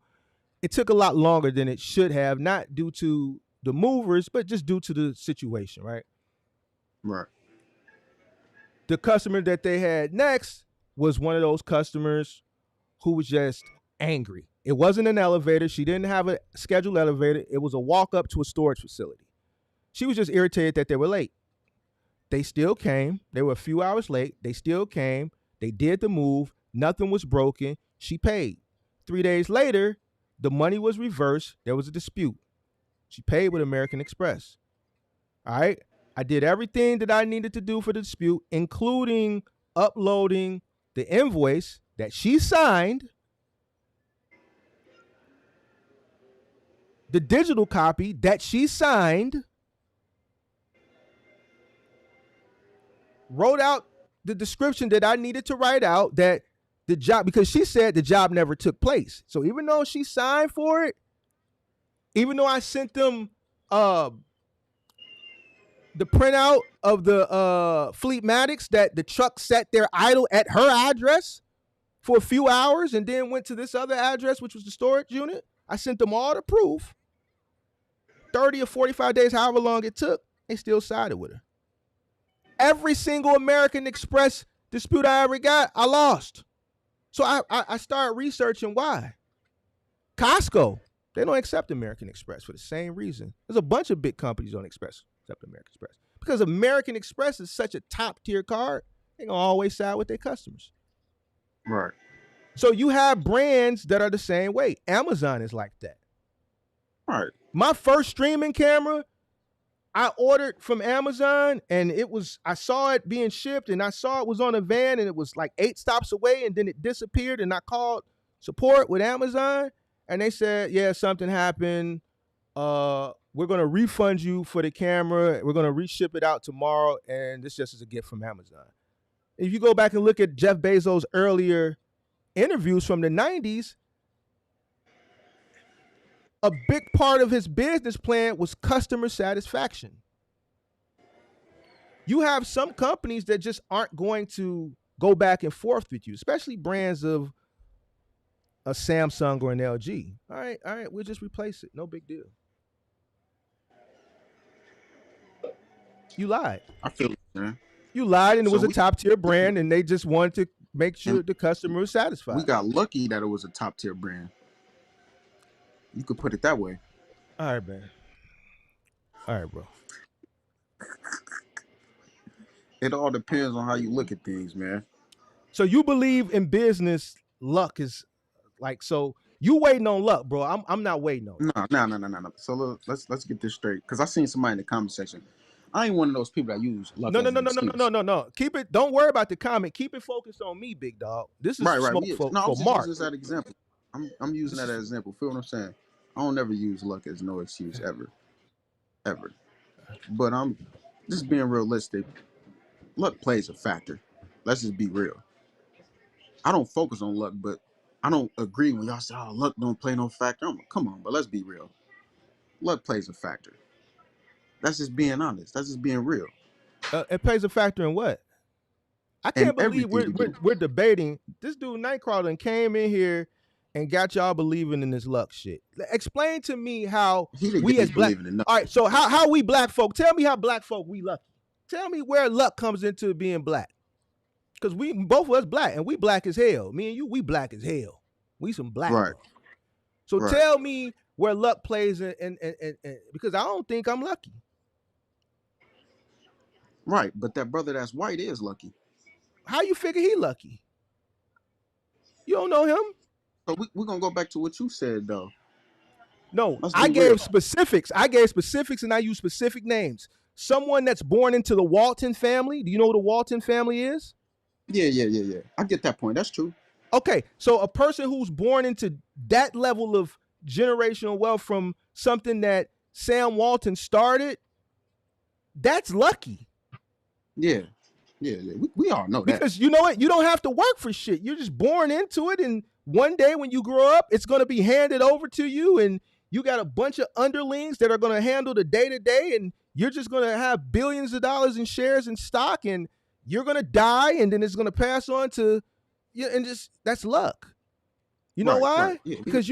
It took a lot longer than it should have, not due to the movers, but just due to the situation. Right. Right. The customer that they had next was one of those customers who was just angry. It wasn't an elevator. She didn't have a scheduled elevator. It was a walk up to a storage facility. She was just irritated that they were late. They still came. They were a few hours late. They still came. They did the move. Nothing was broken. She paid. 3 days later, the money was reversed. There was a dispute. She paid with American Express. All right. I did everything that I needed to do for the dispute, including uploading the invoice that she signed, the digital copy that she signed, wrote out the description that I needed to write out, that the job, because she said the job never took place. So even though she signed for it, even though I sent them the printout of the Fleetmatics that the truck sat there idle at her address for a few hours and then went to this other address, which was the storage unit. I sent them all the proof. 30 or 45 days, however long it took, they still sided with her. Every single American Express dispute I ever got, I lost. So I started researching why. Costco, they don't accept American Express for the same reason. There's a bunch of big companies don't accept American Express. Because American Express is such a top tier card, they're going to always side with their customers. Right. So you have brands that are the same way. Amazon is like that. Right. My first streaming camera, I ordered from Amazon, and I saw it being shipped, and I saw it was on a van, and it was like 8 stops away, and then it disappeared, and I called support with Amazon, and they said, yeah, something happened. We're gonna refund you for the camera. We're gonna reship it out tomorrow, and this just is a gift from Amazon. If you go back and look at Jeff Bezos' earlier interviews from the 90s, a big part of his business plan was customer satisfaction. You have some companies that just aren't going to go back and forth with you, especially brands of a Samsung or an LG. All right, we'll just replace it. No big deal. You lied. I feel it, man. You lied, and it So was a top tier brand, and they just wanted to make sure the customer was satisfied. We got lucky that it was a top tier brand. You could put it that way. All right, man. All right, bro. It all depends on how you look at things, man. So you believe in business, luck is like, so you waiting on luck, bro. I'm not waiting on it. No. So let's get this straight, because I seen somebody in the comment section. I ain't one of those people that use luck. No. Keep it. Don't worry about the comment. Keep it focused on me, big dog. This is right. smoke No, for I'm just Mark. using this as an example. I'm using that as an example. Feel what I'm saying? I don't ever use luck as no excuse ever. But I'm just being realistic. Luck plays a factor. Let's just be real. I don't focus on luck, but I don't agree when y'all say, "Oh, luck don't play no factor." I'm like, come on, but let's be real. Luck plays a factor. That's just being honest. That's just being real. It plays a factor in what? I can't And believe everything we're debating. This dude Nightcrawler came in here and got y'all believing in this luck shit. Explain to me how he didn't we get as me black. believing in nothing. All right, so how we black folk? Tell me how black folk we lucky. Tell me where luck comes into being black. Because we both of us black, and we black as hell. Me and you, we black as hell. We some black. Right. Bro. So Right. tell me where luck plays in because I don't think I'm lucky. Right, but that brother that's white is lucky. How you figure he lucky? You don't know him? So we're going to go back to what you said, though. No, Let's I be gave real. specifics. And I use specific names. Someone that's born into the Walton family. Do you know who the Walton family is? Yeah. I get that point. That's true. Okay, so a person who's born into that level of generational wealth from something that Sam Walton started, that's lucky. Yeah. We all know that. Because you know what? You don't have to work for shit. You're just born into it, and one day when you grow up, it's going to be handed over to you, and you got a bunch of underlings that are going to handle the day-to-day, and you're just going to have billions of dollars in shares and stock, and you're going to die, and then it's going to pass on to you, and just that's luck. You know why? Right. Yeah. Because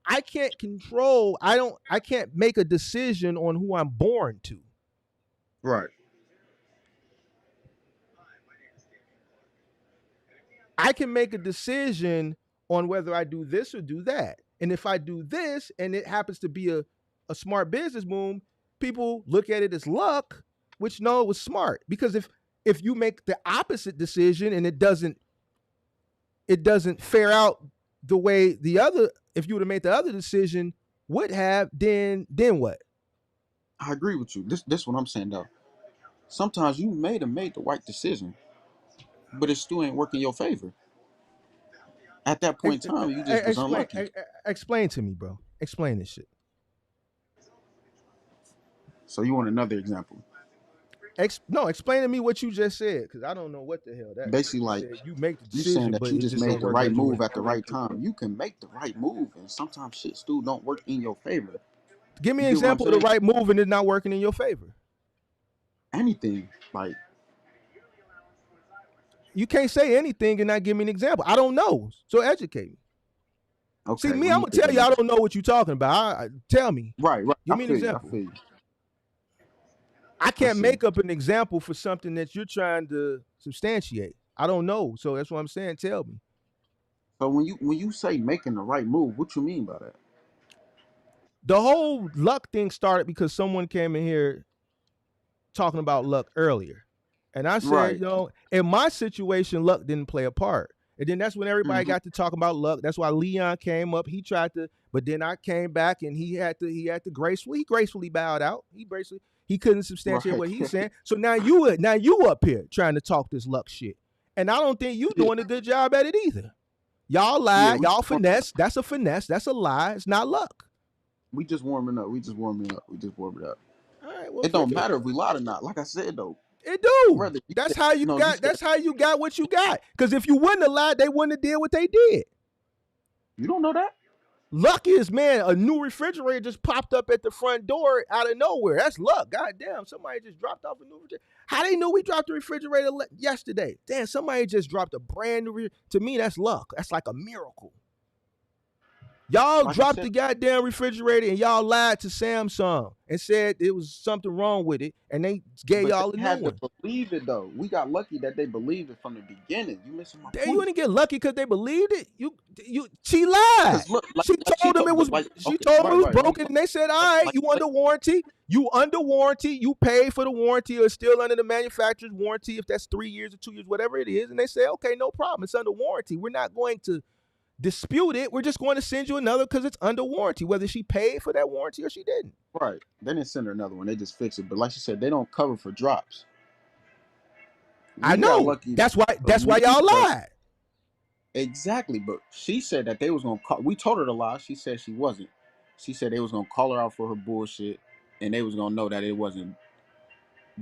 I can't control. I can't make a decision on who I'm born to. Right. I can make a decision on whether I do this or do that. And if I do this and it happens to be a smart business move, people look at it as luck, which no, it was smart. Because if you make the opposite decision and it doesn't fare out the way if you would have made the other decision would have, then what? I agree with you. This what I'm saying, though. Sometimes you may have made the right decision, but it still ain't working in your favor. At that point in time, you just was unlucky. Explain to me, bro. Explain this shit. So you want another example? No, explain to me what you just said, because I don't know what the hell that. Basically, like you make the you decision, saying that but you it just don't made the work right as you move would- at the right time. You can make the right move, and sometimes shit still don't work in your favor. Give me an You get what I'm example of the right move and it not working in your favor. Anything like You can't say anything and not give me an example. I don't know, so educate me. okay. See, me, I'm gonna tell you I don't know what you're talking about. Tell me. Right. Give me an example. I feel you. I can't make up an example for something that you're trying to substantiate. I don't know, so that's what I'm saying. Tell me. So when you say making the right move, what you mean by that? The whole luck thing started because someone came in here talking about luck earlier. And I said, Right. in my situation, luck didn't play a part. And then that's when everybody got to talking about luck. That's why Leon came up. He tried to, but then I came back and he had to gracefully bowed out. He couldn't substantiate what he was saying. So now you up here trying to talk this luck shit. And I don't think you doing a good job at it either. Y'all lie, y'all finesse. That's a finesse. That's a lie. It's not luck. We just warming up. All right, well, it don't matter if we lied or not. Like I said though. It do. That's how you got what you got. Because if you wouldn't have lied, they wouldn't have did what they did. You don't know that? Luck is, man, a new refrigerator just popped up at the front door out of nowhere. That's luck. God damn, somebody just dropped off a new refrigerator. How they knew we dropped the refrigerator yesterday? Damn, somebody just dropped a brand new To me, that's luck. That's like a miracle. Y'all dropped the goddamn refrigerator and y'all lied to Samsung and said it was something wrong with it, and they gave y'all a new one. They had to believe it though. We got lucky that they believed it from the beginning. You missing my point. You didn't get lucky because they believed it. She lied. She told them it was broken, and they said, "All right, you under warranty. You under warranty. You pay for the warranty, or it's still under the manufacturer's warranty if that's 3 years or 2 years, whatever it is." And they say, "Okay, no problem. It's under warranty. We're not going to dispute it. We're just going to send you another because it's under warranty, whether she paid for that warranty or she didn't." Right. They didn't send her another one. They just fixed it. But like she said, they don't cover for drops. I know. That's why y'all lied. Exactly. But she said that they was going to call. We told her to lie. She said she wasn't. She said they was going to call her out for her bullshit, and they was going to know that it wasn't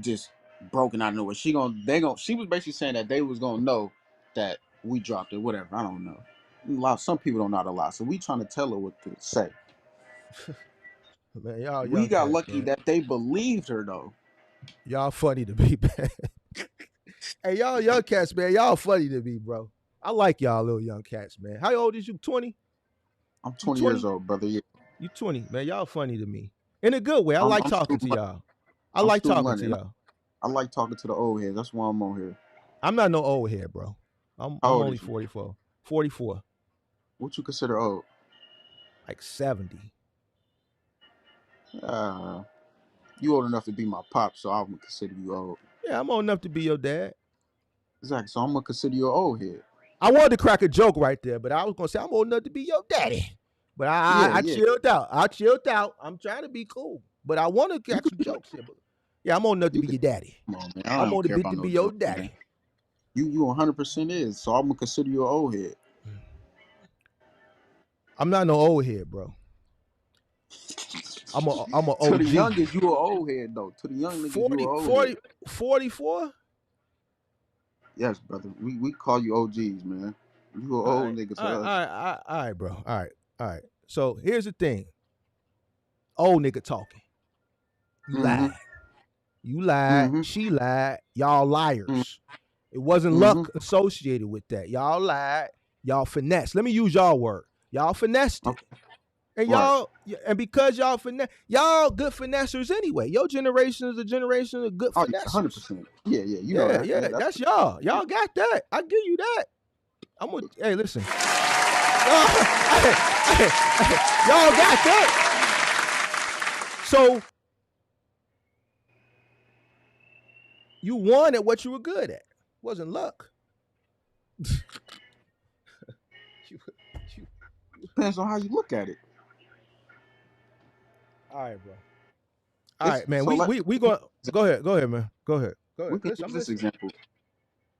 just broken out of nowhere. She was basically saying that they was going to know that we dropped it, whatever. I don't know. Some people don't know how to lie, so we trying to tell her what to say. Man, we got lucky that they believed her though. Y'all funny to me, man. Hey, y'all young cats, man. Y'all funny to me, bro. I like y'all little young cats, man. How old is you? 20? I'm 20 years old, brother. Yeah. You 20, man. Y'all funny to me. In a good way. I like talking to y'all. I like talking to y'all. I like talking to the old heads. That's why I'm on here. I'm not no old head, bro. I'm only 44. 44. What you consider old? Like 70. You old enough to be my pop, so I'm gonna consider you old. Yeah, I'm old enough to be your dad. Exactly. So I'm gonna consider you an old head. I wanted to crack a joke right there, but I was gonna say I'm old enough to be your daddy. But I chilled out. I'm trying to be cool, but I want to catch some jokes here. But yeah, I'm old enough to be your daddy. Come on, man. I'm old enough to be your daddy. Man. You 100% is. So I'm gonna consider you an old head. I'm not no old head, bro. I'm a OG. To the youngest, you an old head though. To the young niggas, you an old head. 44? Yes, brother. We call you OGs, man. You an old nigga to us. All right, bro. All right. So here's the thing. Old nigga talking. You lied. You lied. Mm-hmm. She lied. Y'all liars. Mm-hmm. It wasn't luck associated with that. Y'all lied. Y'all finessed. Let me use y'all word. Y'all finessed it. And and because y'all y'all good finessers anyway. Your generation is a generation of good finessers. 100%. Yeah. You know that. Yeah, that's y'all. Y'all got that. I give you that. Hey, listen. Y'all got that. So you won at what you were good at. Wasn't luck. Depends on how you look at it. All right, bro. All right, man. We going. Go ahead, man. Go ahead. We can use this example.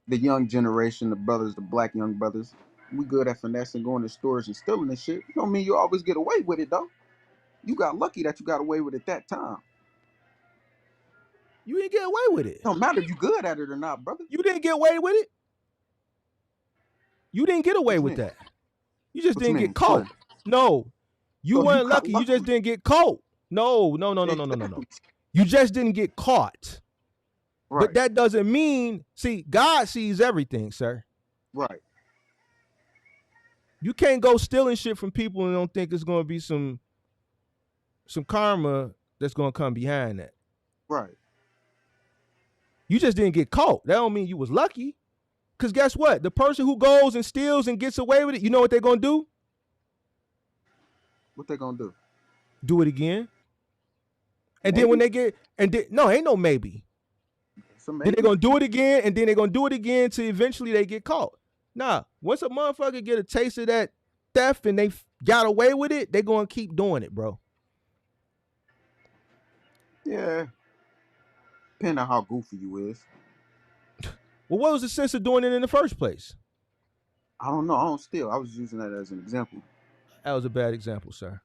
The young generation, the brothers, the black young brothers, we good at finessing, going to stores and stealing and shit. Don't mean you always get away with it though. You got lucky that you got away with it that time. You didn't get away with it. Don't matter if you good at it or not, brother. You didn't get away with it. You didn't get away with that. You just didn't get caught. No, you weren't lucky. You just didn't get caught. No. You just didn't get caught. Right. But that doesn't mean, God sees everything, sir. Right. You can't go stealing shit from people and don't think it's going to be some karma that's going to come behind that. Right. You just didn't get caught. That don't mean you was lucky. Because guess what? The person who goes and steals and gets away with it, you know what they're going to do? What they going to do? Do it again. And then when they get, no, ain't no maybe. Then they're going to do it again, and then they're going to do it again till eventually they get caught. Nah, once a motherfucker get a taste of that theft and they got away with it, they gonna keep doing it, bro. Yeah, depending on how goofy you is. Well, what was the sense of doing it in the first place? I don't know. I don't steal. I was using that as an example. That was a bad example, sir.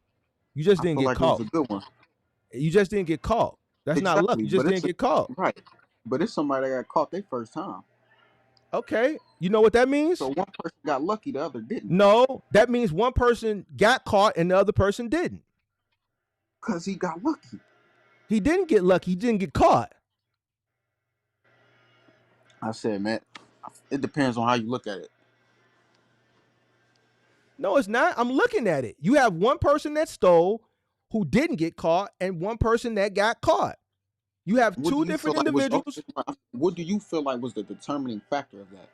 You just I didn't feel get like it was caught. a good one. You just didn't get caught. That's not luck. Exactly, You just but didn't get caught. right. But it's somebody that got caught their first time. Okay. You know what that means? So one person got lucky, the other didn't. No, that means one person got caught and the other person didn't. Because he got lucky. He didn't get lucky. He didn't get caught. I said, man, it depends on how you look at it. No, it's not. I'm looking at it. You have one person that stole who didn't get caught and one person that got caught. You have two different individuals. What do you feel like was the determining factor of that?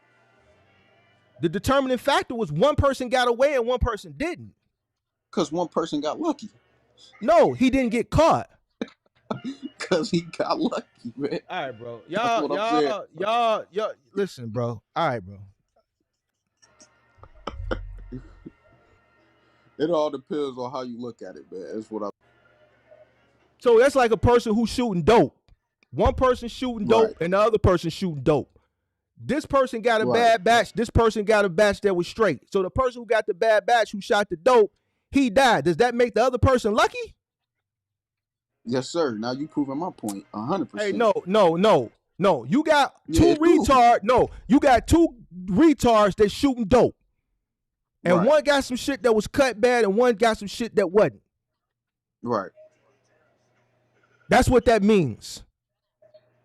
The determining factor was one person got away and one person didn't. Because one person got lucky. No, he didn't get caught. Because he got lucky, man. All right, bro. Y'all, listen, bro. All right, bro. It all depends on how you look at it, man. That's what I. So that's like a person who's shooting dope. One person shooting dope and the other person shooting dope. This person got a bad batch. This person got a batch that was straight. So the person who got the bad batch who shot the dope, he died. Does that make the other person lucky? Yes, sir. Now you proving my point 100%. Hey, no. You got two retards. No, you got two retards that shooting dope. And one got some shit that was cut bad and one got some shit that wasn't. Right. That's what that means.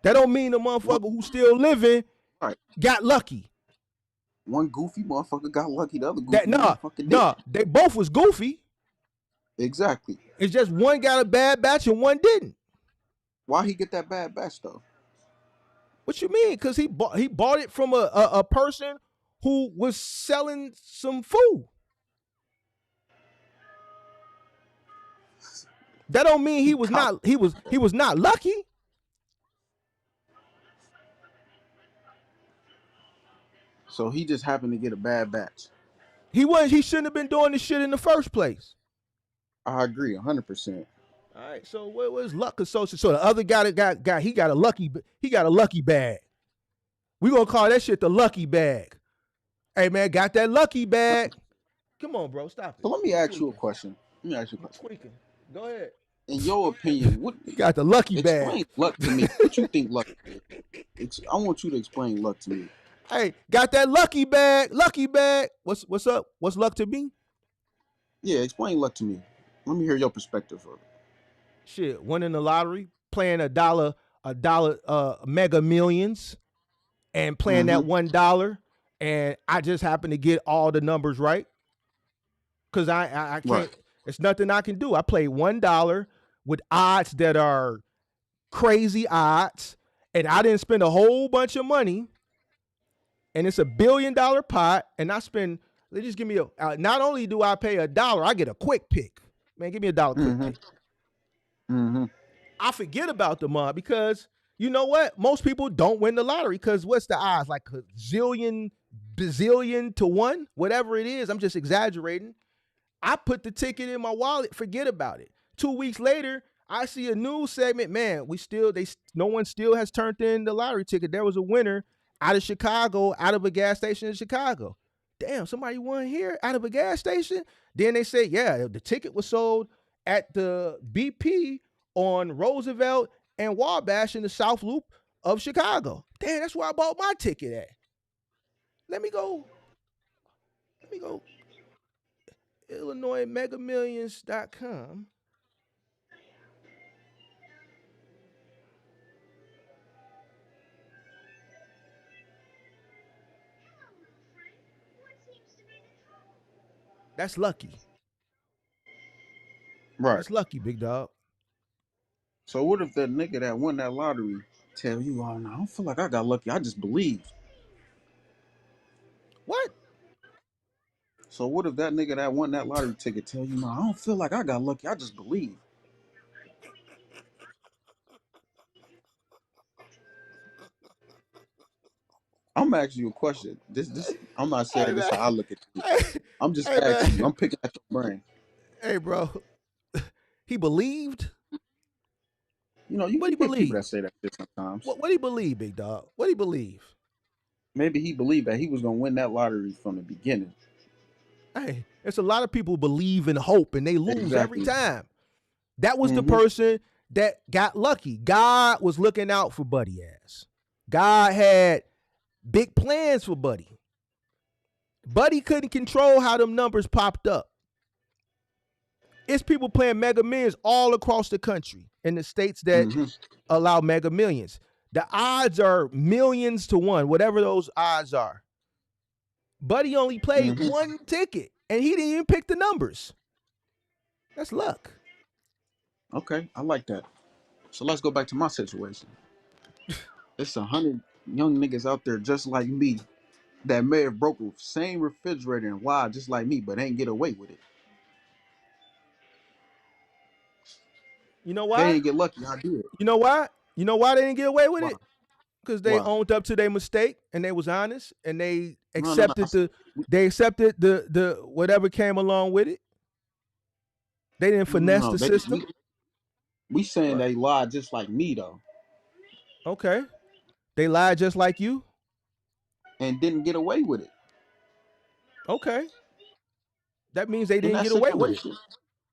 That don't mean the motherfucker who's still living got lucky. One goofy motherfucker got lucky. The other goofy motherfucker didn't. They both was goofy. Exactly. It's just one got a bad batch and one didn't. Why he get that bad batch though? What you mean? Because he bought it from a person who was selling some food. That don't mean he was not lucky. So he just happened to get a bad batch. He shouldn't have been doing this shit in the first place. I agree 100%. All right, so what was luck associated? So the other guy he got a lucky bag. We gonna call that shit the lucky bag. Hey man, got that lucky bag. Come on, bro, stop it. So let me ask you a question. Tweaking. Go ahead. In your opinion, what you got the lucky bag? Explain luck to me. What you think luck is? I want you to explain luck to me. Hey, got that lucky bag? Lucky bag. What's up? What's luck to me? Yeah, explain luck to me. Let me hear your perspective of it. Shit, winning the lottery, playing a dollar Mega Millions, and playing that $1, and I just happen to get all the numbers right. Cause I can't. It's nothing I can do. I play $1 with odds that are crazy odds, and I didn't spend a whole bunch of money. And it's $1 billion pot, and I spend. They just give me a. Not only do I pay $1, I get a quick pick. Man, give me $1 quick pick. I forget about the month because you know what? Most people don't win the lottery because what's the odds? Like a bazillion to 1, whatever it is. I'm just exaggerating. I put the ticket in my wallet, forget about it. 2 weeks later, I see a news segment. Man, no one still has turned in the lottery ticket. There was a winner out of Chicago, out of a gas station in Chicago. Damn, somebody won here out of a gas station. Then they say, yeah, the ticket was sold at the BP on Roosevelt and Wabash in the South Loop of Chicago. Damn, that's where I bought my ticket at. Let me go. IllinoisMegaMillions.com. That's lucky. Right. That's lucky, big dog. So what if that nigga that won that lottery tell you, oh no, I don't feel like I got lucky. I just believe. What? So what if that nigga that won that lottery ticket tell you, no, I don't feel like I got lucky. I just believe. I'm I'm asking you a question. I'm not Hey saying this man, how I look at it. hey, I'm just hey asking you. man, I'm picking at your brain. hey bro. He believed. You know, you What he get people believe? that say that shit sometimes. What he believe, big dog? What he believe? Maybe he believed that he was gonna win that lottery from the beginning. Hey, there's a lot of people believe in hope and they lose every Exactly. time. That was the Mm-hmm. person that got lucky. God was looking out for Buddy ass. God had big plans for Buddy. Buddy couldn't control how them numbers popped up. It's people playing Mega Millions all across the country in the states that Mm-hmm. allow Mega Millions. The odds are millions to one, whatever those odds are. Buddy only played Mm-hmm. one ticket and he didn't even pick the numbers. That's luck. Okay, I like that. So let's go back to my situation. It's 100 young niggas out there just like me that may have broke the same refrigerator and lied just like me, but ain't get away with it. You know They why? ain't get lucky. I did. You know why? You know why they didn't get away with Why? it? Because they Why? owned up to their mistake and they was honest and they No. accepted the whatever came along with it. They didn't finesse No. the system. We saying What? they lied just like me though, Okay. They lied just like you. and didn't get away with it Okay. That means they in didn't that get away with it. situation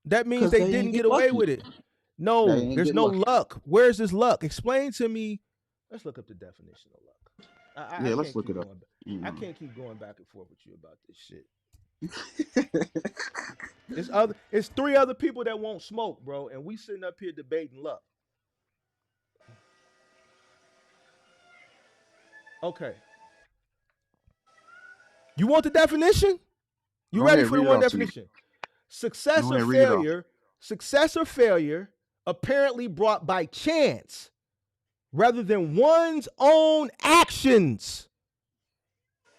That means because they they ain't didn't get get away lucky. with it. They No, ain't there's get no lucky. luck. Where's this luck? Explain to me. Let's look up the definition of luck. I Yeah, can't let's look keep it up. going. I can't keep going back and forth with you about this shit. It's three other people that won't smoke, bro, and we sitting up here debating luck. Okay. You want the definition? You Go ready ahead, for the read it one off to me. definition? Success Go or ahead, read it off. failure apparently brought by chance rather than one's own actions.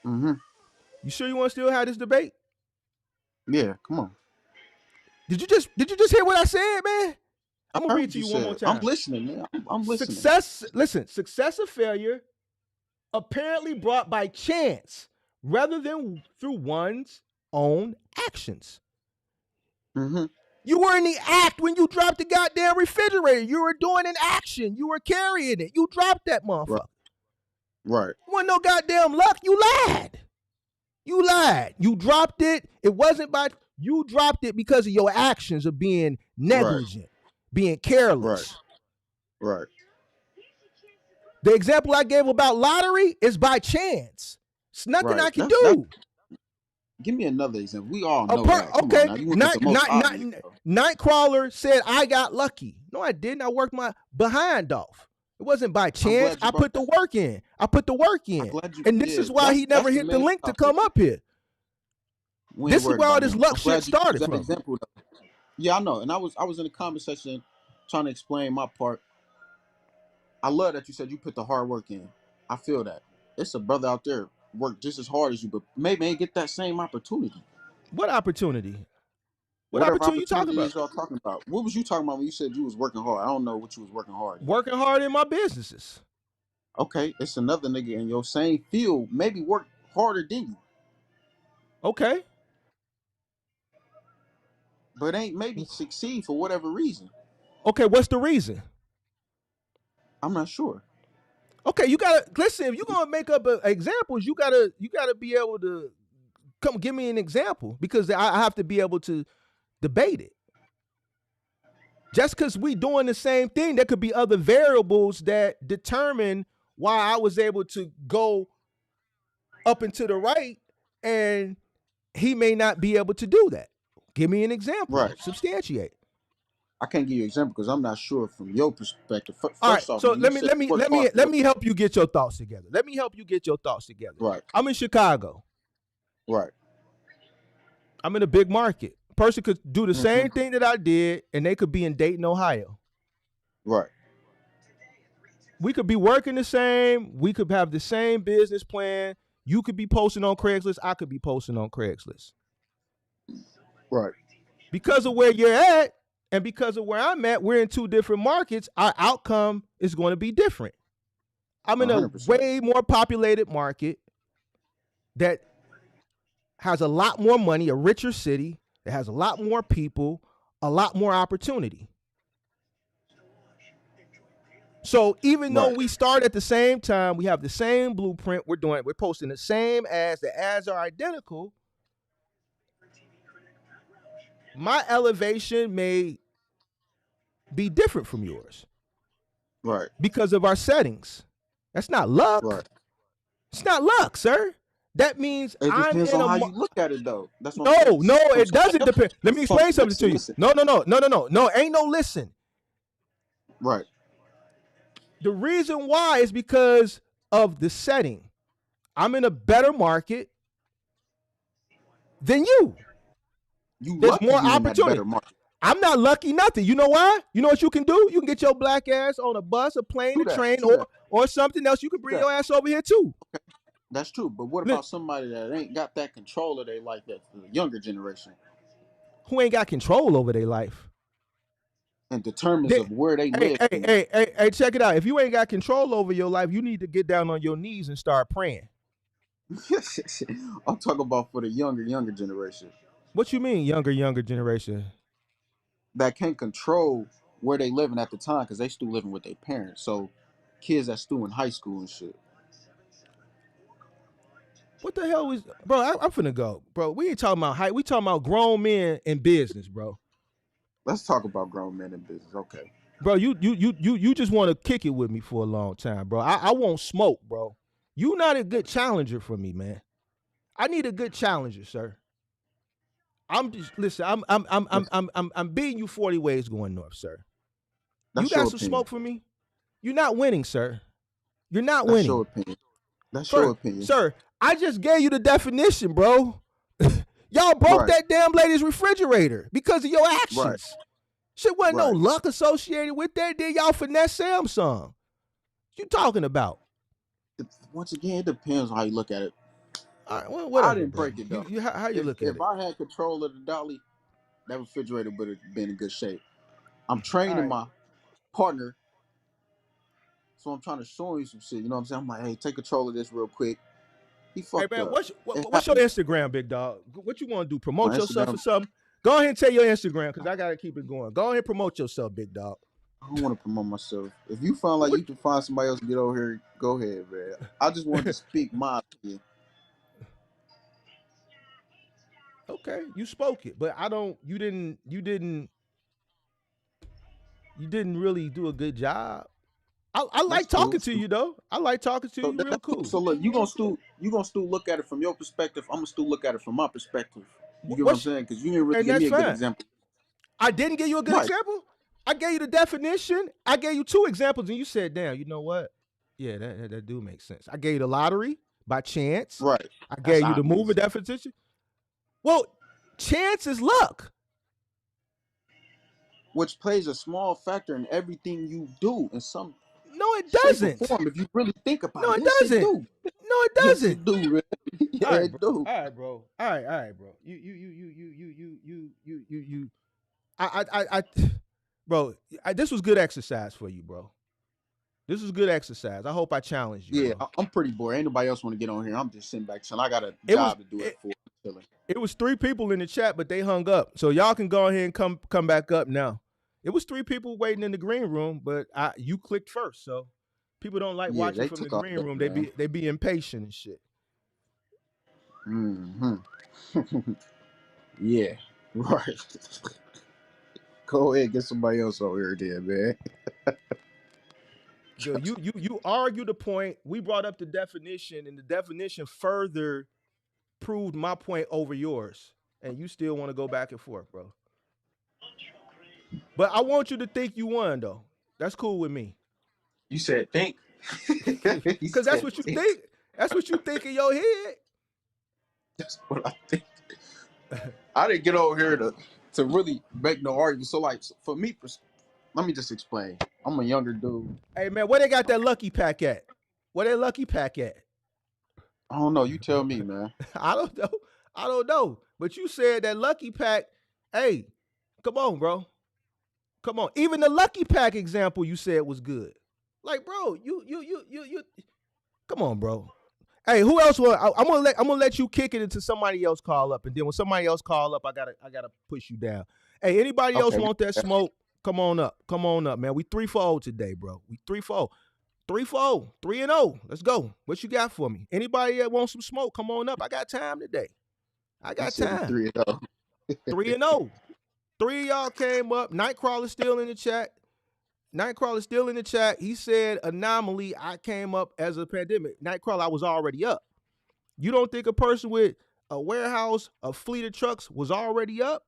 Mm-hmm. You sure you want to still have this debate? Yeah, come on. Did you just hear what I said, man? I'm I gonna read heard it to you you one more said. I'm time. listening, man. I'm listening. Success or failure apparently brought by chance rather than through one's own actions. Mm-hmm. You were in the act when you dropped the goddamn refrigerator. You were doing an action. You were carrying it. You dropped that motherfucker. Right. Wasn't no goddamn luck. You lied. You lied. You dropped it. It wasn't by you dropped it because of your actions of being negligent, being careless. Right. The example I gave about lottery is by chance. It's nothing I can do. Give me another example. We all know that. Come Okay. on now. You went to the most obvious, though. Nightcrawler said I got lucky. No, I didn't. I worked my behind off. It wasn't by chance. I put the work in. And this is why he never hit the link to come up here. This is where all this luck shit started from. Example, yeah, I know. And I was in the comment section trying to explain my part. I love that you said you put the hard work in. I feel that. It's a brother out there work just as hard as you, but maybe ain't get that same opportunity. What opportunity? What Whatever opportunity you talking about? y'all talking about? What was you talking about when you said you was working hard? I don't know what you was working hard in. Working hard in my businesses. Okay, it's another nigga in your same field, maybe work harder than you. Okay. But ain't maybe succeed for whatever reason. Okay, what's the reason? I'm not sure. Okay, you gotta listen. If you're gonna make up examples, you gotta be able to come give me an example because I have to be able to debate it. Just because we doing the same thing, there could be other variables that determine why I was able to go up and to the right, and he may not be able to do that. Give me an example. Right. Substantiate. I can't give you an example because I'm not sure from your perspective. All right, so let me help you get your thoughts together. Right. I'm in Chicago. Right. I'm in a big market. A person could do the same thing that I did, and they could be in Dayton, Ohio. Right. We could be working the same. We could have the same business plan. You could be posting on Craigslist. I could be posting on Craigslist. Right. Because of where you're at and because of where I'm at, we're in two different markets. Our outcome is going to be different. I'm in 100%. a way more populated market that has a lot more money, a richer city that has a lot more people, a lot more opportunity. So even though Right. we start at the same time, we have the same blueprint, we're posting the same ads, the ads are identical. My elevation may be different from yours Right. because of our settings. That's not luck. Right. It's not luck, sir. That means It I'm depends in on a how you look at it, though. That's what I'm no, saying. no, From it somebody doesn't else, depend. Let me explain something to you. listen. No, ain't no listen. Right. The reason why is because of the setting. I'm in a better market than you. You There's lucky more you in that opportunity. better market. I'm not lucky nothing. You know why? You know what you can do? You can get your black ass on a bus, a plane, True a that. train, True that. or something else. You can True bring that. your ass over here too. That's true. But what Look, about somebody that ain't got that control of their life, that's the younger generation, who ain't got control over their life? and determines They, of where they hey, live? hey, hey, hey, hey, check it out. If you ain't got control over your life, you need to get down on your knees and start praying. I'm talking about for the younger generation What you mean, younger generation? that can't control where they living at the time because they still living with their parents. So kids that's still in high school and shit. What the hell is, bro? I'm finna go, bro. We ain't talking about height. We talking about grown men in business, bro. Let's talk about grown men in business. Okay. Bro, you just want to kick it with me for a long time, bro. I won't smoke, bro. You not a good challenger for me, man. I need a good challenger, sir. I'm just listen. That's, I'm beating you 40 ways going north, sir. You that's got your some opinion. smoke for me? You're not winning, sir. You're not That's your winning, opinion. That's your sir. opinion. Sir, I just gave you the definition, bro. Y'all broke Right. that damn lady's refrigerator because of your Right. actions. Shit wasn't no Right. luck associated with that. Then y'all finesse Samsung. You talking about? Once again, it depends on how you look at it. All right, well, I whatever, didn't bro. break it though. How you look at If it? I had control of the dolly, that refrigerator would have been in good shape. I'm All training right. my partner, so I'm trying to show him some shit. You know what I'm saying? I'm like, hey, take control of this real quick. He Hey fucked man, up. It what's your happened Instagram, big dog? What you want to do? on Promote yourself or Instagram. something? Go ahead and tell your Instagram because I gotta keep it going. Go ahead and promote yourself, big dog. I don't want to promote myself. If you find like What? you can find somebody else to get over here, go ahead, man. I just wanted to speak my opinion. Okay, you spoke it, but I don't. You didn't really do a good job. I That's like cool. talking to you though. I like talking to So you. Real that's cool. cool. So look, you gonna still look at it from your perspective. I'm gonna still look at it from my perspective. You get what I'm What's saying? Because you didn't really and give me that's a good fine. example. I didn't give you a good Right, example. I gave you the definition. I gave you two examples, and you said, "Damn, you know what? Yeah, that do make sense." I gave you the lottery by chance. right. I That's gave you the movie obvious. definition. Well, chance is luck. Which plays a small factor in everything you do in some No, it shape or doesn't. form. If you really think about No, it, it yes, it doesn't. do. No, it Yes, doesn't. it do, man. All Yeah, right, it bro. do. All right, bro. All right, bro. You. I bro. This was good exercise for you, bro. This was good exercise. I hope I challenged you, Yeah, bro. I'm pretty bored. Ain't nobody else want to get on here. I'm just sitting back chilling. I got a It was job to do at it, 4. Chilling. it was 3 people in the chat, but they hung up. So y'all can go ahead and come back up now. It was 3 people waiting in the green room, but you clicked first, so people don't like Yeah, watching they from the took off green that, room. man. They be impatient and shit. Hmm. Yeah, right. Go ahead, get somebody else over here, then, man. You argue the point. We brought up the definition, and the definition further proved my point over yours, and you still want to go back and forth, bro. But I want you to think you won, though. That's cool with me, You said think. You cause that's said what you think. think. That's what you think in your head. That's what I think. I didn't get over here to really make no argument. So, like, for me, let me just explain. I'm a younger dude. Hey man, where they got that lucky pack at? Where that lucky pack at? I don't know. You tell me, man. I don't know. I don't know. But you said that lucky pack. Hey, come on, bro. Come on. Even the lucky pack example you said was good. Like, bro, you. Come on, bro. Hey, who else? I'm gonna let you kick it until somebody else call up, and then when somebody else call up, I gotta push you down. Hey, anybody else Okay. want that smoke? Come on up, man. We 3-4 today, bro. We 3-4, 3-4, 3-0. Let's go. What you got for me? Anybody that want some smoke? Come on up. I got time today. I You got said we time. 3-0. 3-0. Three of y'all came up. Nightcrawler still in the chat. Nightcrawler still in the chat. He said anomaly. I came up as a pandemic. Nightcrawler, I was already up. You don't think a person with a warehouse, a fleet of trucks was already up?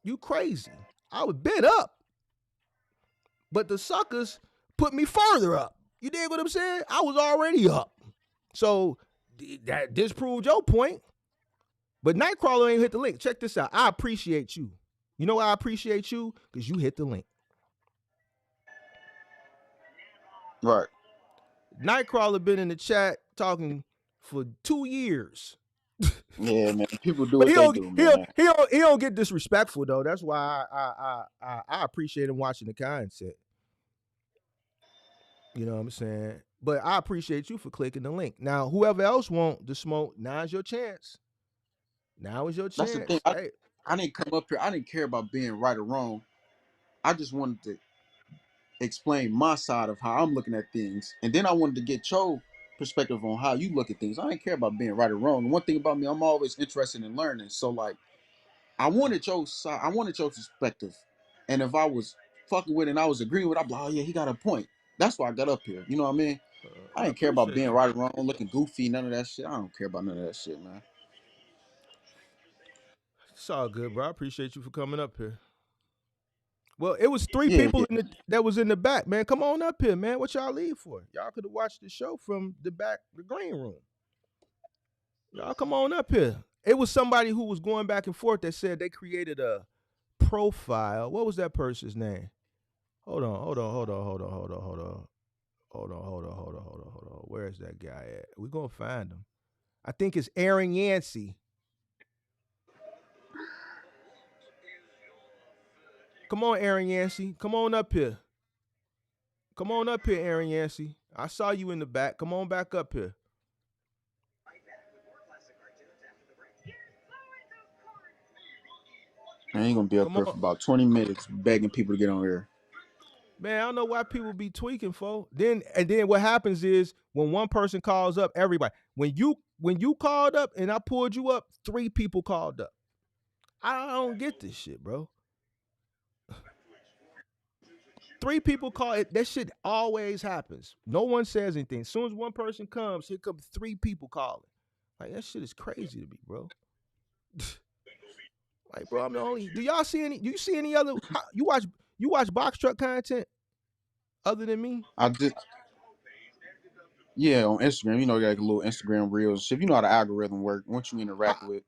You crazy. I was been up. But the suckers put me further up. You dig what I'm saying? I was already up. So that disproved your point. But Nightcrawler ain't hit the link. Check this out. I appreciate you. You know why I appreciate you? Because you hit the link. Right. Nightcrawler been in the chat talking for 2 years. Yeah, man. People do But what they do, man. he don't get disrespectful though. That's why I appreciate him watching the content. You know what I'm saying? But I appreciate you for clicking the link. Now, whoever else want the smoke, now's your chance. Now is your That's the thing. chance. Hey, I didn't come up here. I didn't care about being right or wrong. I just wanted to explain my side of how I'm looking at things, and then I wanted to get your perspective on how you look at things. I didn't care about being right or wrong. And one thing about me, I'm always interested in learning. So like, I wanted your side. I wanted your perspective, and if I was fucking with it and I was agreeing with it, I'd be like, oh yeah, he got a point. That's why I got up here. You know what I mean? I I didn't care about appreciate being you. right or wrong, looking goofy, none of that shit. I don't care about none of that shit, man. It's all good, bro. I appreciate you for coming up here. Well, it was three Yeah, people yeah. that was in the back, man. Come on up here, man. What y'all leave for? Y'all could have watched the show from the back, the green room. Y'all come on up here. It was somebody who was going back and forth that said they created a profile. What was that person's name? Hold on. Where's that guy at? We're gonna find him. I think it's Aaron Yancey. Come on, Aaron Yancey. Come on up here. Come on up here, Aaron Yancey. I saw you in the back. Come on back up here. I ain't gonna be up Come here for on. about 20 minutes begging people to get on here. Man, I don't know why people be tweaking, for. Then what happens is when one person calls up, everybody. When you called up and I pulled you up, 3 people called up. I don't get this shit, bro. 3 people call it. That shit always happens. No one says anything. As soon as one person comes, here comes 3 people calling. Like that shit is crazy to me, bro. Like, bro, I'm the only. Do y'all see any? Do you see any other? You watch box truck content other than me? I just Yeah, on Instagram, you know, you got like a little Instagram reels. If you know how the algorithm work, once you How interact with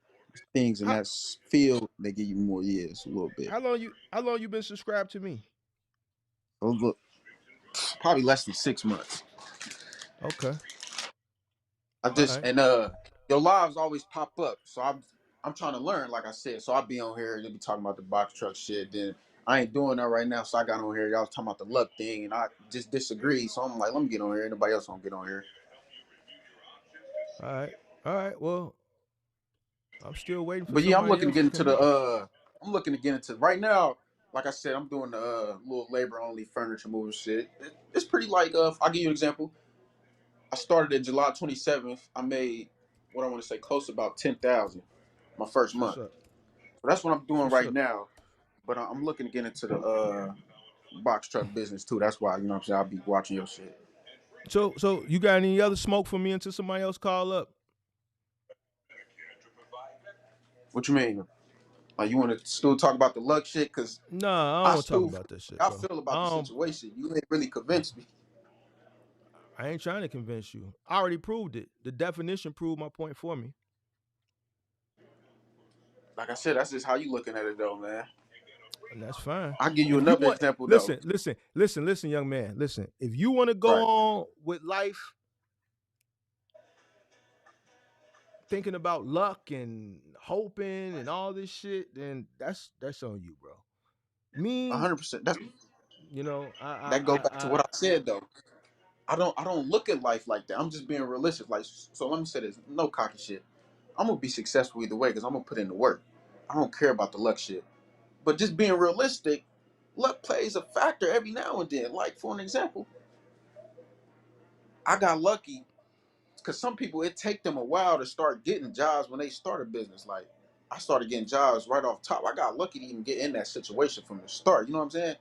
things in how that field, they give you more years, a little bit. how long you been subscribed to me? A little, probably less than 6 months. Okay, I all just right, and your lives always pop up, so I'm trying to learn, like I said. So I'll be on here and they be talking about the box truck shit. Then I ain't doing that right now, so I got on here. Y'all was talking about the luck thing, and I just disagree. So I'm like, let me get on here. Anybody else gonna get on here? all right, all right. Well, I'm still waiting for But yeah, somebody else to come in. I'm looking to get into right now. Like I said, I'm doing the little labor only furniture moving shit. It's pretty like I'll give you an example. I started at July 27th. I made what I want to say close to about 10,000 my first That's what's month. up. So that's what I'm That's doing what's right up. now. But I'm looking to get into the box truck business too. That's why, you know what I'm saying, I'll be watching your shit. So you got any other smoke for me until somebody else call up? What you mean? Like you want to still talk about the luck shit? Cause Nah, I don't I want to talk still about that shit, I bro. feel about the situation. You ain't really convinced me. I ain't trying to convince you. I already proved it. The definition proved my point for me, Like I said, that's just how you looking at it though, man. and that's fine. I'll give you If you another want, example though. listen, young man, listen. If you want to go Right. on with life thinking about luck and hoping and all this shit, then that's on you, bro. Me, 100%. That's you know, that go back to what I said though. I don't look at life like that. I'm just being realistic. Like, so let me say this: no cocky shit. I'm gonna be successful either way because I'm gonna put in the work. I don't care about the luck shit. But just being realistic, luck plays a factor every now and then. Like for an example, I got lucky because some people it take them a while to start getting jobs when they start a business. Like I started getting jobs right off top. I got lucky to even get in that situation from the start. You know what I'm saying?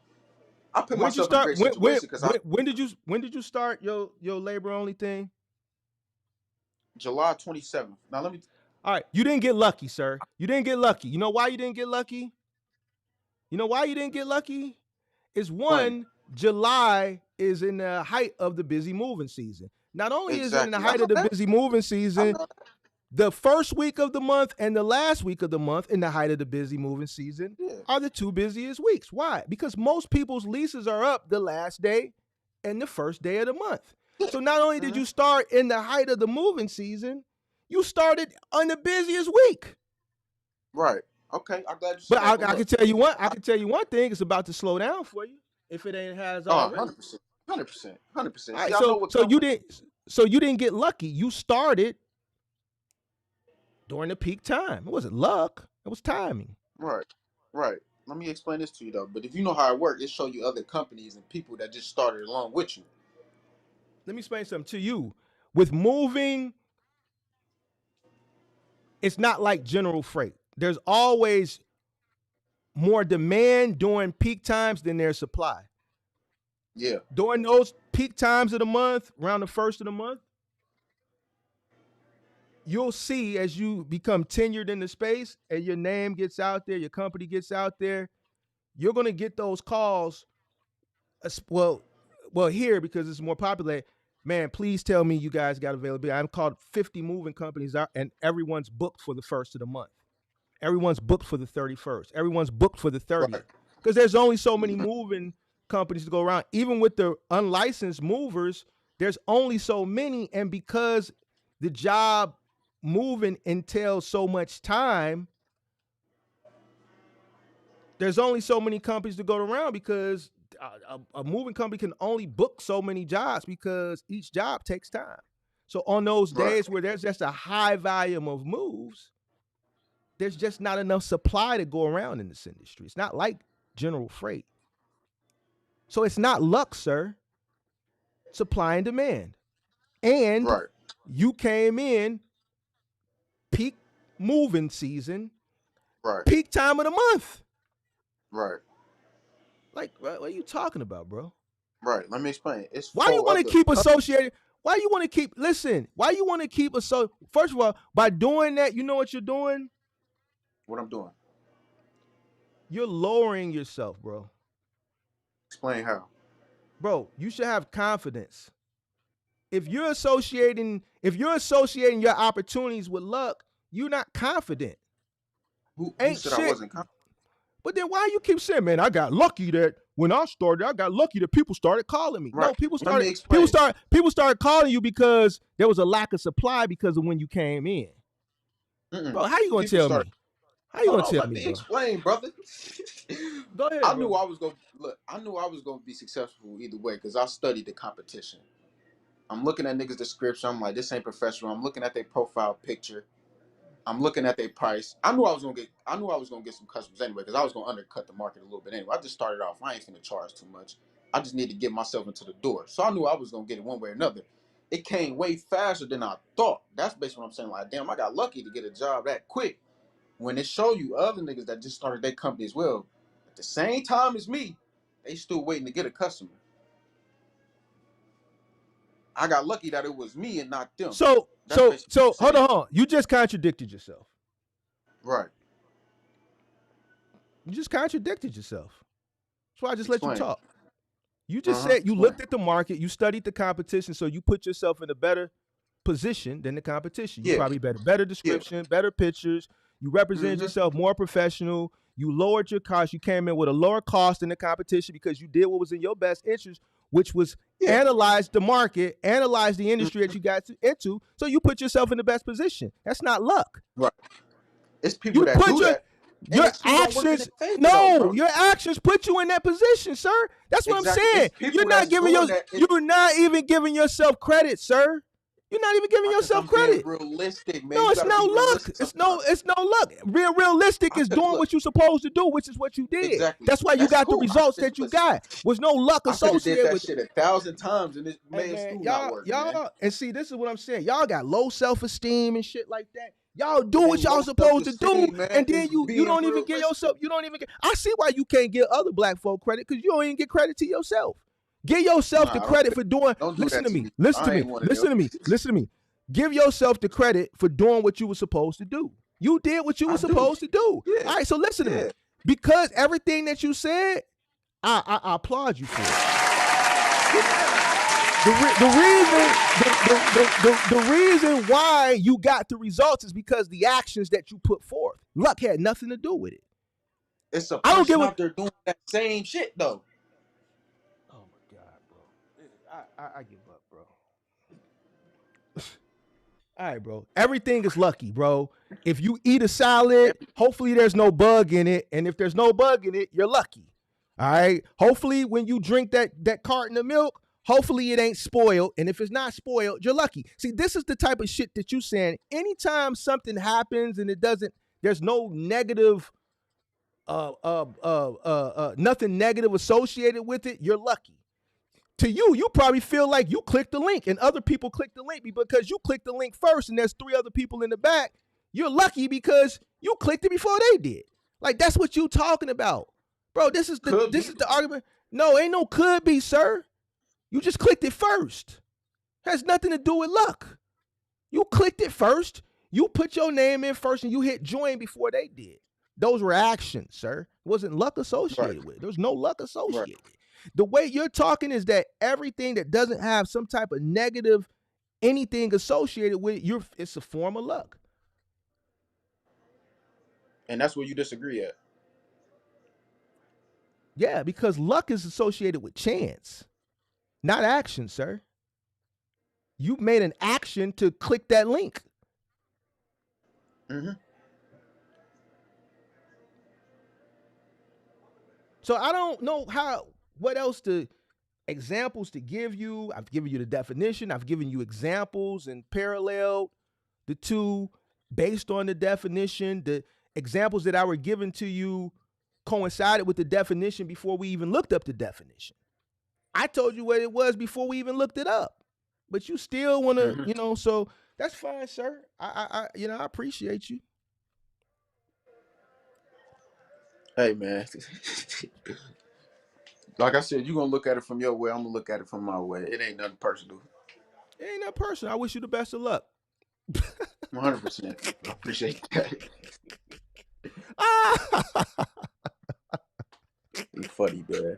I put When did you myself in a start? great situation because I When did you start your labor only thing? July 27th. Now let me All right, you didn't get lucky, sir. You didn't get lucky. You know why you didn't get lucky? You know why you didn't get lucky? Is explain. one, July is in the height of the busy moving season. Not only is it in the Exactly. I height know of the that. busy moving I season, know the first week of the month and the last week of the month in the height of the busy moving season that. are the two busiest weeks. Why? Because most people's leases are up the last day and the first day of the month. Yeah. So not only did Mhm. you start in the height of the moving season, you started on the busiest week. Right. Okay. I'm glad you But said that. But I can look, tell you one. I can tell you one thing. It's about to slow down for you if it ain't has oh, already. 100%. 100%. 100%. All See, right. I know what So you company. didn't. So you didn't get lucky. You started during the peak time. It wasn't luck. It was timing. Right. Right. Let me explain this to you though. But if you know how it works, it show you other companies and people that just started along with you. Let me explain something to you. With moving, it's not like general freight. There's always more demand during peak times than there's supply. Yeah. During those peak times of the month, around the first of the month, you'll see as you become tenured in the space and your name gets out there, your company gets out there, you're going to get those calls. Well, here because it's more popular. Man, please tell me you guys got availability. I'm called 50 moving companies out, and everyone's booked for the first of the month. Everyone's booked for the 31st. Everyone's booked for the Right. 30th because there's only so many moving companies to go around. Even with the unlicensed movers, there's only so many, and because the job moving entails so much time, there's only so many companies to go around because a moving company can only book so many jobs because each job takes time. So on those Right. days where there's just a high volume of moves, there's just not enough supply to go around in this industry. It's not like general freight. So it's not luck, sir. Supply and demand. And Right. you came in peak moving season, Right. peak time of the month. Right. Like, what are you talking about, bro? Right. Let me explain. It's Why do you four want to other keep companies. associated? Why do you want to keep, listen, why do you want to keep, first of all, by doing that, you know what you're doing? What I'm doing. You're lowering yourself, bro. Explain how. Bro, you should have confidence. If you're associating your opportunities with luck, you're not confident. Who Ain't said I shit. wasn't confident? But then why you keep saying, man, I got lucky that when I started, I got lucky that people started calling me. No, Right. Let me explain. people started calling you because there was a lack of supply because of when you came in. Mm-mm. Bro, how you gonna People tell start. me? How you Hold gonna on. tell Let me, me bro? explain, brother. Go ahead, I knew bro. I was gonna look. I knew I was gonna be successful either way because I studied the competition. I'm looking at niggas' description. I'm like, this ain't professional. I'm looking at their profile picture. I'm looking at their price. I knew I was gonna get. I knew I was gonna get some customers anyway because I was gonna undercut the market a little bit anyway. I just started off. I ain't finna charge too much. I just need to get myself into the door. So I knew I was gonna get it one way or another. It came way faster than I thought. That's basically what I'm saying. Like, damn, I got lucky to get a job that quick. When it show you other niggas that just started their company as well, at the same time as me, they still waiting to get a customer. I got lucky that it was me and not them. So That's so basically what so I'm hold saying. on. You just contradicted yourself. Right. You just contradicted yourself. That's why I just let you Explain. talk. You just said you Explain. looked at the market, you studied the competition, so you put yourself in a better position than the competition. You Yeah. probably better Yeah. description, better pictures. You represented Mm-hmm. yourself more professional. You lowered your cost. You came in with a lower cost than the competition because you did what was in your best interest, which was Yeah. analyze the market, analyze the industry Mm-hmm. that you got into. So you put yourself in the best position. That's not luck. Right. It's people You that put do your that. And Your it still don't work in actions, their favor though, no, bro. your actions put you in that position, sir. That's what I'm Exactly. saying. It's people that's doing that. You're not even giving yourself credit, sir. You're not even giving Because yourself I'm being credit. realistic, man. No, You it's got to no be luck. realistic sometimes. It's no luck. Realistic is doing Look, what you're supposed to do, which is what you did. exactly. That's why you That's got the cool. results that you Listen, got. Was no luck I could have did associated that with it. shit 1,000 times and it Hey may man, still not work, man. and see, this is what I'm saying. Y'all got low self-esteem and shit like that. Y'all do It what ain't y'all low supposed to do, self-esteem, man. and then It's you being don't even get realistic. yourself. You don't even get. I see why you can't give other black folk credit because you don't even get credit to yourself. Give yourself the credit for doing. Don't do Listen that to me. me. Listen to I me. ain't one of Listen to them. me. Listen to me. Give yourself the credit for doing what you were supposed to do. You did what you were I do. supposed to do. Yeah. All right, so listen to me. Yeah. Because everything that you said, I applaud you for it. The reason why you got the results is because the actions that you put forth. Luck had nothing to do with it. It's a I don't give person a. out there doing that same shit though. Oh my god, bro! I give up, bro. All right, bro. Everything is lucky, bro. If you eat a salad, hopefully there's no bug in it, and if there's no bug in it, you're lucky. All right. Hopefully, when you drink that carton of milk, hopefully it ain't spoiled, and if it's not spoiled, you're lucky. See, this is the type of shit that you saying. Anytime something happens and it doesn't, there's no negative, nothing negative associated with it. You're lucky. To you probably feel like you clicked the link and other people clicked the link because you clicked the link first and there's 3 other people in the back. You're lucky because you clicked it before they did. Like that's what you talking about. Bro, this is the argument. No, ain't no could be, sir. You just clicked it first. Has nothing to do with luck. You clicked it first. You put your name in first and you hit join before they did. Those were actions, sir. It wasn't luck associated with it. There was no luck associated. Right. The way you're talking is that everything that doesn't have some type of negative anything associated with it, it's a form of luck. And that's where you disagree at. Yeah, because luck is associated with chance, not action, sir. You made an action to click that link. Mm-hmm. So I don't know what else examples to give you. I've given you the definition. I've given you examples and paralleled the two based on the definition. The examples that I were given to you coincided with the definition before we even looked up the definition. I told you what it was before we even looked it up, but you still want to, so that's fine, sir. I appreciate you. Hey, man. Like I said, you're going to look at it from your way. I'm going to look at it from my way. It ain't nothing personal. It ain't nothing personal. I wish you the best of luck. 100%. I appreciate that. You funny, man.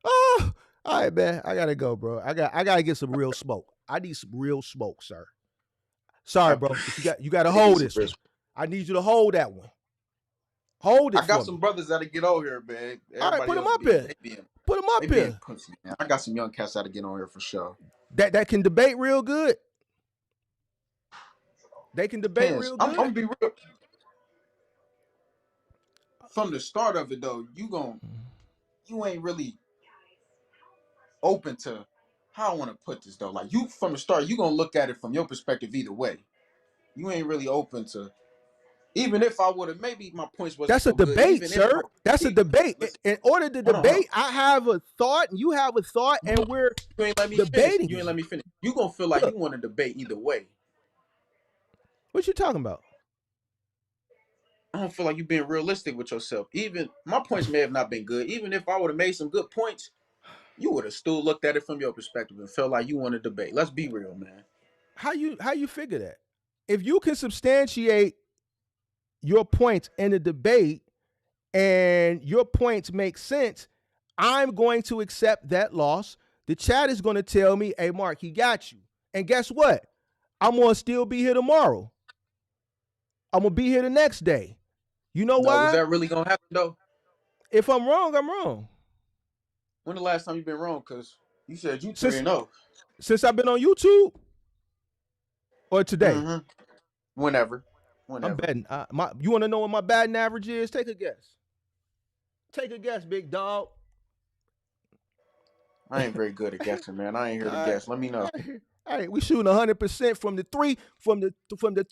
Oh, all right, man. I gotta go, bro. I gotta get some real smoke. I need some real smoke, sir. Sorry, bro. You gotta hold this one. I need you to hold that one. Hold it. I got some brothers that'll get over here, man. All right, put them up here. Put them up here. Pussy, man. I got some young cats that'll get on here for sure. That can debate real good. They can debate real good. I'm gonna be real. From the start of it, though, you ain't really open to how I want to put this, though. Like you, from the start, you gonna look at it from your perspective either way. You ain't really open to. Even if I would have, maybe my points wasn't. That's a debate, sir. That's a debate. In order to debate, I have a thought, and you have a thought, and we're debating. You ain't let me finish. You gonna feel like you want to debate either way. What you talking about? I don't feel like you being realistic with yourself. Even my points may have not been good. Even if I would have made some good points, you would have still looked at it from your perspective and felt like you want to debate. Let's be real, man. How you figure that? If you can substantiate your points in a debate and your points make sense, I'm going to accept that loss. The chat is going to tell me, hey, Mark, he got you. And guess what? I'm going to still be here tomorrow. I'm going to be here the next day. You know why? Is that really going to happen, though? If I'm wrong, I'm wrong. When the last time you've been wrong? Because you said you 3-0. Since I've been on YouTube? Or today? Mm-hmm. Whenever. I'm Whenever. betting. You want to know what my batting average is? Take a guess. Take a guess, big dog. I ain't very good at guessing, man. I ain't here All to right. guess. Let me know. All right, we shooting 100% from the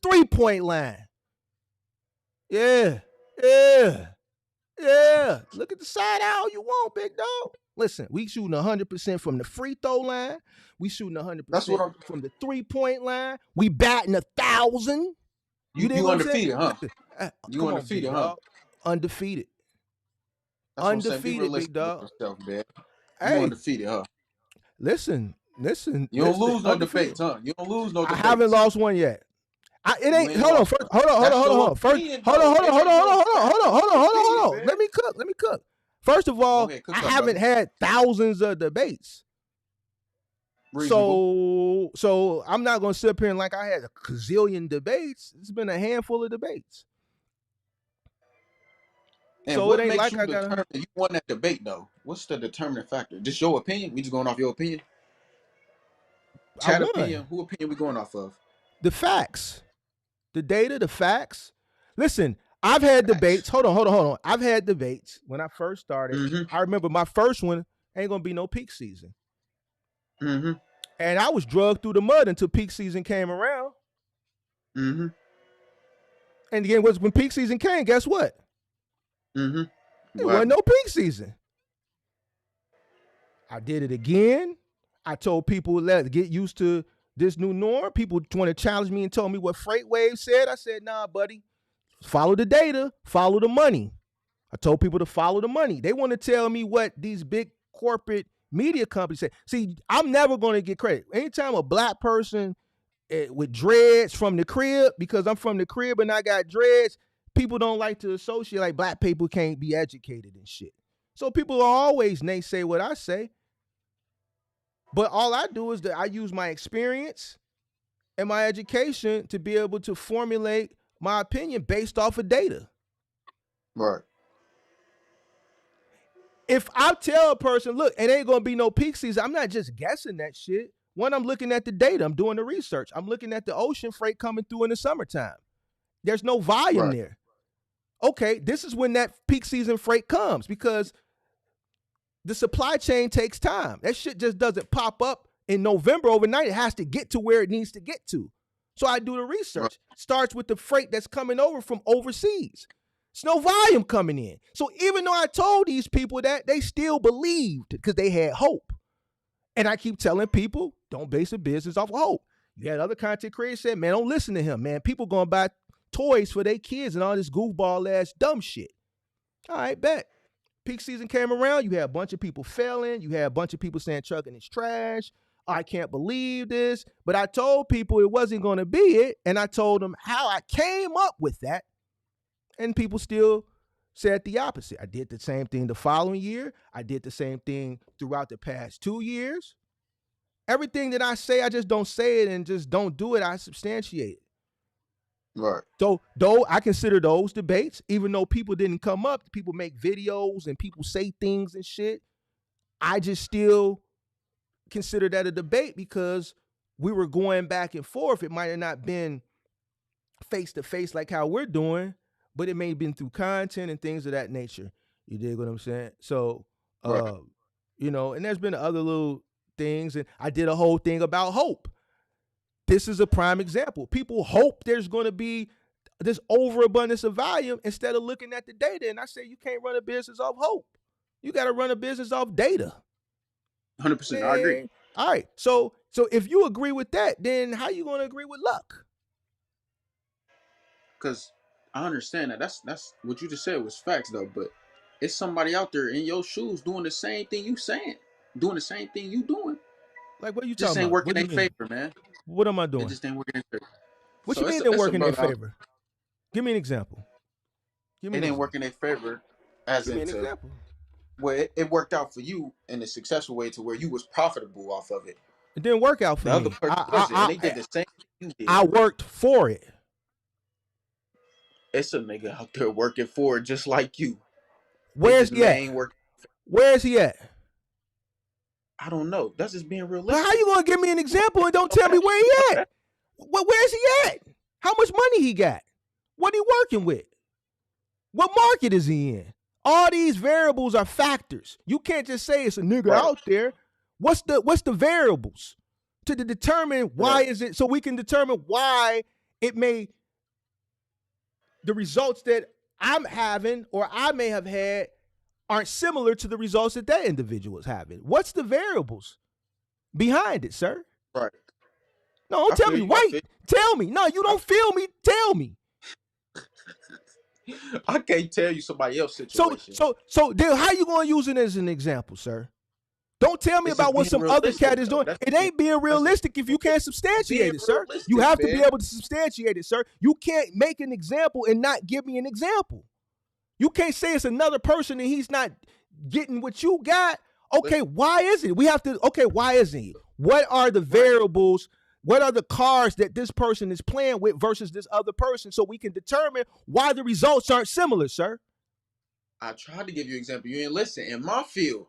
3-point line. Yeah, yeah, yeah. Look at the side out you want, big dog. Listen, we shooting 100% from the free throw line. We shooting That's what 100% I'm. from the 3-point line. We batting 1,000. You dig You what I'm saying? undefeated, huh? Listen, You come on, big undefeated, huh? dog. Undefeated, That's what I'm saying. Be undefeated, big realistic with dog. yourself, man. You Hey, undefeated, huh? listen, listen, You don't listen. lose no Undefeated. debates, huh? You don't lose no I haven't debates. lost one yet. It You ain't. ain't Hold on. lost First, one. hold on. Hold on. That's Hold on. Hold your on. First, opinion, hold on. though. Hold on. It Hold ain't on. no Hold on. Hold on. fact. Hold on. It's Hold on. your Hold on. opinion, Hold on. man. Let me cook. Let me cook. First of Go all, ahead, I cook up, haven't brother. had thousands of debates. Reasonable. So I'm not gonna sit up here and like I had a gazillion debates. It's been a handful of debates. And So it what ain't makes like you I gotta. determine you won that debate, though? What's the determining factor? Just your opinion? We just going off your opinion? I Chat won. opinion? Who opinion we going off of? The facts, the data, the facts. Listen, I've had Facts. debates. Hold on. I've had debates when I first started. Mm-hmm. I remember my first one ain't gonna be no peak season. Mm-hmm. And I was drugged through the mud until peak season came around. Mm-hmm. And again, when peak season came, guess what? Mm-hmm. It What wasn't happened? no peak season. I did it again. I told people let get used to this new norm. People want to challenge me and told me what Freight Wave said. I said, nah, buddy, follow the data, follow the money. I told people to follow the money. They want to tell me what these big corporate media companies say. See, I'm never going to get credit. Anytime a black person with dreads from the crib, because I'm from the crib and I got dreads, people don't like to associate like black people can't be educated and shit. So people always naysay what I say. But all I do is that I use my experience and my education to be able to formulate my opinion based off of data. Right. If I tell a person, look, it ain't gonna be no peak season, I'm not just guessing that shit. When I'm looking at the data, I'm doing the research. I'm looking at the ocean freight coming through in the summertime. There's no volume Right. there. Okay, this is when that peak season freight comes because the supply chain takes time. That shit just doesn't pop up in November overnight. It has to get to where it needs to get to. So I do the Right. research. Starts with the freight that's coming over from overseas. It's no volume coming in. So even though I told these people that, they still believed because they had hope. And I keep telling people, don't base a business off of hope. You had other content creators said, man, don't listen to him, man. People gonna buy toys for their kids and all this goofball ass dumb shit. All right, bet. Peak season came around, you had a bunch of people failing. You had a bunch of people saying trucking is trash. I can't believe this. But I told people it wasn't going to be it. And I told them how I came up with that. And people still said the opposite. I did the same thing the following year. I did the same thing throughout the past 2 years. Everything that I say, I just don't say it and just don't do it. I substantiate it. Right. Though I consider those debates, even though people didn't come up, people make videos and people say things and shit. I just still consider that a debate because we were going back and forth. It might have not been face to face like how we're doing, but it may have been through content and things of that nature. You dig what I'm saying? So, Right. and there's been other little things, and I did a whole thing about hope. This is a prime example. People hope there's going to be this overabundance of volume instead of looking at the data. And I say you can't run a business off hope. You got to run a business off data. 100%. I agree. Man. All right. So if you agree with that, then how you going to agree with luck? Because I understand that. That's what you just said was facts, though. But it's somebody out there in your shoes doing the same thing you saying, doing the same thing you doing. Like, what are you Just talking ain't about? working What do in you mean? favor, man. What am I It doing? just ain't working in favor. What you So mean they're it's a working in brother out. favor? Give me an example. Give me It an ain't example. working in favor, as Give me an into example. where it worked out for you in a successful way to where you was profitable off of it. It didn't work out for The other me. person wasn't, and they did the same thing you did. I worked for it. It's a nigga out there working for it just like you. They Where's just he at? ain't working. Where's he at? I don't know. That's just being But realistic. how you gonna give me an example and don't tell me where he at? Where's he at? How much money he got? What he working with? What market is he in? All these variables are factors. You can't just say it's a nigga Right. out there. What's the variables to determine why Right. is it, so we can determine why it may, the results that I'm having or I may have had aren't similar to the results that that individual is having. What's the variables behind it, sir? Right. No, don't I tell feel me. you. I Wait, tell me. No, you don't feel me. Tell me. I can't tell you somebody else's So, situation. then how you gonna use it as an example, sir? Don't tell me It's about just what being some other realistic, cat is though. doing. That's It ain't being realistic if you can't substantiate being it, sir. realistic, You have to be man. able to substantiate it, sir. You can't make an example and not give me an example. You can't say it's another person and he's not getting what you got. Okay, why is it? We have to, okay, why isn't he? What are the variables? What are the cards that this person is playing with versus this other person so we can determine why the results aren't similar, sir? I tried to give you an example. You didn't listen. In my field,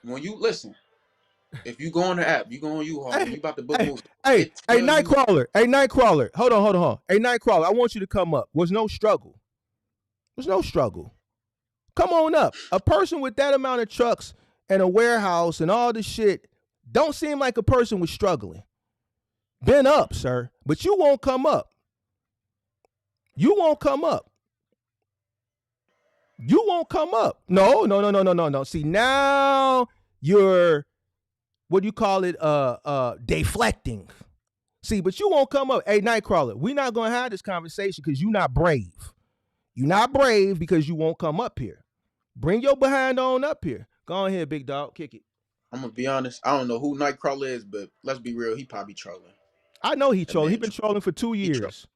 when you listen, if you go on the app, you go on U-Haul, when you about to book movies, Hey, Nightcrawler. Hey, Nightcrawler. Hold on. Hey, Nightcrawler, I want you to come up. Was no struggle. There's no struggle. Come on up. A person with that amount of trucks and a warehouse and all this shit don't seem like a person was struggling. Been up, sir, but you won't come up. You won't come up. You won't come up. No. See, now you're, what do you call it? Deflecting. See, but you won't come up. Hey, Nightcrawler, we're not gonna have this conversation because you're not brave. You're not brave because you won't come up here. Bring your behind on up here. Go ahead, big dog. Kick it. I'm gonna be honest. I don't know who Nightcrawler is, but let's be real. He probably trolling. I know he trolling. He been trolling for 2 years.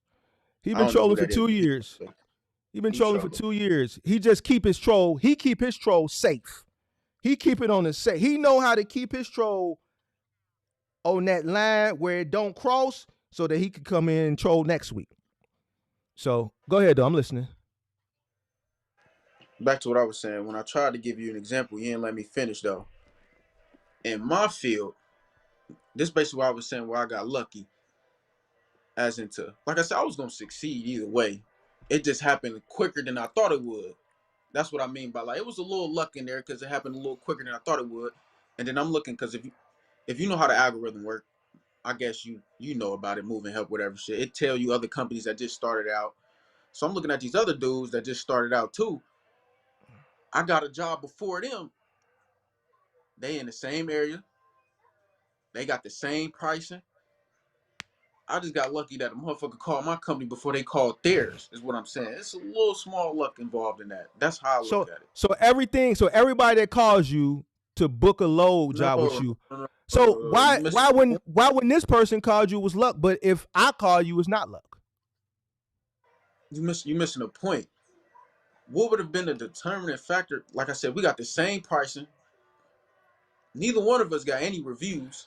He been trolling for 2 years. He been trolling for 2 years. He just keep his troll. He keep his troll safe. He keep it on the safe. He know how to keep his troll on that line where it don't cross, so that he can come in and troll next week. So go ahead, though. I'm listening. Back to what I was saying. When I tried to give you an example, you didn't let me finish though. In my field, this is basically what I was saying where I got lucky. As into, like I said, I was gonna succeed either way. It just happened quicker than I thought it would. That's what I mean by, like, it was a little luck in there because it happened a little quicker than I thought it would. And then I'm looking, because if you know how the algorithm work, I guess you know about it, moving help, whatever shit. It tell you other companies that just started out. So I'm looking at these other dudes that just started out too. I got a job before them. They in the same area. They got the same pricing. I just got lucky that a motherfucker called my company before they called theirs, is what I'm saying. It's a little small luck involved in that. That's how I look at it. So everybody that calls you to book a load job with you. So why when this person called you was luck, but if I call you, it's not luck? You missing a point. What would have been the determining factor? Like I said, we got the same pricing. Neither one of us got any reviews.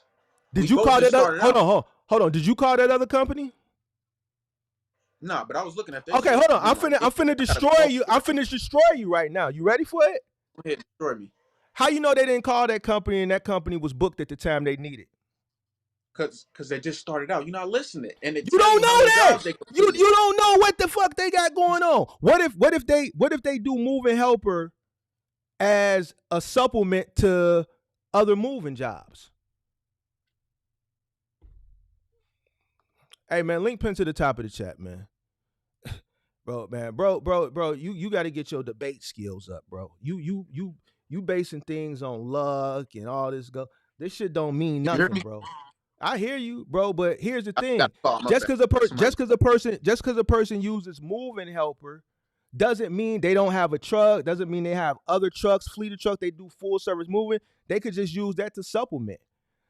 Did you call that? Hold on. Did you call that other company? Nah, but I was looking at that. Okay, hold on. I'm finna destroy you. I'm finna destroy you right now. You ready for it? Go ahead, destroy me. How you know they didn't call that company and that company was booked at the time they needed? Cause they just started out. You're not listening, and you don't know that. You don't know what the fuck they got going on. What if they do moving helper as a supplement to other moving jobs? Hey man, link pin to the top of the chat, man. Bro, you got to get your debate skills up, bro. You basing things on luck and all this this shit don't mean nothing, bro. I hear you, bro, but here's the thing. Just because a person uses moving helper doesn't mean they don't have a truck, doesn't mean they have other trucks, fleet of trucks, they do full service moving. They could just use that to supplement.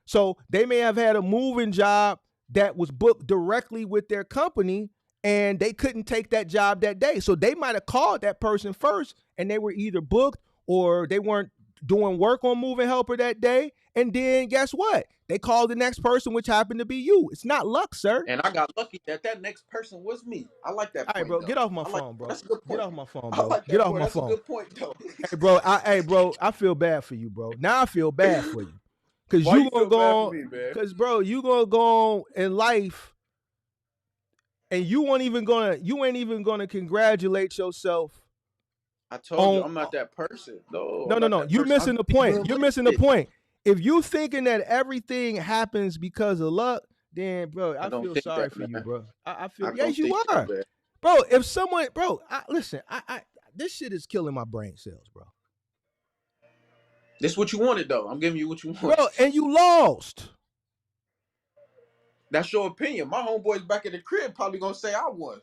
So they may have had a moving job that was booked directly with their company and they couldn't take that job that day. So they might have called that person first and they were either booked or they weren't doing work on moving helper that day. And then guess what? They called the next person, which happened to be you. It's not luck, sir. And I got lucky that next person was me. I like that point, all right, bro, though. get off my phone, bro. That's a good point. Get off my phone, bro. I like that get off point. my That's phone. a good point, though. Hey, bro, I feel bad for you, bro. Now I feel bad for you. Because you gonna go on, because bro, you gonna go on in life and you ain't even gonna congratulate yourself I told you on. I'm not that person. No, I'm No, no, not no. that You person. I missing just the be point. good You're with missing the it. point. If you thinking that everything happens because of luck, then bro, I I don't feel think sorry that, for you, man. bro. I feel I yes, don't you think are, that, man. bro. If someone, bro, listen, I this shit is killing my brain cells, bro. This what you wanted, though. I'm giving you what you want. Bro, and you lost. That's your opinion. My homeboys back in the crib probably gonna say I won.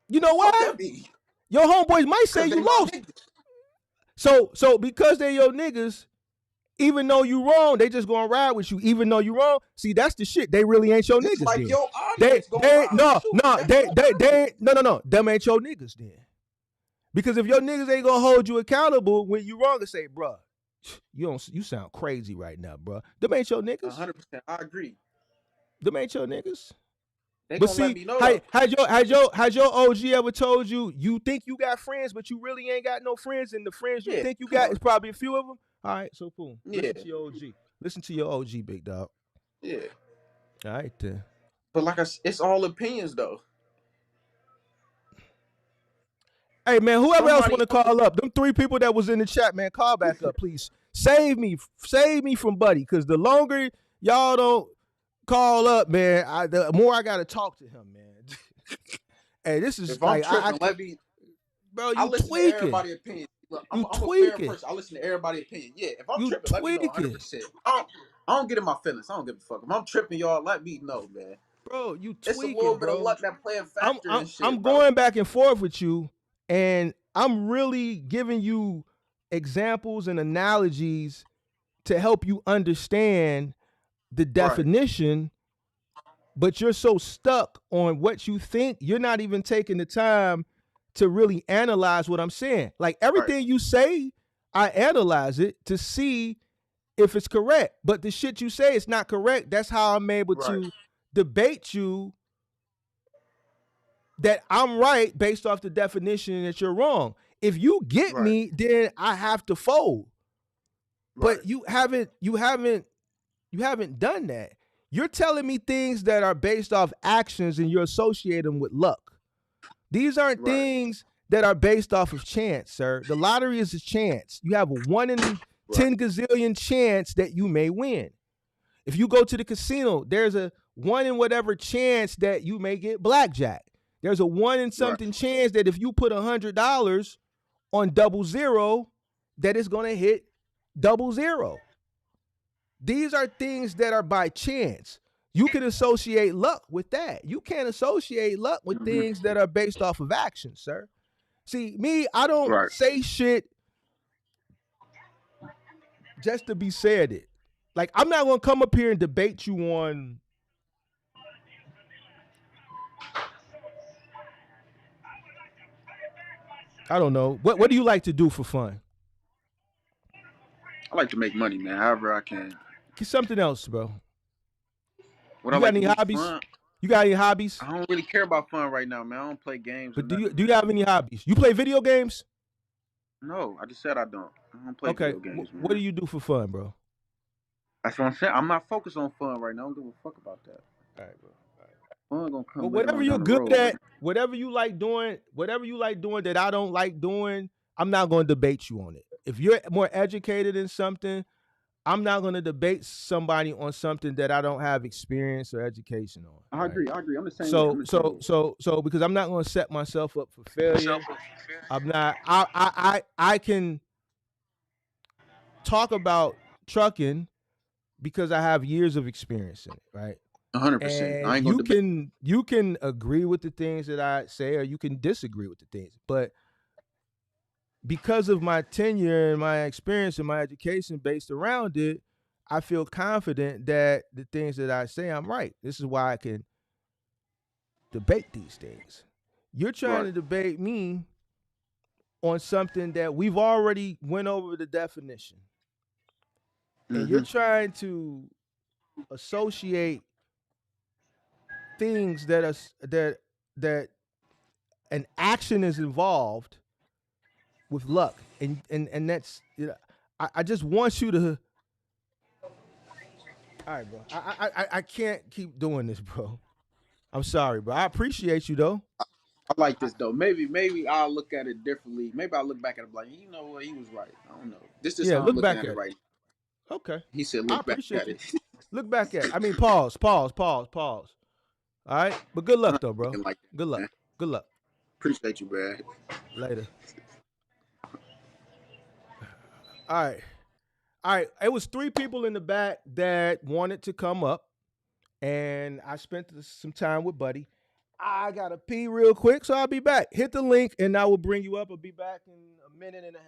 You know Fuck why? that be. Your homeboys might say Cause they you my lost. niggas. So because they your niggas, even though you wrong, they just gonna ride with you, even though you wrong. See, that's the shit. They really ain't your Just niggas like then. your audience gonna ride No, with you. no, That's your audience. no. Them ain't your niggas then. Because if your niggas ain't gonna hold you accountable when you wrong and say, bruh, you sound crazy right now, bruh. Them ain't your niggas. 100%. I agree. Them ain't your niggas. They But gonna let see, me know though. has your OG ever told you you think you got friends, but you really ain't got no friends, and the friends you Yeah, think you come got on. is probably a few of them? All right, so boom. Yeah, Listen to your OG. Listen to your OG, big dog. yeah. All right, then. But like it's all opinions though. Hey man, whoever else want Somebody to call up, them 3 people that was in the chat, man, call back up, please. Save me from Buddy, because the longer y'all don't call up, man, the more I gotta talk to him, man. Hey, this is if I'm like tripping, let me bro, I you listen to tweaking, everybody's opinion. Look, you I'm a fair tweaking, person. I listen to everybody's opinion. Yeah, if I'm you tripping, let me know tweaking, 100%. I don't get in my feelings. I don't give a fuck. If I'm tripping, y'all, let me know, man. bro, you It's a tweaking, little bit of bro. luck that play a I'm factor I'm and shit, I'm bro. going back and forth with you, and I'm really giving you examples and analogies to help you understand the Right, definition, but you're so stuck on what you think, you're not even taking the time to really analyze what I'm saying. Like right, everything you say, I analyze it to see if it's correct. But the shit you say is not correct. That's how I'm able right, to debate you that I'm right based off the definition and that you're wrong. If you get right, me, then I have to fold. right, But you haven't done that. You're telling me things that are based off actions and you're associating them with luck. These aren't right, things that are based off of chance, sir. The lottery is a chance. You have a 1 in right, 10 gazillion chance that you may win. If you go to the casino, there's a 1 in whatever chance that you may get blackjack. There's a 1 in right. something chance that if you put $100 on 00, that it's going to hit 00. These are things that are by chance. You can associate luck with that. You can't associate luck with Mm-hmm. things that are based off of action, sir. See, me, I don't Right. say shit just to be said it. Like, I'm not gonna come up here and debate you on I don't know. What do you like to do for fun? I like to make money, man. However I can. Get something else, bro. What I You got like to any do for hobbies? fun, You got any hobbies? I don't really care about fun right now, man. I don't play games or But do nothing, you man. have any hobbies? You play video games? No, I just said I don't. I don't play Okay. video games, What do man. you do for fun, bro? That's what I'm saying. I'm not focused on fun right now. I don't give a fuck about that. All right, bro. Fun gonna Well, come later whatever on you're down the good road, man. at, whatever you like doing that I don't like doing, I'm not going to debate you on it. If you're more educated in something, I'm not going to debate somebody on something that I don't have experience or education on, I right? agree. I agree. I'm the same way. So I'm the same so way. so so because I'm not going to set myself up for failure. I'm not I can talk about trucking because I have years of experience in it, right? 100%. And I ain't gonna debate. you can agree with the things that I say or you can disagree with the things. But because of my tenure and my experience and my education based around it, I feel confident that the things that I say I'm right. This is why I can debate these things. You're trying Right. to debate me on something that we've already went over the definition. And you're Mm-hmm. trying to associate things that are that an action is involved with luck, and that's I just want you to. All right, bro. I can't keep doing this, bro. I'm sorry, but I appreciate you though. I like this though. Maybe I'll look at it differently. Maybe I'll look back at it like, you know what, he was right. I don't know. This is Yeah, how I'm look looking back at it at it. right now. Okay. He said, I look back appreciate at you. it. Look back at it. I mean, pause, pause, pause, pause. All right. But good I'm luck not though, bro. thinking like Good that, luck. man. Good luck. Appreciate you, man. Later. All right. All right. It was three people in the back that wanted to come up, and I spent some time with Buddy. I gotta pee real quick, so I'll be back. Hit the link, and I will bring you up. I'll be back in a minute and a half.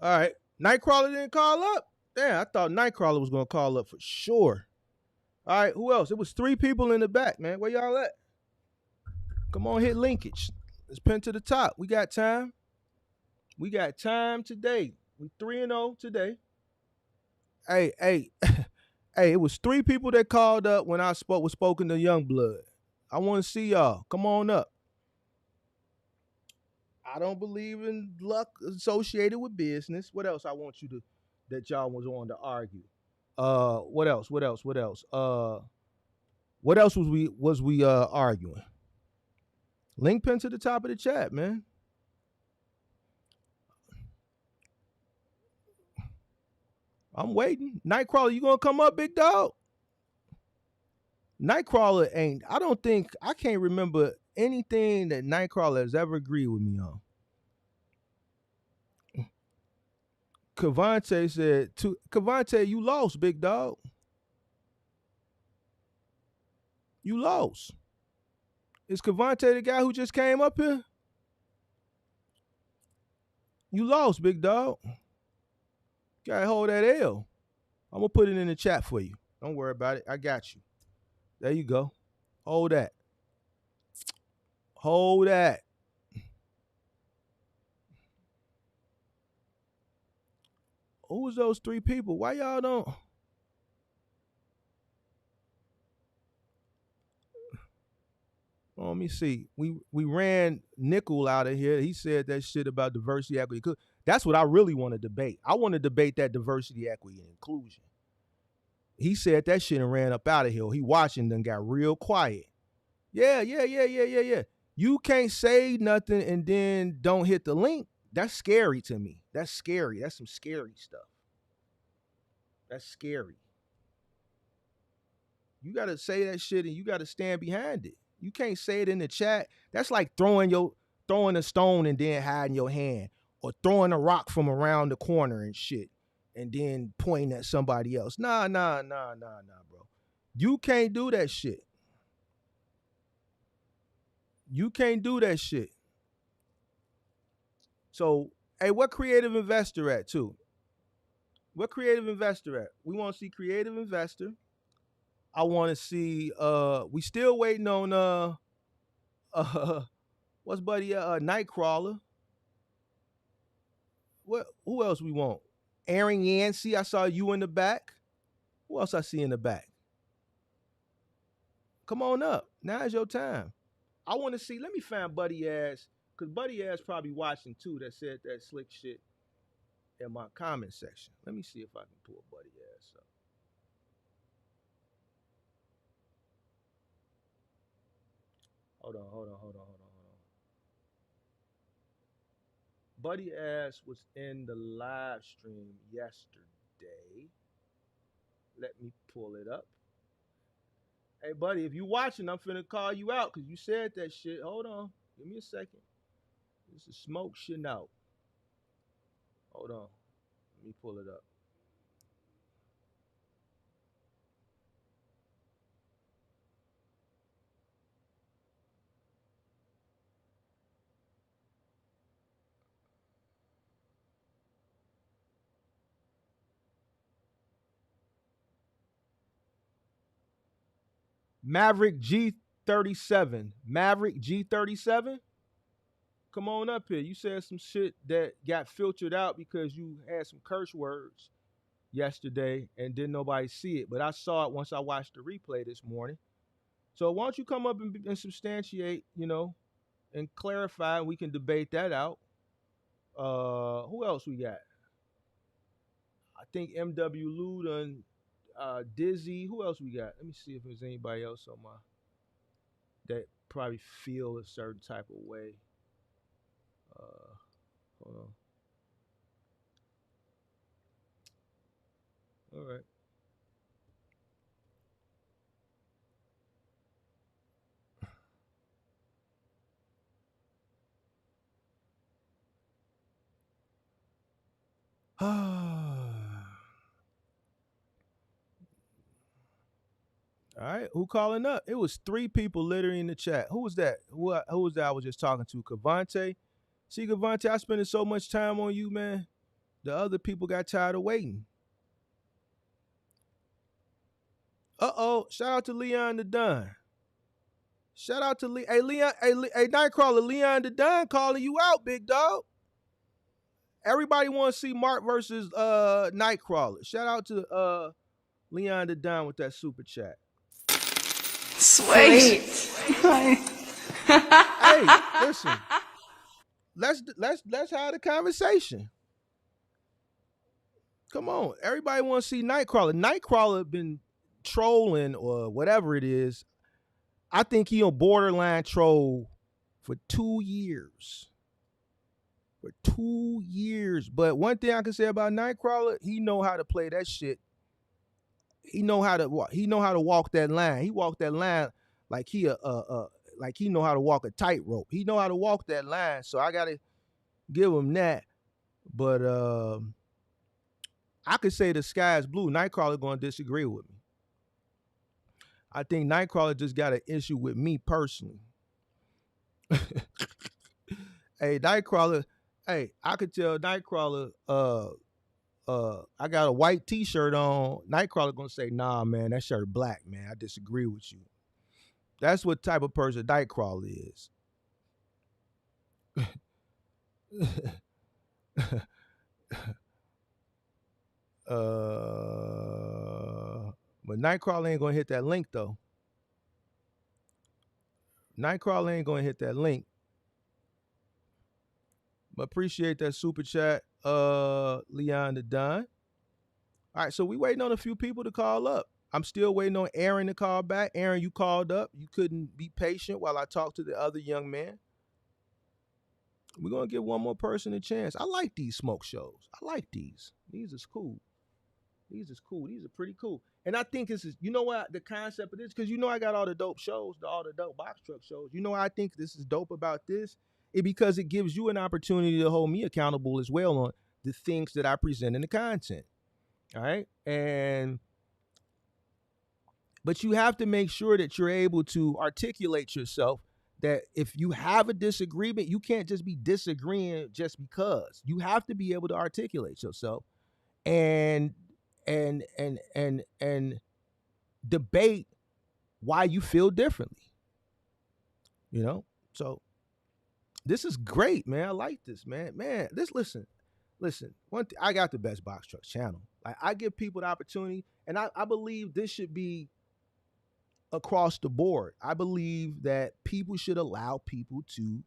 All right. Nightcrawler didn't call up. Damn, I thought Nightcrawler was gonna call up for sure. All right, who else? It was three people in the back, man. Where y'all at? Come on, hit linkage. Let's pin to the top. We got time. We got time today. We 3-0 today. Hey, hey, hey, it was three people that called up when I was spoken to Youngblood. I want to see y'all. Come on up. I don't believe in luck associated with business. What else I want you to that y'all was on to argue? What else? What else? What else? What else was we arguing? Link pin to the top of the chat, man. I'm waiting. Nightcrawler, you gonna come up, big dog? Nightcrawler ain't. I don't think I can't remember anything that Nightcrawler has ever agreed with me on. Cavante said to Cavante, you lost, big dog. You lost. Is Cavante the guy who just came up here? You lost, big dog. Gotta hold that L. I'm gonna put it in the chat for you. Don't worry about it. I got you. There you go. Hold that. Hold that. Who was those three people? Why y'all don't? Let me see. We ran Nickel out of here. He said that shit about diversity, equity. That's what I really want to debate. I want to debate that diversity, equity, and inclusion. He said that shit and ran up out of here. He watching and got real quiet. Yeah. You can't say nothing and then don't hit the link. That's scary to me. That's scary. That's some scary stuff. That's scary. You gotta say that shit and you gotta stand behind it. You can't say it in the chat. That's like throwing a stone and then hiding your hand, or throwing a rock from around the corner and shit, and then pointing at somebody else. Nah, bro. You can't do that shit. You can't do that shit. So, hey, what creative investor at too? What creative investor at? We want to see creative investor. I want to see. We still waiting on uh what's buddy Nightcrawler. What? Who else we want? Aaron Yancey. I saw you in the back. Who else I see in the back? Come on up. Now is your time. I want to see. Let me find Buddy Ass, because Buddy Ass probably watching too. That said that slick shit in my comment section. Let me see if I can pull Buddy Ass up. Hold on. Buddy Ass was in the live stream yesterday. Let me pull it up. Hey, buddy, if you watching, I'm finna call you out because you said that shit. Hold on. Give me a second. This is smoke shit out. Hold on. Let me pull it up. Maverick G37. Maverick G37. Come on up here. You said some shit that got filtered out because you had some curse words yesterday and didn't nobody see it. But I saw it once I watched the replay this morning. So why don't you come up and substantiate, and clarify, and we can debate that out. Who else we got? I think MW Luda, Dizzy. Who else we got? Let me see if there's anybody else on my that probably feel a certain type of way. Hold on. All right. All right, who calling up? It was 3 people literally in the chat. Who was that? Who was that I was just talking to? Cavante? See, Cavante, I spending so much time on you, man. The other people got tired of waiting. Uh-oh, shout out to Leon the Don. Shout out to Hey, Leon, hey, Nightcrawler, Leon the Don calling you out, big dog. Everybody want to see Mark versus Nightcrawler. Shout out to Leon the Don with that super chat. Sweet. Hey, listen. Let's have the conversation. Come on. Everybody want to see Nightcrawler. Nightcrawler been trolling or whatever it is. I think he on borderline troll for 2 years. For 2 years. But one thing I can say about Nightcrawler, he know how to play that shit. He know how to walk that line. He walked that line like he like he know how to walk a tightrope. He know how to walk that line. So I gotta give him that. But I could say the sky is blue. Nightcrawler gonna disagree with me. I think Nightcrawler just got an issue with me personally. Hey, Nightcrawler. Hey, I could tell Nightcrawler. I got a white T-shirt on. Nightcrawler gonna say, "Nah, man, that shirt black, man. I disagree with you." That's what type of person Nightcrawler is. But Nightcrawler ain't gonna hit that link though. Nightcrawler ain't gonna hit that link. But appreciate that super chat, Leon the Don. All right, so we waiting on a few people to call up. I'm still waiting on Aaron to call back. Aaron, you called up. You couldn't be patient while I talked to the other young man. We're gonna give one more person a chance. I like these smoke shows. I like these. These is cool. These is cool. These are pretty cool. And I think this is, you know what, the concept of this, because I got all the dope shows, all the dope box truck shows. I think this is dope about this? Because it gives you an opportunity to hold me accountable as well on the things that I present in the content. All right. But you have to make sure that you're able to articulate yourself, that if you have a disagreement, you can't just be disagreeing just because. You have to be able to articulate yourself and debate why you feel differently. So this is great, man. I like this, man. Man, listen. One thing, I got the best box truck channel. Like, I give people the opportunity, and I believe this should be across the board. I believe that people should allow people to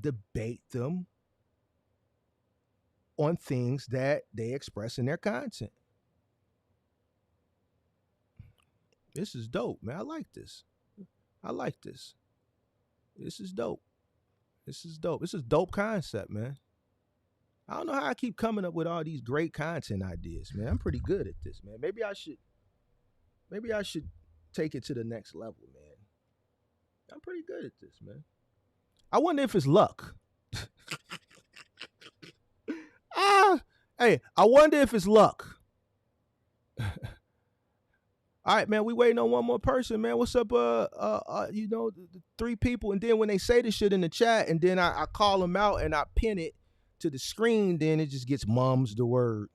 debate them on things that they express in their content. This is dope, man. I like this. I like this. This is dope. This is dope. This is dope concept, man. I don't know how I keep coming up with all these great content ideas, man. I'm pretty good at this, man. Maybe I should take it to the next level, man. I'm pretty good at this, man. I wonder if it's luck. Hey, I wonder if it's luck. All right, man, we waiting on one more person, man. What's up, the three people, and then when they say this shit in the chat, and then I call them out and I pin it to the screen, then it just gets mums the word.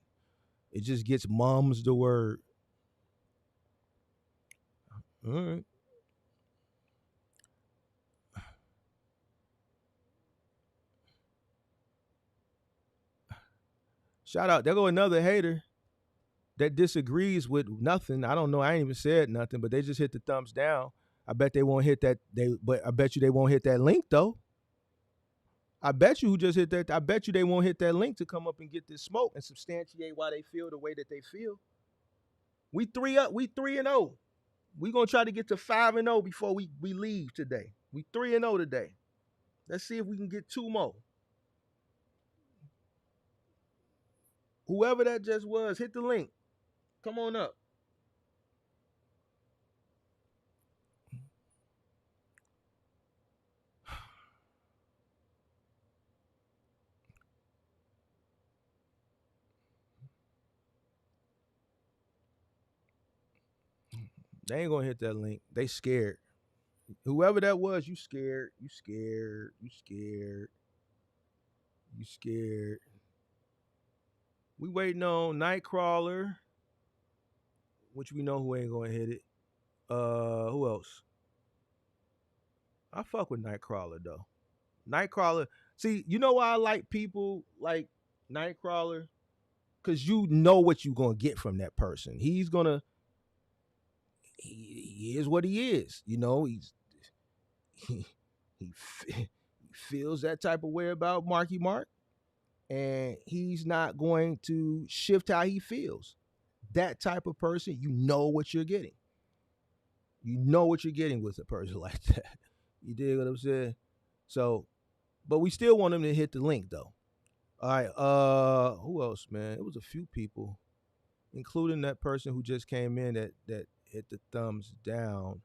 It just gets mums the word. All right. Shout out. There go another hater that disagrees with nothing. I don't know. I ain't even said nothing, but they just hit the thumbs down. I bet they won't hit that. But I bet you they won't hit that link though. I bet you who just hit that. I bet you they won't hit that link to come up and get this smoke and substantiate why they feel the way that they feel. We 3 up. We 3-0. We gonna try to get to 5-0 before we leave today. We 3-0 today. Let's see if we can get 2 more. Whoever that just was, hit the link. Come on up. They ain't gonna hit that link. They scared. Whoever that was, you scared. You scared. You scared. You scared. We waiting on Nightcrawler, which we know who ain't gonna hit it. Who else? I fuck with Nightcrawler though. Nightcrawler. See, you know why I like people like Nightcrawler? Cause you know what you gonna get from that person. He's gonna. He is what he is. You know, he he feels that type of way about Marky Mark, and he's not going to shift how he feels. That type of person, you know what you're getting. You know what you're getting with a person like that. You dig what I'm saying? So, but we still want him to hit the link though. All right. Who else, man? It was a few people, including that person who just came in that hit the thumbs down.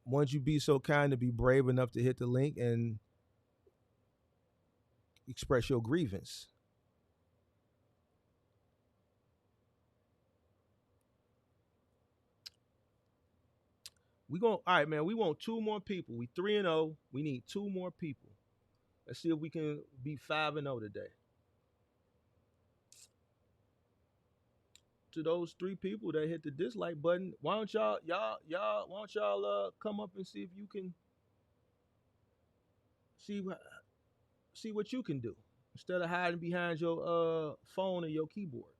Won't you be so kind to be brave enough to hit the link and express your grievance? We going all right, man. We want 2 more people. We 3-0. We need 2 more people. Let's see if we can be 5-0 today. To those 3 people that hit the dislike button, why don't y'all come up and see if you can see what you can do instead of hiding behind your phone or your keyboard.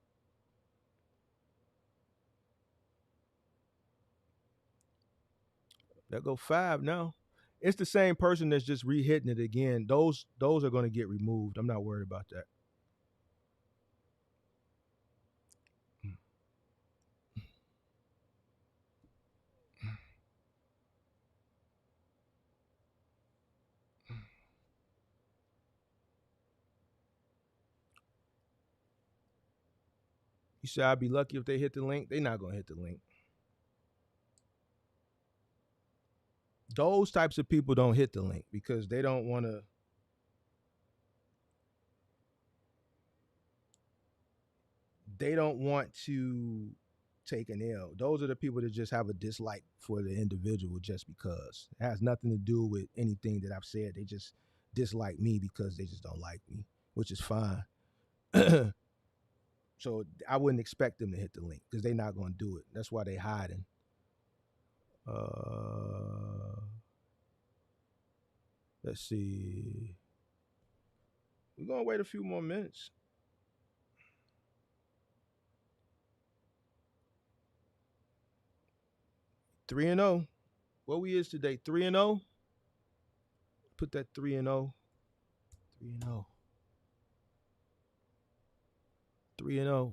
There go 5 now. It's the same person that's just re-hitting it again. Those are going to get removed. I'm not worried about that. You said I'd be lucky if they hit the link. They're not going to hit the link. Those types of people don't hit the link because they don't want to. They don't want to take an L. Those are the people that just have a dislike for the individual just because. It has nothing to do with anything that I've said. They just dislike me because they just don't like me, which is fine. So I wouldn't expect them to hit the link because they're not going to do it. That's why they hiding. Let's see. We're going to wait a few more minutes. 3-0. What we is today? 3-0. Put that 3-0. 3-0. 3-0.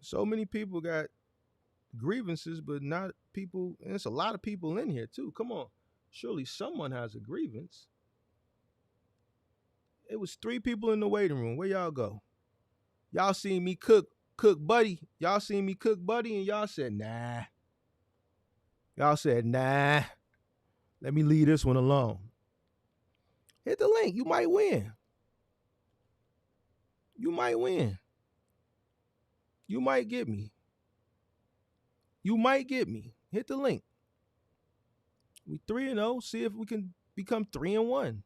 So many people got grievances, but not people. And it's a lot of people in here too. Come on, surely someone has a grievance. It was 3 people in the waiting room. Where y'all go? Y'all seen me cook buddy. Y'all seen me cook buddy, and y'all said nah. Y'all said nah. Let me leave this one alone. Hit the link. You might win. You might win. You might get me. You might get me. Hit the link. We 3-0. See if we can become 3-1.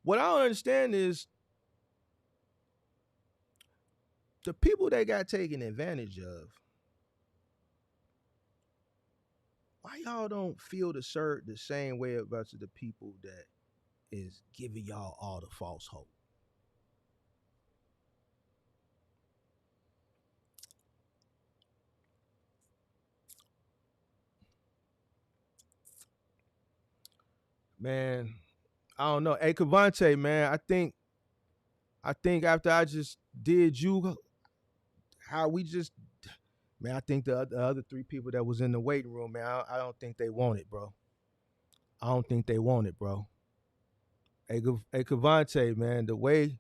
What I don't understand is the people that got taken advantage of. Why y'all don't feel the same way about the people that is giving y'all all the false hope? Man, I don't know. Hey, Cavante, man, I think after I just did you, how we just, man, I think the other 3 people that was in the waiting room, man, I don't think they want it, bro. I don't think they want it, bro. Hey, Cavante, man, the way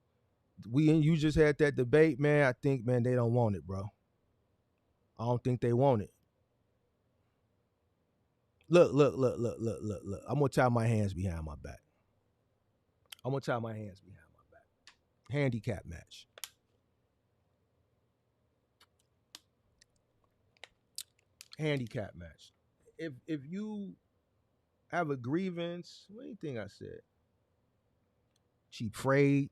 we and you just had that debate, man, I think, man, they don't want it, bro. I don't think they want it. Look. I'm gonna tie my hands behind my back. I'm gonna tie my hands behind my back. Handicap match. Handicap match. If you have a grievance, what do you think I said? Cheap freight.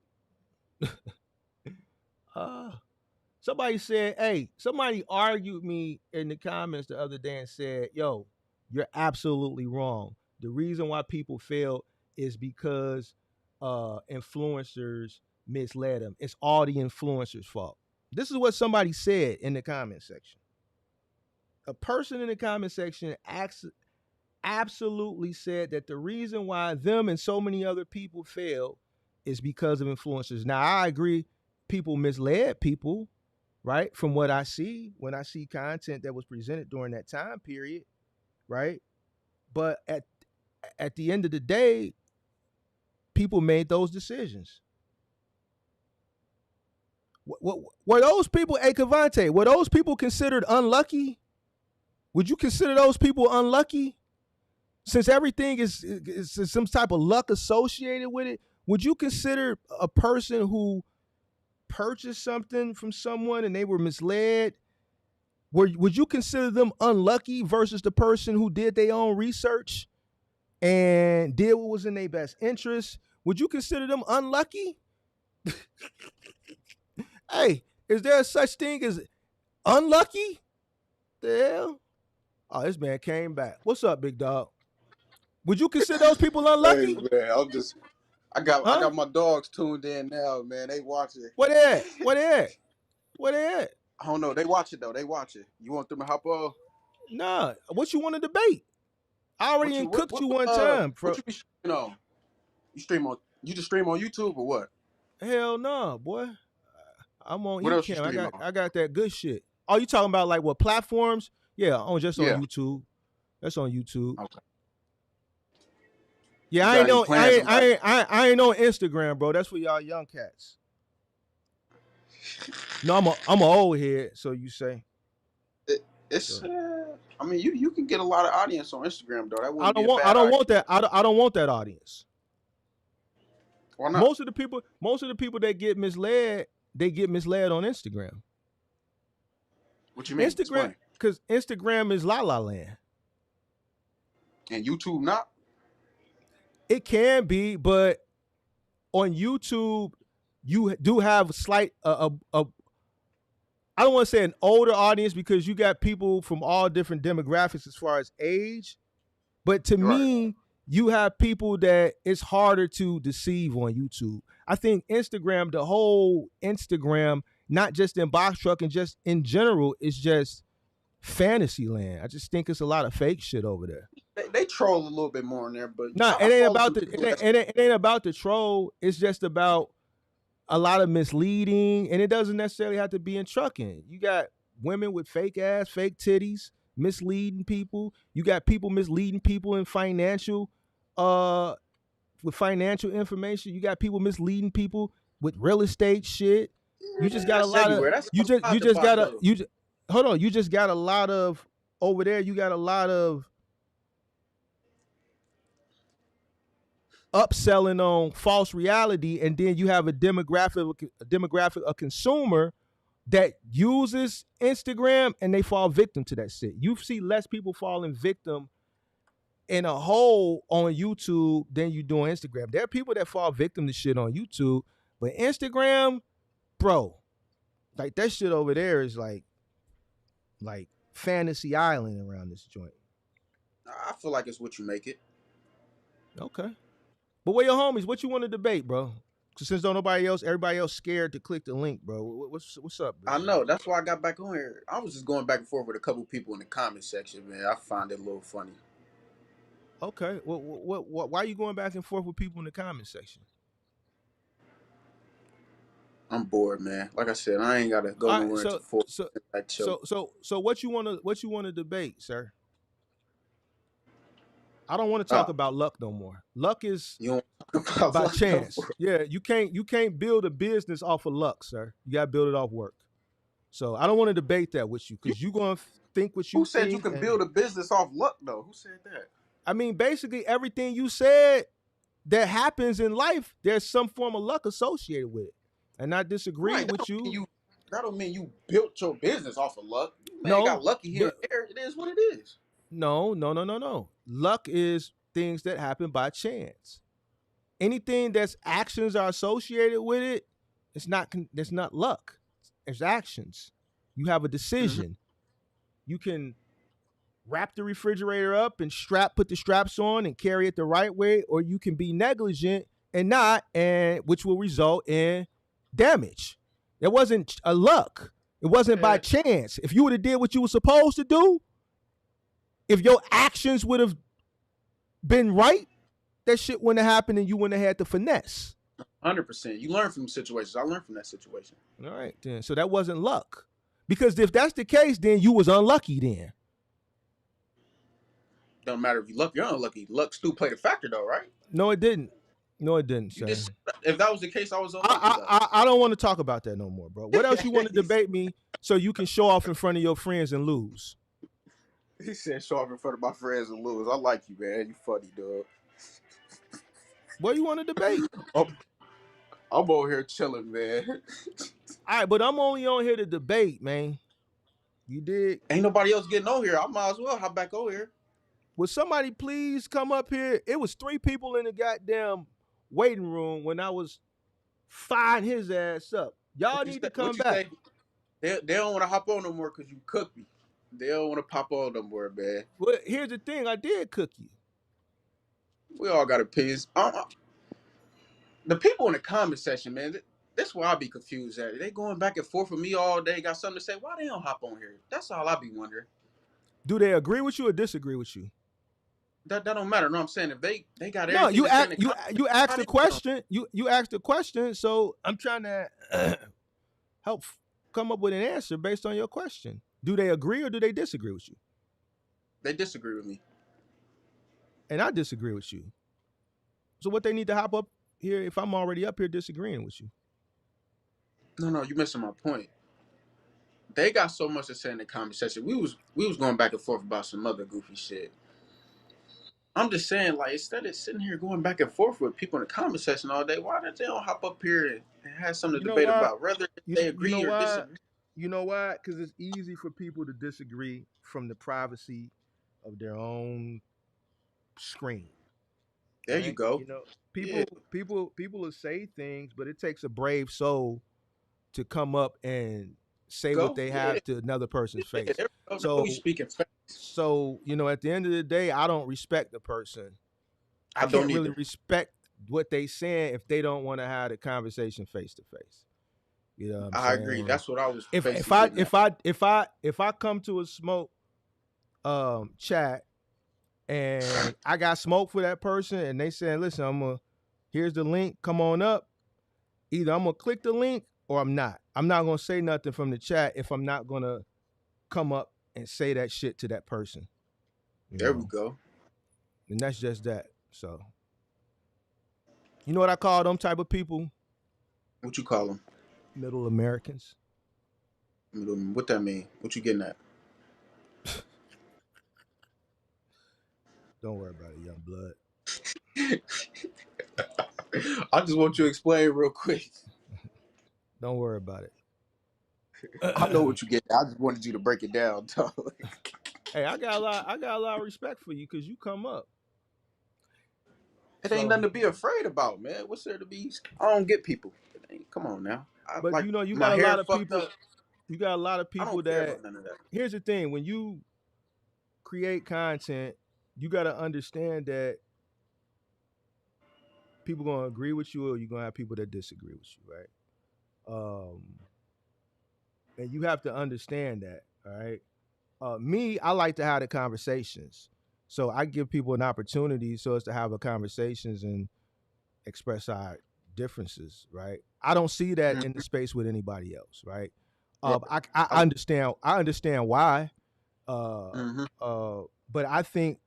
Somebody said, hey, somebody argued me in the comments the other day and said, yo, you're absolutely wrong. The reason why people fail is because influencers misled them. It's all the influencers' fault. This is what somebody said in the comment section. A person in the comment section absolutely said that the reason why them and so many other people fail is because of influencers. Now, I agree, people misled people, right? From what I see, when I see content that was presented during that time period, right? But at the end of the day, people made those decisions. Were those people, hey, Cavante, were those people considered unlucky? Would you consider those people unlucky? Since everything is some type of luck associated with it, would you consider a person who purchased something from someone and they were misled, would you consider them unlucky versus the person who did their own research and did what was in their best interest? Would you consider them unlucky? Hey, is there such thing as unlucky? The hell? Oh, this man came back. What's up, big dog? Would you consider those people Hey unlucky? man, I Huh? got my dogs tuned in now, man. They watch it. Where they at? Where they at? Where they at? I don't know. They watch it though. They watch it. You want them to hop on? Nah. What you want to debate? I already cooked you one time. What you be streaming on? You just stream on YouTube or what? Hell no, boy. I'm on What else you Ecamm. stream on? I got that good shit. Oh, you talking about like what platforms? Yeah, just on Yeah. YouTube. That's on YouTube. Okay. Yeah, I ain't on Instagram, bro. That's for y'all young cats. No, I'm a old head, so you say. I mean, you can get a lot of audience on Instagram though. That wouldn't I be don't a bad want that. I don't want that audience. Why not? Most of the people that get misled, they get misled on Instagram. What you mean? Instagram, Explain. because Instagram is la la land. And YouTube not. It can be, but on YouTube, you do have a slight I don't want to say an older audience because you got people from all different demographics as far as age. But to Right. me, you have people that it's harder to deceive on YouTube. I think Instagram, the whole Instagram, not just in box truck and just in general, is just fantasy land. I just think it's a lot of fake shit over there. They troll a little bit more in there, but No, I it ain't follow about some the people that's it ain't about the troll. It's just about a lot of misleading, and it doesn't necessarily have to be in trucking. You got women with fake ass, fake titties, misleading people. You got people misleading people in financial, with financial information. You got people misleading people with real estate shit. You just got a that's lot of everywhere. That's you all just about you the just pot got a though. you just, hold on. You just got a lot of over there. You got a lot of upselling on false reality, and then you have a demographic, a consumer that uses Instagram and they fall victim to that shit. You see less people falling victim in a hole on YouTube than you do on Instagram. There are people that fall victim to shit on YouTube, but Instagram, bro, like that shit over there is like fantasy island around this joint. I feel like it's what you make it. Okay. But where your homies? What you want to debate, bro? Since don't nobody else, everybody else scared to click the link, bro. What's up, bro? I know. That's why I got back on here. I was just going back and forth with a couple people in the comment section, man. I find it a little funny. Okay. Why are you going back and forth with people in the comment section? I'm bored, man. Like I said, I ain't gotta go All right. nowhere into forth. So That so choke. so so what you wanna debate, sir? I don't want to talk Oh, about luck no more. Luck is you don't talk about by luck no chance. more. Yeah, you can't build a business off of luck, sir. You gotta build it off work. So I don't want to debate that with you You, because you're gonna think what who you said you think. can And build a business off luck though? Who said that? I mean, basically everything you said that happens in life, there's some form of luck associated with it. And I disagree Right. with you. That don't mean you built your business off of luck. You man got No, lucky here the, and there. It is what it is. no. Luck is things that happen by chance. Anything that's actions are associated with it, it's not luck. It's actions. You have a Mm-hmm. decision. You can wrap the refrigerator up and put the straps on and carry it the right way, or you can be negligent and not, and which will result in damage. It wasn't a luck. It wasn't by Yeah, chance. If you would have did what you were supposed to do, if your actions would have been right, that shit wouldn't have happened and you wouldn't have had the finesse. 100%. You learn from situations. I learned from that situation. All right, then. So that wasn't luck. Because if that's the case, then you was unlucky then. Don't matter if you lucky or unlucky. Luck still played a factor though, right? No, it didn't. No, it didn't, You sir. just if that was the case, I was unlucky though. I don't want to talk about that no more, bro. What else you want to debate me so you can show off in front of your friends and lose? He said, "Show up in front of my friends and lose." I like you, man. You funny, dog. What you want to debate? I'm, I'm over here chilling, man. All right, but I'm only on here to debate, man. You dig? Ain't nobody else getting on here. I might as well hop back over here. Would somebody please come up here? It was 3 people in the goddamn waiting room when I was firing his ass up. Y'all What you need say? to What come you back. say? They don't want to hop on no more because you cooked me. They don't want to pop on no more, man. Well, here's the thing. I did cook you. We all got opinions. The people in the comment section, man. That's where I be confused at. They going back and forth with me all day. Got something to say. Why they don't hop on here? That's all I be wondering. Do they agree with you or disagree with you? That don't matter. No, I'm saying if they got No, everything you to say in ask the you comments, you asked why a they get on? question. You asked a question, so I'm trying to help come up with an answer based on your question. Do they agree or do they disagree with you? They disagree with me. And I disagree with you. So what they need to hop up here if I'm already up here disagreeing with you? No, you missing my point. They got so much to say in the comment section. We was going back and forth about some other goofy shit. I'm just saying, like, instead of sitting here going back and forth with people in the comment section all day, why don't they don't hop up here and have something You to know debate why? about, whether You they you know agree or why? disagree? You know why? Because it's easy for people to disagree from the privacy of their own screen, There you right? go. You know, Yeah, people will say things, but it takes a brave soul to come up and say what go. they Yeah, have to another person's yeah. face. There we go. Now we So speaking facts. at the end of the day, I don't respect the person. I I can't don't really either. respect what they saying if they don't want to have the conversation face to face. You know what I'm I agree. saying? That's what I was If basically I getting at. if I if I if I come to a smoke chat and I got smoke for that person and they saying, listen, here's the link, come on up. Either I'm gonna click the link or I'm not. I'm not gonna say nothing from the chat if I'm not gonna come up and say that shit to that person. You There we know, go. and that's just that. So you know what I call them type of people? What you call them? Middle Americans. What that mean? What you getting at? Don't worry about it, young blood. I just want you to explain real quick. Don't worry about it. I know what you get. I just wanted you to break it down. Dog. Hey, I got a lot of respect for you because you come up. It ain't So, nothing to be afraid about, man. What's there to be? I don't get people. Come on now. I but like you know, you my got a hair lot of fucked people. up. You got a lot of I people don't care that. about none of that. Here's the thing: when you create content, you got to understand that people gonna agree with you, or you're gonna have people that disagree with you, right? Um, and you have to understand that. All right. Me, I like to have the conversations, so I give people an opportunity so as to have a conversations and express our differences, right? I don't see that in the Mm-hmm. space with anybody else, right? Right. I understand. I understand why, uh, Mm-hmm. uh, but I think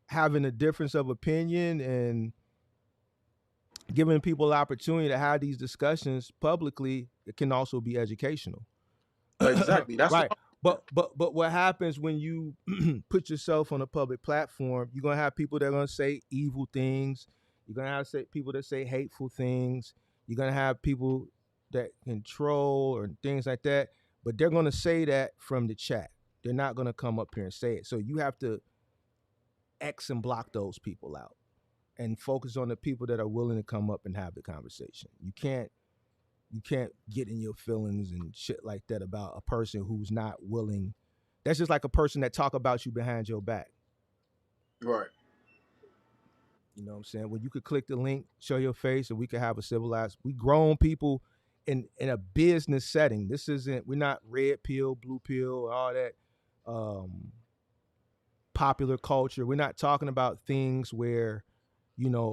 having a difference of opinion and giving people the opportunity to have these discussions publicly, it can also be educational. Exactly. That's what Right. But what happens when you put yourself on a public platform? You're gonna have people that are gonna say evil things. You're gonna have people that say hateful things. You're gonna have people that control or things like that. But they're gonna say that from the chat. They're not gonna come up here and say it. So you have to X and block those people out and focus on the people that are willing to come up and have the conversation. You can't get in your feelings and shit like that about a person who's not willing. That's just like a person that talk about you behind your back. right. You know what I'm saying? When you could click the link, show your face, and we could have a civilized. We grown people in a business setting. This isn't. We're not red pill, blue pill, all that um, popular culture. We're not talking about things where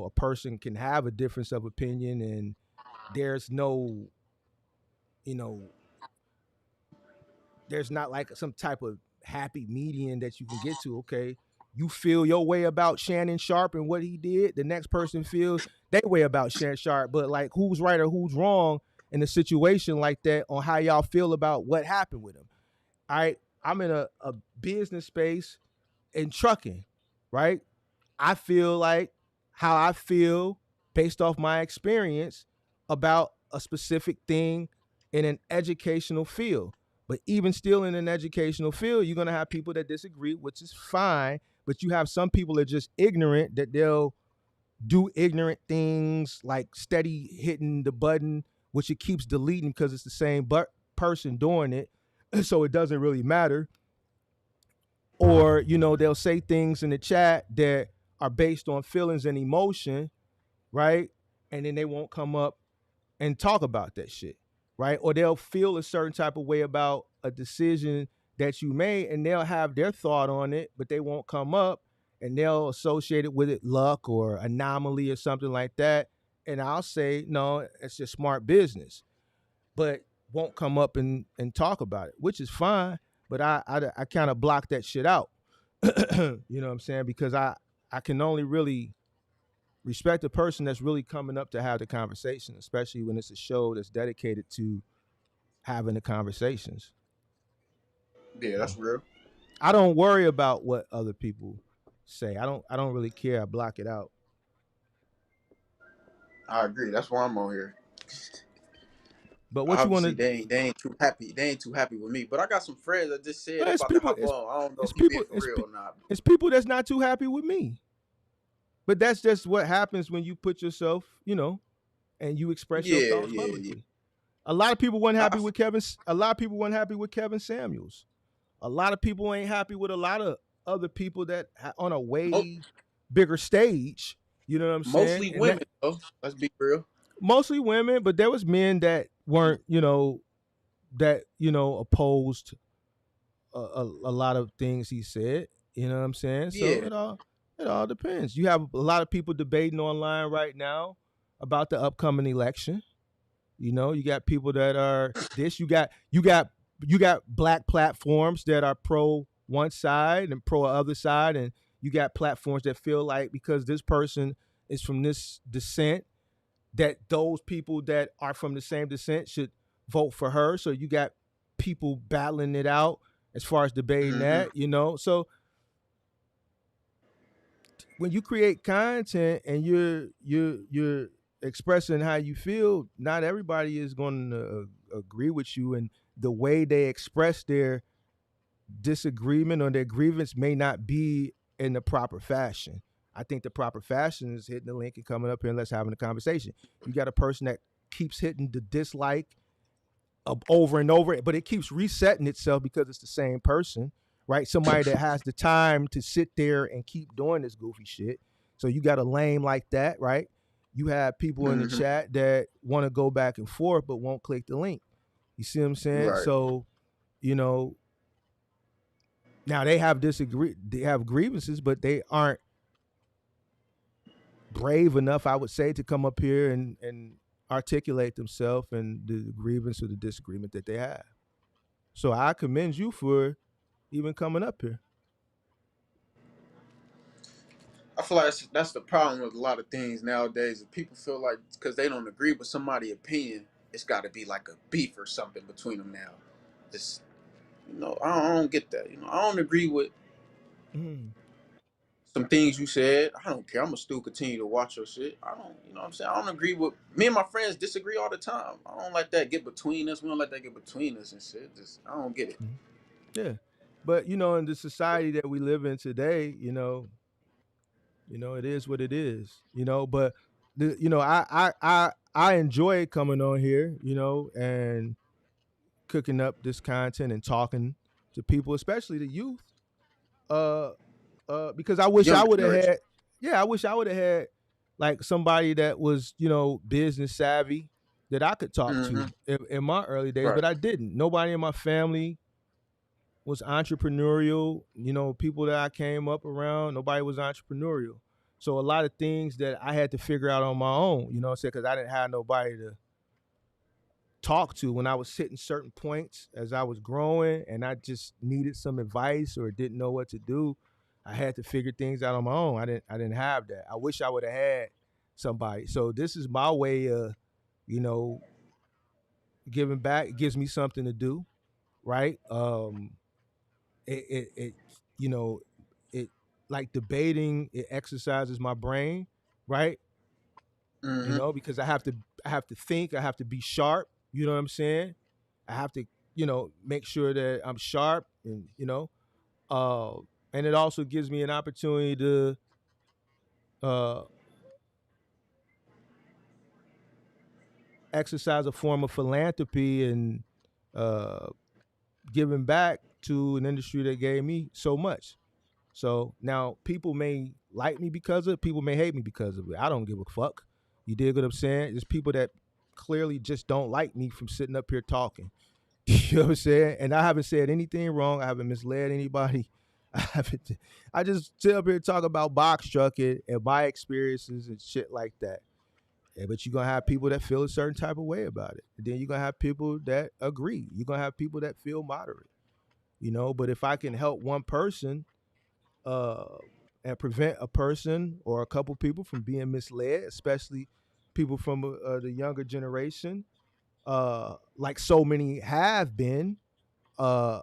a person can have a difference of opinion and there's no you know there's not like some type of happy median that you can get to. Okay, you feel your way about Shannon Sharp and what he did. The next person feels their way about Shannon Sharp. But like, who's right or who's wrong in a situation like that on how y'all feel about what happened with him? All right, I'm in a business space in trucking, right? I feel like how I feel based off my experience about a specific thing in an educational field. But even still in an educational field, you're going to have people that disagree, which is fine. But you have some people that are just ignorant that they'll do ignorant things like steady hitting the button, which it keeps deleting because it's the same person doing it. So it doesn't really matter. Or they'll say things in the chat that are based on feelings and emotion, right? And then they won't come up and talk about that shit, right? Or they'll feel a certain type of way about a decision that you made and they'll have their thought on it, but they won't come up and they'll associate it with it luck or anomaly or something like that. And I'll say, no, it's just smart business, but won't come up and talk about it, which is fine. But I kind of block that shit out. You know what I'm saying? Because I can only really respect a person that's really coming up to have the conversation, especially when it's a show that's dedicated to having the conversations. Yeah, So that's real. I don't worry about what other people say. I don't really care. I block it out. I agree. That's why I'm on here. But what you want Obviously, to? they ain't too happy. They ain't too happy with me. But I got some friends that just said they It's about to people. hop on. I don't know It's if you being people. for real or not. It's people that's not too happy with me. But that's just what happens when you put yourself, and you express your Yeah, thoughts yeah, yeah. publicly. A lot of people weren't I, happy with Kevin. A lot of people weren't happy with Kevin Samuels. A lot of people ain't happy with a lot of other people that on a mo- way bigger stage. You know what I'm saying? mostly And that women, though. Let's be real. mostly women, but there was men that weren't, that opposed a lot of things he said. You know what I'm saying? So Yeah. it all depends. You have a lot of people debating online right now about the upcoming election. You got people that are this. You got black platforms that are pro one side and pro other side, and you got platforms that feel like because this person is from this descent, that those people that are from the same descent should vote for her. So you got people battling it out as far as debating Hmm. that. So when you create content and you're expressing how you feel, not everybody is going to agree with you, and the way they express their disagreement or their grievance may not be in the proper fashion. I think the proper fashion is hitting the link and coming up here and let's having a conversation. You got a person that keeps hitting the dislike over and over, but it keeps resetting itself because it's the same person, right? Somebody that has the time to sit there and keep doing this goofy shit. So you got a lame like that, right? You have people in the Hmm. chat that want to go back and forth but won't click the link. You see what I'm saying? Right. So, you know, now they have grievances, but they aren't brave enough, I would say, to come up here and articulate themselves and the grievance or the disagreement that they have. So I commend you for even coming up here. I feel like that's the problem with a lot of things nowadays. If people feel like because they don't agree with somebody's opinion, it's got to be like a beef or something between them now. It's, I don't get that. I don't agree with Mm. some things you said. I don't care. I'm gonna still continue to watch your shit. I don't, what I'm saying? I don't agree with me and my friends disagree all the time. I don't like that get between us. We don't let that get between us and shit. Just I don't get it. Mm. Yeah. But in the society that we live in today, it is what it is. But I enjoy coming on here, and cooking up this content and talking to people, especially the youth. Uh because I wish I Younger would have generation. had, yeah, I wish I would have had like somebody that was, business savvy that I could talk Hmm. to in my early days, Right. but I didn't. Nobody in my family was entrepreneurial. People that I came up around, nobody was entrepreneurial. So a lot of things that I had to figure out on my own, what I'm saying, because I didn't have nobody to talk to when I was hitting certain points as I was growing and I just needed some advice or didn't know what to do. I had to figure things out on my own. I didn't have that. I wish I would have had somebody. So this is my way of, you know, giving back. It gives me something to do, right? It you know, it like debating, it exercises my brain, right? Hmm. Because I have to think, I have to be sharp, you know what I'm saying? I have to, make sure that I'm sharp and, uh and it also gives me an opportunity to uh exercise a form of philanthropy and uh giving back to an industry that gave me so much. So now people may like me because of it, people may hate me because of it. I don't give a fuck. You dig what I'm saying? There's people that clearly just don't like me from sitting up here talking. You know what I'm saying? And I haven't said anything wrong. I haven't misled anybody. I haven't. I just sit up here and talk about box trucking and my experiences and shit like that. Yeah, but you're gonna have people that feel a certain type of way about it. And then you're gonna have people that agree. You're gonna have people that feel moderate. But if I can help one person, uh, and prevent a person or a couple people from being misled, especially people from the younger generation, like so many have been, uh,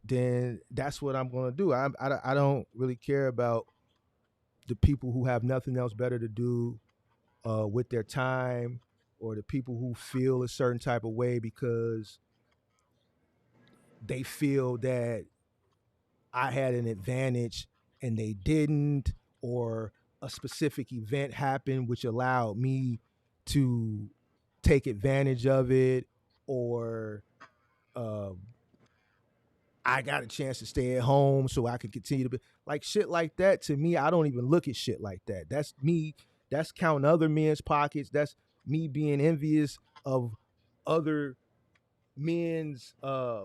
then that's what I'm gonna do. I don't really care about the people who have nothing else better to do with their time or the people who feel a certain type of way because they feel that I had an advantage and they didn't, or a specific event happened which allowed me to take advantage of it, or uh, I got a chance to stay at home so I could continue to be like shit like that. To me, I don't even look at shit like that. That's me. That's counting other men's pockets. That's me being envious of other men's, uh,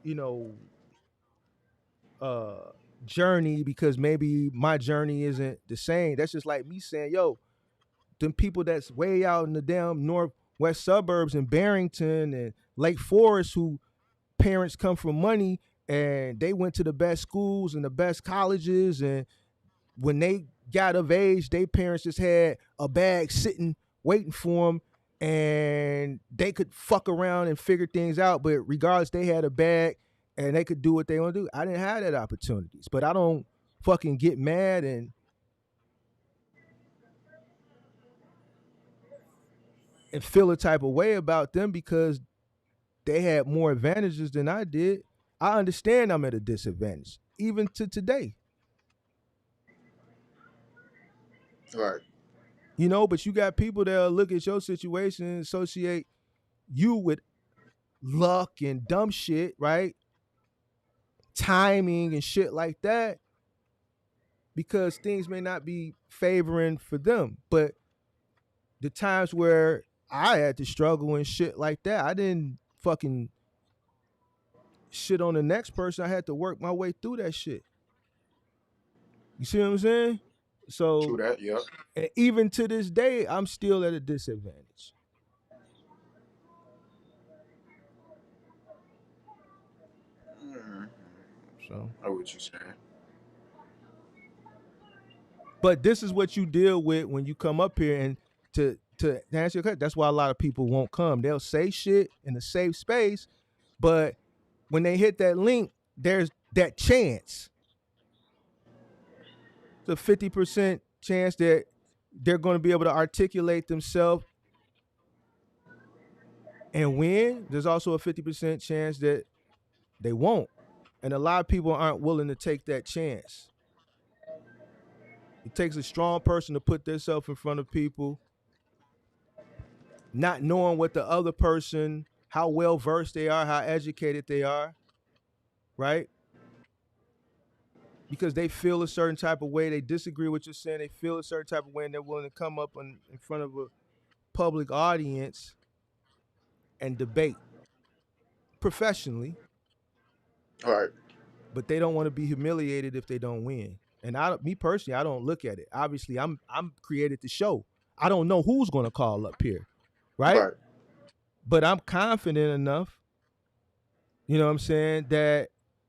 you know, uh, journey because maybe my journey isn't the same. That's just like me saying, yo, them people that's way out in the damn northwest suburbs in Barrington and Lake Forest who parents come from money and they went to the best schools and the best colleges, and when they got of age their parents just had a bag sitting waiting for them and they could fuck around and figure things out, but regardless they had a bag and they could do what they want to do. I didn't have that opportunities, but I don't fucking get mad and feel a type of way about them because they had more advantages than I did. I understand I'm at a disadvantage even to today. Right. You know, but you got people that look at your situation and associate you with luck and dumb shit, right? Timing and shit like that because things may not be favoring for them. But the times where I had to struggle and shit like that, I didn't fucking shit on the next person. I had to work my way through that shit. You see what I'm saying? True So, that. Yep. and even to this day, I'm still at a disadvantage. Mm-hmm. So, I know what you saying. but this is what you deal with when you come up here and to answer your question. That's why a lot of people won't come. They'll say shit in a safe space, but when they hit that link, there's that chance. It's a 50% chance that they're going to be able to articulate themselves and win. There's also a 50% chance that they won't. And a lot of people aren't willing to take that chance. It takes a strong person to put themselves in front of people, not knowing what the other person, how well versed they are, how educated they are, right? Because they feel a certain type of way, they disagree with what you're saying, they feel a certain type of way, and they're willing to come up in front of a public audience and debate professionally, All right. but they don't want to be humiliated if they don't win. And me personally, I don't look at it. Obviously, I'm created to show. I don't know who's going to call up here, right? Right. But I'm confident enough, you know what I'm saying, that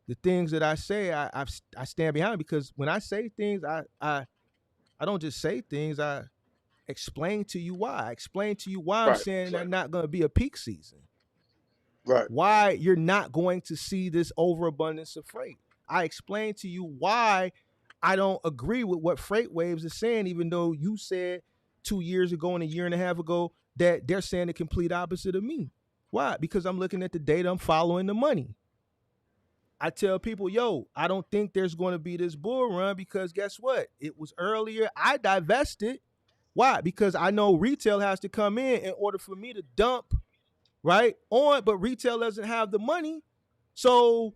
the things that I say, I stand behind, because when I say things, I don't just say things. I explain to you why. I explain to you why I'm Right. saying they're not going to be a peak season. Right. Why you're not going to see this overabundance of freight. I explain to you why I don't agree with what Freight Waves is saying, even though you said 2 years ago and a year and a half ago that they're saying the complete opposite of me. Why? Because I'm looking at the data, I'm following the money. I tell people, yo, I don't think there's going to be this bull run because guess what? It was earlier. I divested. Why? Because I know retail has to come in order for me to dump, right? But retail doesn't have the money. So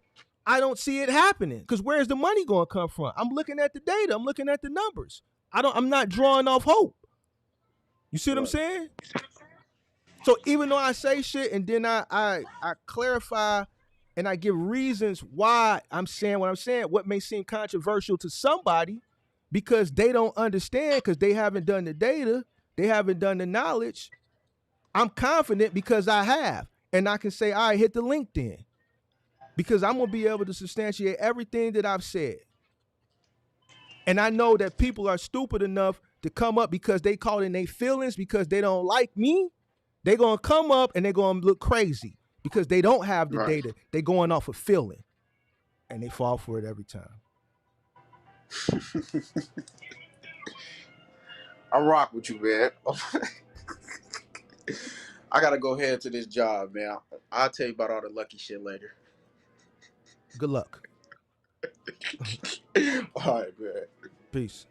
I don't see it happening because where's the money going to come from? I'm looking at the data. I'm looking at the numbers. I'm not drawing off hope. You see what I'm Right. saying? So even though I say shit and then I clarify and I give reasons why I'm saying what I'm saying, what may seem controversial to somebody because they don't understand because they haven't done the data, they haven't done the knowledge. I'm confident because I have. And I can say, all right, hit the link then. Because I'm going to be able to substantiate everything that I've said. And I know that people are stupid enough to come up because they caught in their feelings because they don't like me. They're going to come up and they're going to look crazy because they don't have the Right. data. They're going off of feeling. And they fall for it every time. I rock with you, man. I gotta go head to this job, man. I'll tell you about all the lucky shit later. Good luck. All right, man. Peace.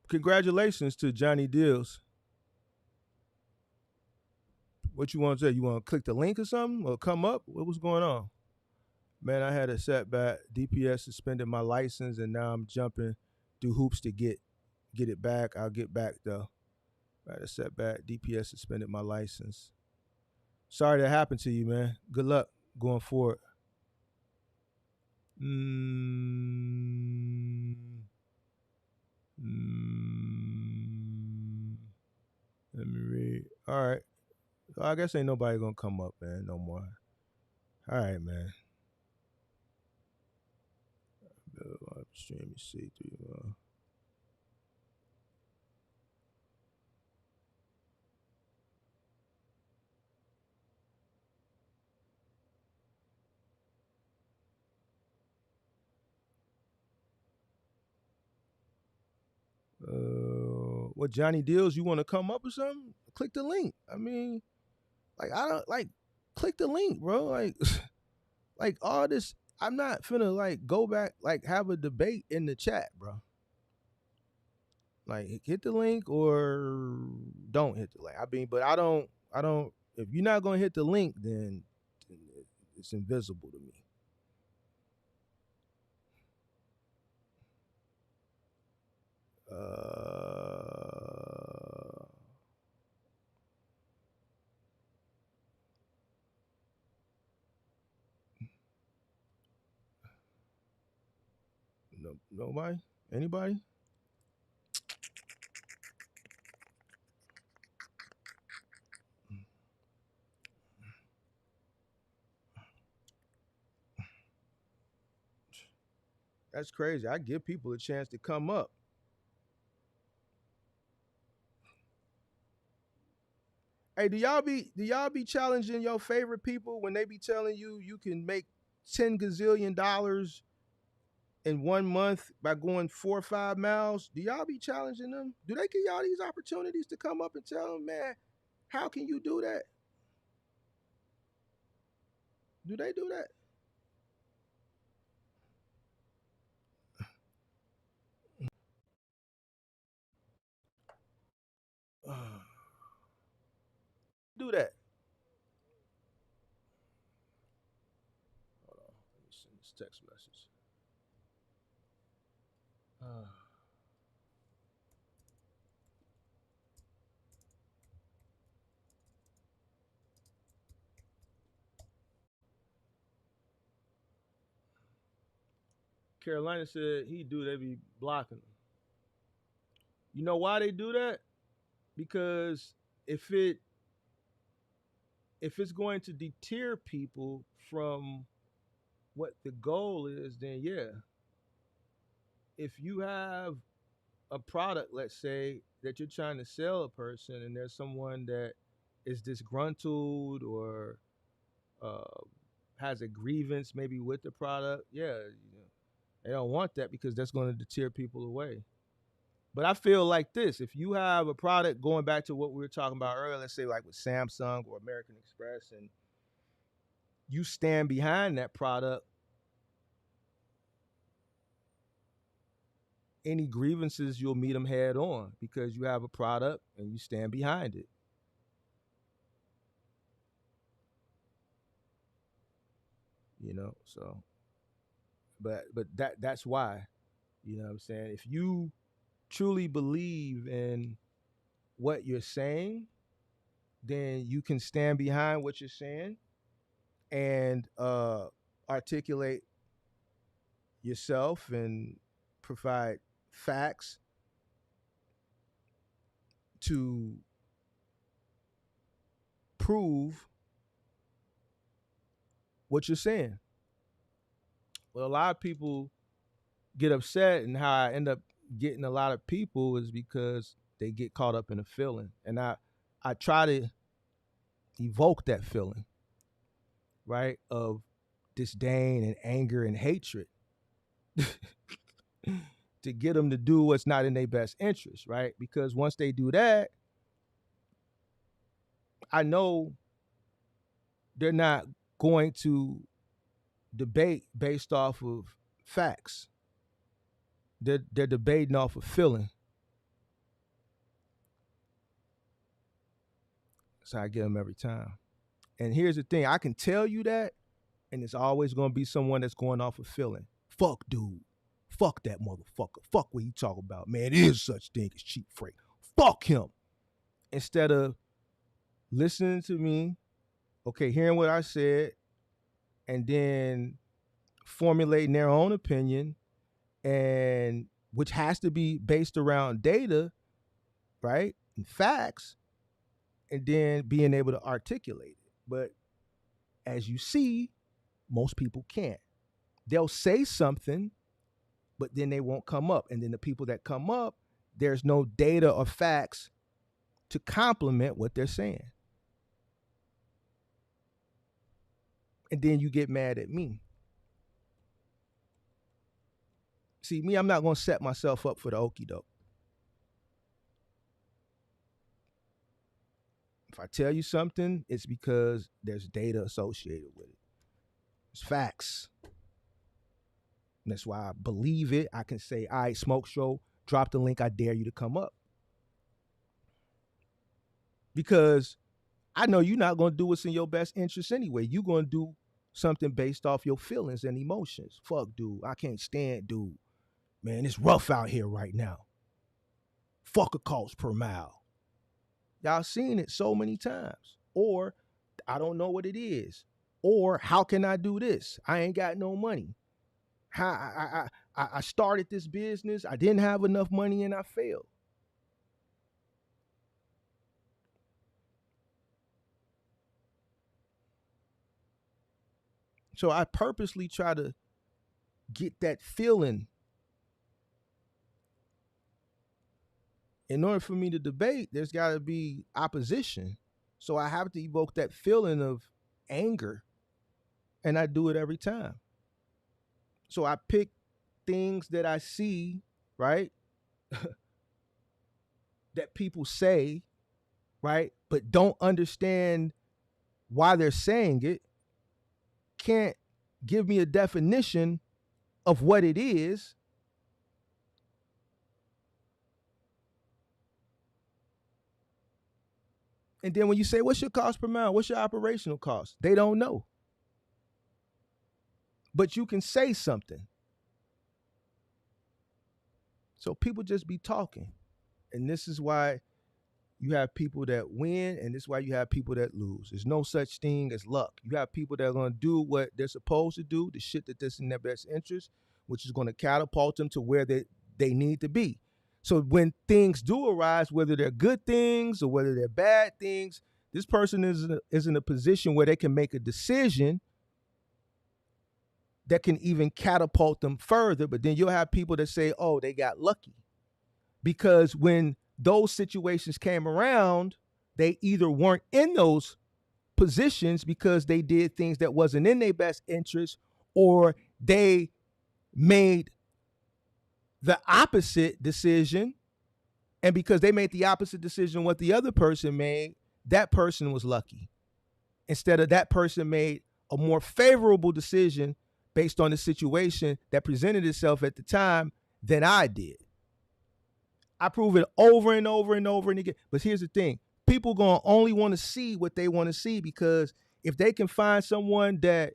Congratulations to Johnny Deals. What you want to say? You want to click the link or something, or come up? What was going on? Man, I had a setback. DPS suspended my license, and now I'm jumping through hoops to get it back. I'll get back though. I had a setback. DPS suspended my license. Sorry that happened to you, man. Good luck going forward. Let me read. All right. I guess ain't nobody gonna come up, man, no more. All right, man. Stream see through. What Johnny Deals? You want to come up or something? Click the link. I mean, like I don't like click the link, bro. Like, like all this. I'm not finna like go back like have a debate in the chat, bro. Like hit the link or don't hit the link. I mean, but I don't. If you're not gonna hit the link, then it's invisible to me. Nobody? Anybody? That's crazy. I give people a chance to come up. Hey, do y'all be challenging your favorite people when they be telling you you can make $10 gazillion in 1 month by going 4 or 5 miles? Do y'all be challenging them? Do they give y'all these opportunities to come up and tell them, man, how can you do that? Do they do that? Do that. Hold on. Let me send this text message. Carolina said he do, they be blocking him. You know why they do that? Because if it's going to deter people from what the goal is, then yeah. If you have a product, let's say, that you're trying to sell a person, and there's someone that is disgruntled or uh, has a grievance maybe with the product, yeah, they don't want that because that's going to deter people away. But I feel like this: if you have a product, going back to what we were talking about earlier, let's say like with Samsung or American Express, and you stand behind that product, any grievances, you'll meet them head on because you have a product and you stand behind it. So but that's why, you know what I'm saying? If you truly believe in what you're saying, then you can stand behind what you're saying and articulate yourself and provide facts to prove what you're saying. Well, a lot of people get upset, and how I end up getting a lot of people is because they get caught up in a feeling. And I try to evoke that feeling, right, of disdain and anger and hatred to get them to do what's not in their best interest, right? Because once they do that, I know they're not going to debate based off of facts. They're debating off of feeling. So I get them every time. And here's the thing, I can tell you that, and it's always going to be someone that's going off of feeling. Fuck dude. Fuck that motherfucker. Fuck what he talk about. Man, there is such thing as cheap freight. Fuck him. Instead of listening to me, okay, hearing what I said, and then formulating their own opinion, and which has to be based around data, right? And facts, and then being able to articulate it. But as you see, most people can't. They'll say something, but then they won't come up. And then the people that come up, there's no data or facts to complement what they're saying. And then you get mad at me. See, me, I'm not going to set myself up for the okie doke. If I tell you something, it's because there's data associated with it. It's facts. And that's why I believe it. I can say, all right, Smoke Show, drop the link. I dare you to come up. Because I know you're not going to do what's in your best interest anyway. You're going to do something based off your feelings and emotions. Fuck, dude. I can't stand dude. Man, it's rough out here right now. Fuck a cost per mile. Y'all seen it so many times. Or, I don't know what it is. Or, how can I do this? I ain't got no money. I started this business. I didn't have enough money and I failed. So I purposely try to get that feeling. In order for me to debate, there's got to be opposition. So I have to evoke that feeling of anger, and I do it every time. So I pick things that I see, right, that people say, right, but don't understand why they're saying it, can't give me a definition of what it is. And then when you say, what's your cost per mile? What's your operational cost? They don't know. But you can say something. So people just be talking. And this is why you have people that win, and this is why you have people that lose. There's no such thing as luck. You have people that are going to do what they're supposed to do, the shit that's in their best interest, which is going to catapult them to where they need to be. So when things do arise, whether they're good things or whether they're bad things, this person is in a position where they can make a decision that can even catapult them further. But then you'll have people that say, oh, they got lucky. Because when those situations came around, they either weren't in those positions because they did things that wasn't in their best interest, or they made the opposite decision. And because they made the opposite decision what the other person made, that person was lucky. Instead of that person made a more favorable decision based on the situation that presented itself at the time than I did. I prove it over and over and over and again. But here's the thing. People going to only want to see what they want to see, because if they can find someone that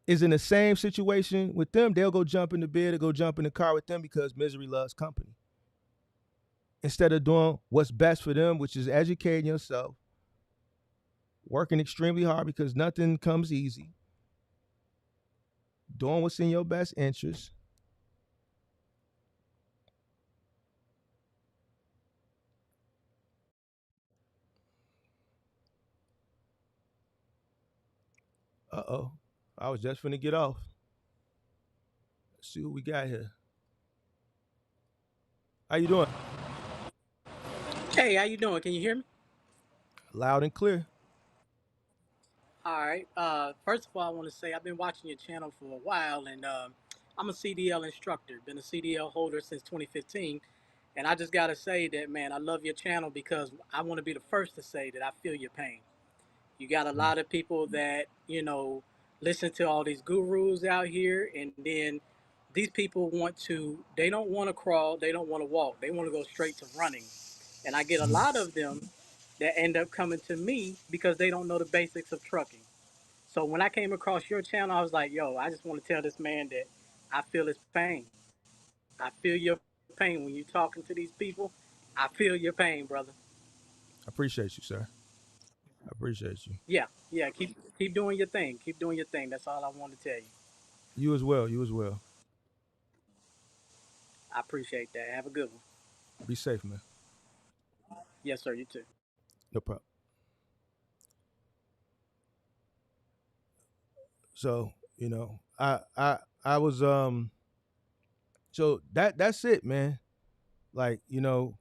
is in the same situation with them, they'll go jump in the bed or go jump in the car with them, because misery loves company. Instead of doing what's best for them, which is educating yourself, working extremely hard because nothing comes easy, doing what's in your best interest. Uh-oh. I was just finna get off. Let's see what we got here. How you doing? Hey, how you doing? Can you hear me? Loud and clear. All right. First of all, I want to say I've been watching your channel for a while, and I'm a CDL instructor. Been a CDL holder since 2015, and I just gotta say that, man, I love your channel because I want to be the first to say that I feel your pain. You got a Mm. lot of people that listen to all these gurus out here, and then these people they don't want to crawl, they don't want to walk, they want to go straight to running, and I get a lot of them that end up coming to me because they don't know the basics of trucking. So when I came across your channel, I was like, yo, I just want to tell this man that I feel his pain. I feel your pain when you're talking to these people. I feel your pain, brother. I appreciate you, sir. I appreciate you. Yeah, yeah. Keep doing your thing. Keep doing your thing. That's all I want to tell you. You as well. You as well. I appreciate that. Have a good one. Be safe, man. Yes, sir. You too. No problem. So I was so that's it, man. Like you know,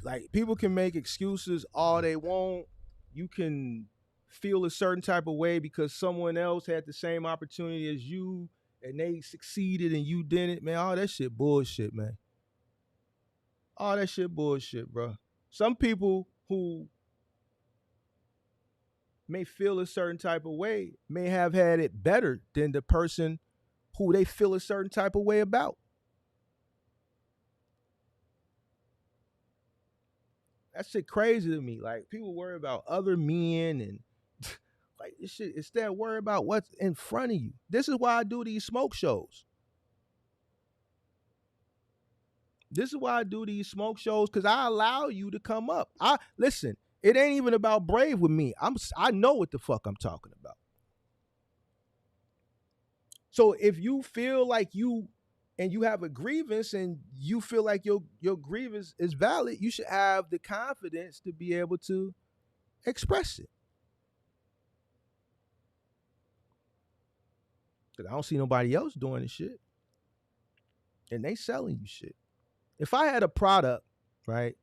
like people can make excuses all they want. You can feel a certain type of way because someone else had the same opportunity as you and they succeeded and you didn't, man. All that shit bullshit, man. All that shit bullshit, bro. Some people who may feel a certain type of way may have had it better than the person who they feel a certain type of way about. That shit crazy to me. Like people worry about other men and like this shit. Instead, worry about what's in front of you. This is why I do these smoke shows. This is why I do these smoke shows because I allow you to come up. I listen. It ain't even about brave with me. I know what the fuck I'm talking about. So if you feel like you have a grievance and you feel like your grievance is valid, you should have the confidence to be able to express it. Cause I don't see nobody else doing this shit. And they selling you shit. If I had a product, right,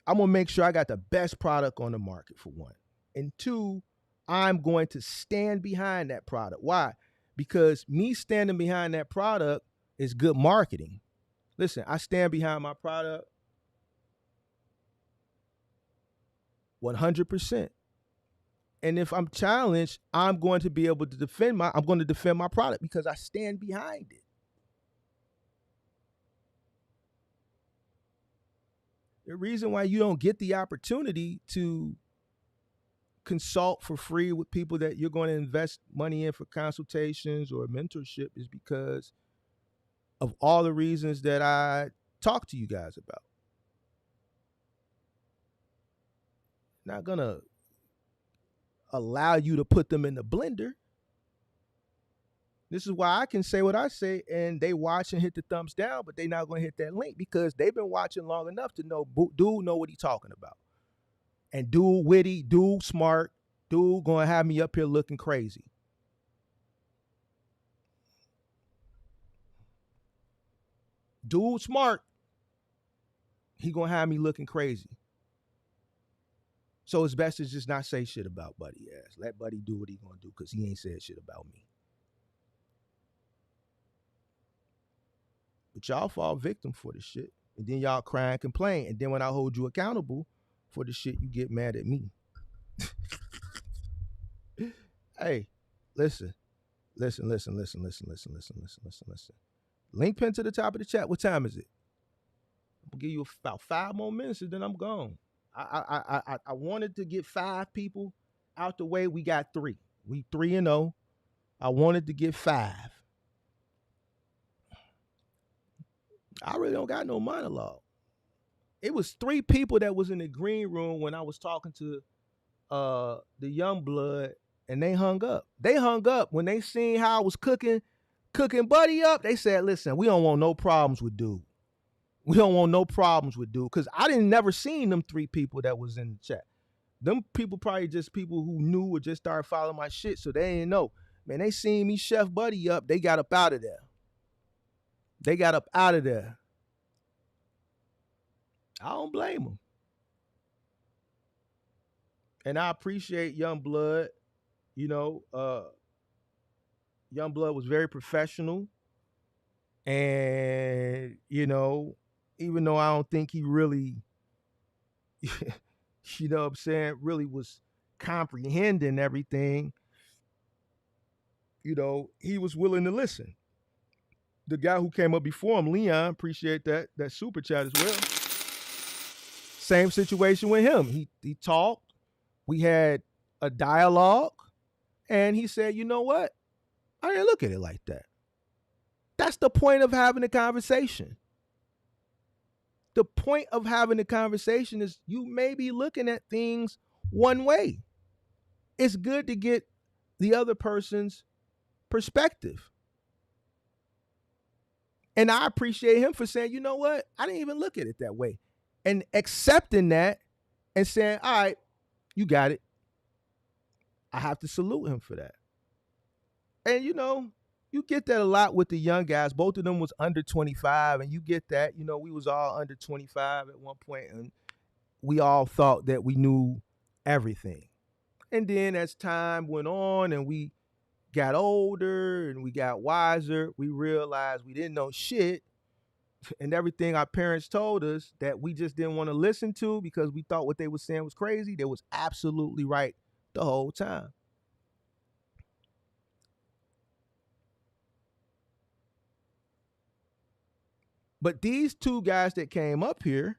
I'm gonna make sure I got the best product on the market for one. And two, I'm going to stand behind that product. Why? Because me standing behind that product is good marketing. Listen, I stand behind my product 100%. And if I'm challenged, I'm going to be able to defend my product because I stand behind it. The reason why you don't get the opportunity to consult for free with people that you're going to invest money in for consultations or mentorship is because of all the reasons that I talk to you guys about. Not gonna allow you to put them in the blender. This is why I can say what I say and they watch and hit the thumbs down, but they not gonna hit that link because they've been watching long enough to know dude know what he talking about. And dude witty, dude smart, dude gonna have me up here looking crazy. Dude smart, he gonna have me looking crazy. So it's best to just not say shit about Buddy ass. Let Buddy do what he gonna do because he ain't said shit about me. But y'all fall victim for the shit. And then y'all cry and complain. And then when I hold you accountable for the shit, you get mad at me. Hey, listen. Listen. Link pin to the top of the chat. What time is it? I'm gonna give you about 5 more minutes and then I'm gone. I wanted to get 5 people out the way. We got 3. We 3-0. I wanted to get 5. I really don't got no monologue. It was 3 people that was in the green room when I was talking to the young blood and they hung up. They hung up when they seen how I was cooking Buddy up. They said, listen, we don't want no problems with dude. We don't want no problems with dude. Cause I didn't never seen them 3 people that was in the chat. Them people probably just people who knew or just started following my shit. So they didn't know. Man, they seen me chef Buddy up. They got up out of there. I don't blame them. And I appreciate Young Blood. You know, Young Blood was very professional, and even though I don't think he really, you know what I'm saying, really was comprehending everything, he was willing to listen. The guy who came up before him, Leon, appreciate that super chat as well. Same situation with him. He talked. We had a dialogue, and he said, "You know what? I didn't look at it like that." That's the point of having a conversation. The point of having a conversation is you may be looking at things one way. It's good to get the other person's perspective. And I appreciate him for saying, you know what? I didn't even look at it that way. And accepting that and saying, all right, you got it. I have to salute him for that. And you get that a lot with the young guys. Both of them was under 25, and you get that. We was all under 25 at one point, and we all thought that we knew everything. And then as time went on and we got older and we got wiser, we realized we didn't know shit. And everything our parents told us that we just didn't want to listen to because we thought what they were saying was crazy, they was absolutely right the whole time. But these two guys that came up here,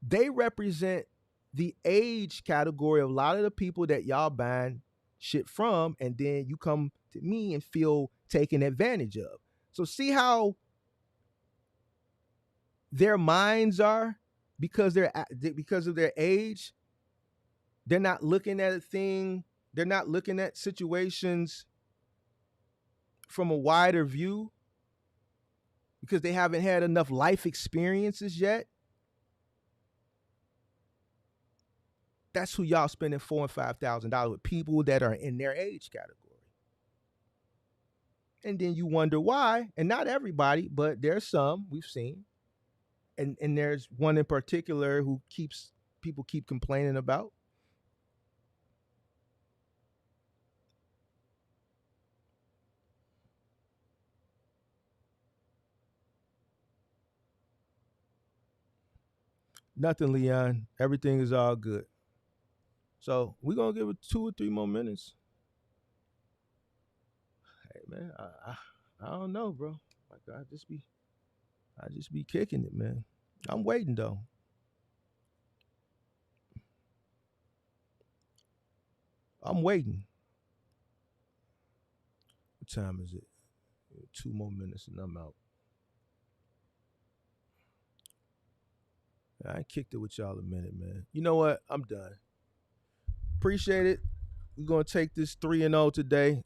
they represent the age category of a lot of the people that y'all buying shit from, and then you come to me and feel taken advantage of. So see how their minds are because of their age. They're not looking at a thing. They're not looking at situations from a wider view because they haven't had enough life experiences yet. That's who y'all spending $4,000 and $5,000 with, people that are in their age category. And then you wonder why, and not everybody, but there's some we've seen. And there's one in particular who people keep complaining about. Nothing, Leon. Everything is all good. So we're gonna give it 2 or 3 more minutes. Hey man, I don't know, bro. Like I just be kicking it, man. I'm waiting though. I'm waiting. What time is it? 2 more minutes and I'm out. I kicked it with y'all a minute, man. You know what? I'm done. Appreciate it. We're gonna take this 3-0 today.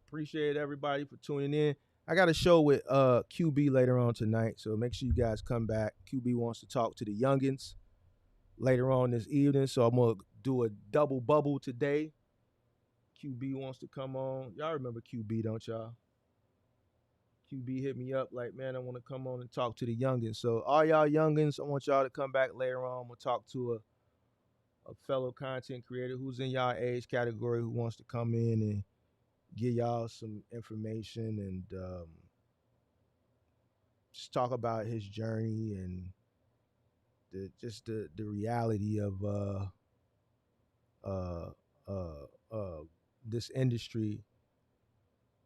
Appreciate everybody for tuning in. I got a show with QB later on tonight, so make sure you guys come back. QB wants to talk to the youngins later on this evening, so I'm gonna do a double bubble today. QB wants to come on. Y'all remember QB, don't y'all? QB hit me up like, man, I want to come on and talk to the youngins. So all y'all youngins, I want y'all to come back later on. We'll talk to a fellow content creator who's in y'all age category who wants to come in and give y'all some information and just talk about his journey and the reality of uh, uh, this industry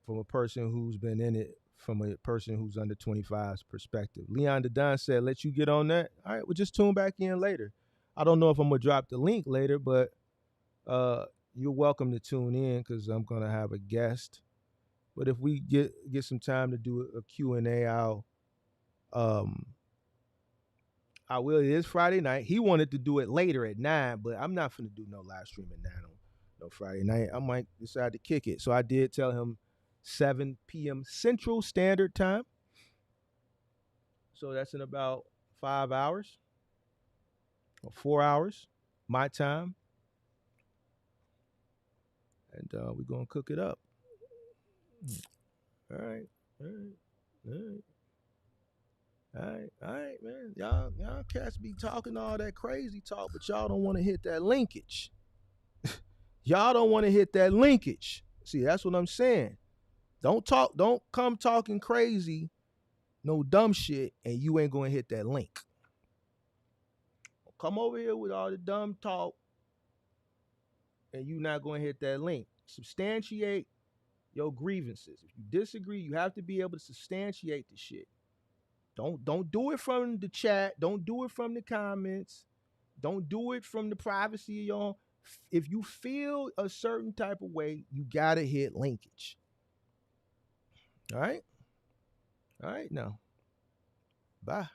from a person who's been in it from a person who's under 25's perspective. Leon the Don said, let you get on that. All right, we'll just tune back in later. I don't know if I'm going to drop the link later, but you're welcome to tune in because I'm going to have a guest. But if we get some time to do a Q&A, I will. It is Friday night. He wanted to do it later at 9, but I'm not finna do no live stream at 9 on no Friday night. I might decide to kick it. So I did tell him 7 p.m. Central Standard Time. So that's in about 5 hours or 4 hours, my time. And we're going to cook it up. All right. All right. All right. all right, man. Y'all cats be talking all that crazy talk, but y'all don't want to hit that linkage. Y'all don't want to hit that linkage. See, that's what I'm saying. Don't come talking crazy, no dumb shit, and you ain't gonna hit that link. Come over here with all the dumb talk, and you not gonna hit that link. Substantiate your grievances. If you disagree, you have to be able to substantiate the shit. Don't do it from the chat. Don't do it from the comments. Don't do it from the privacy of your own. If you feel a certain type of way, you gotta hit linkage. All right? All right now. Bye.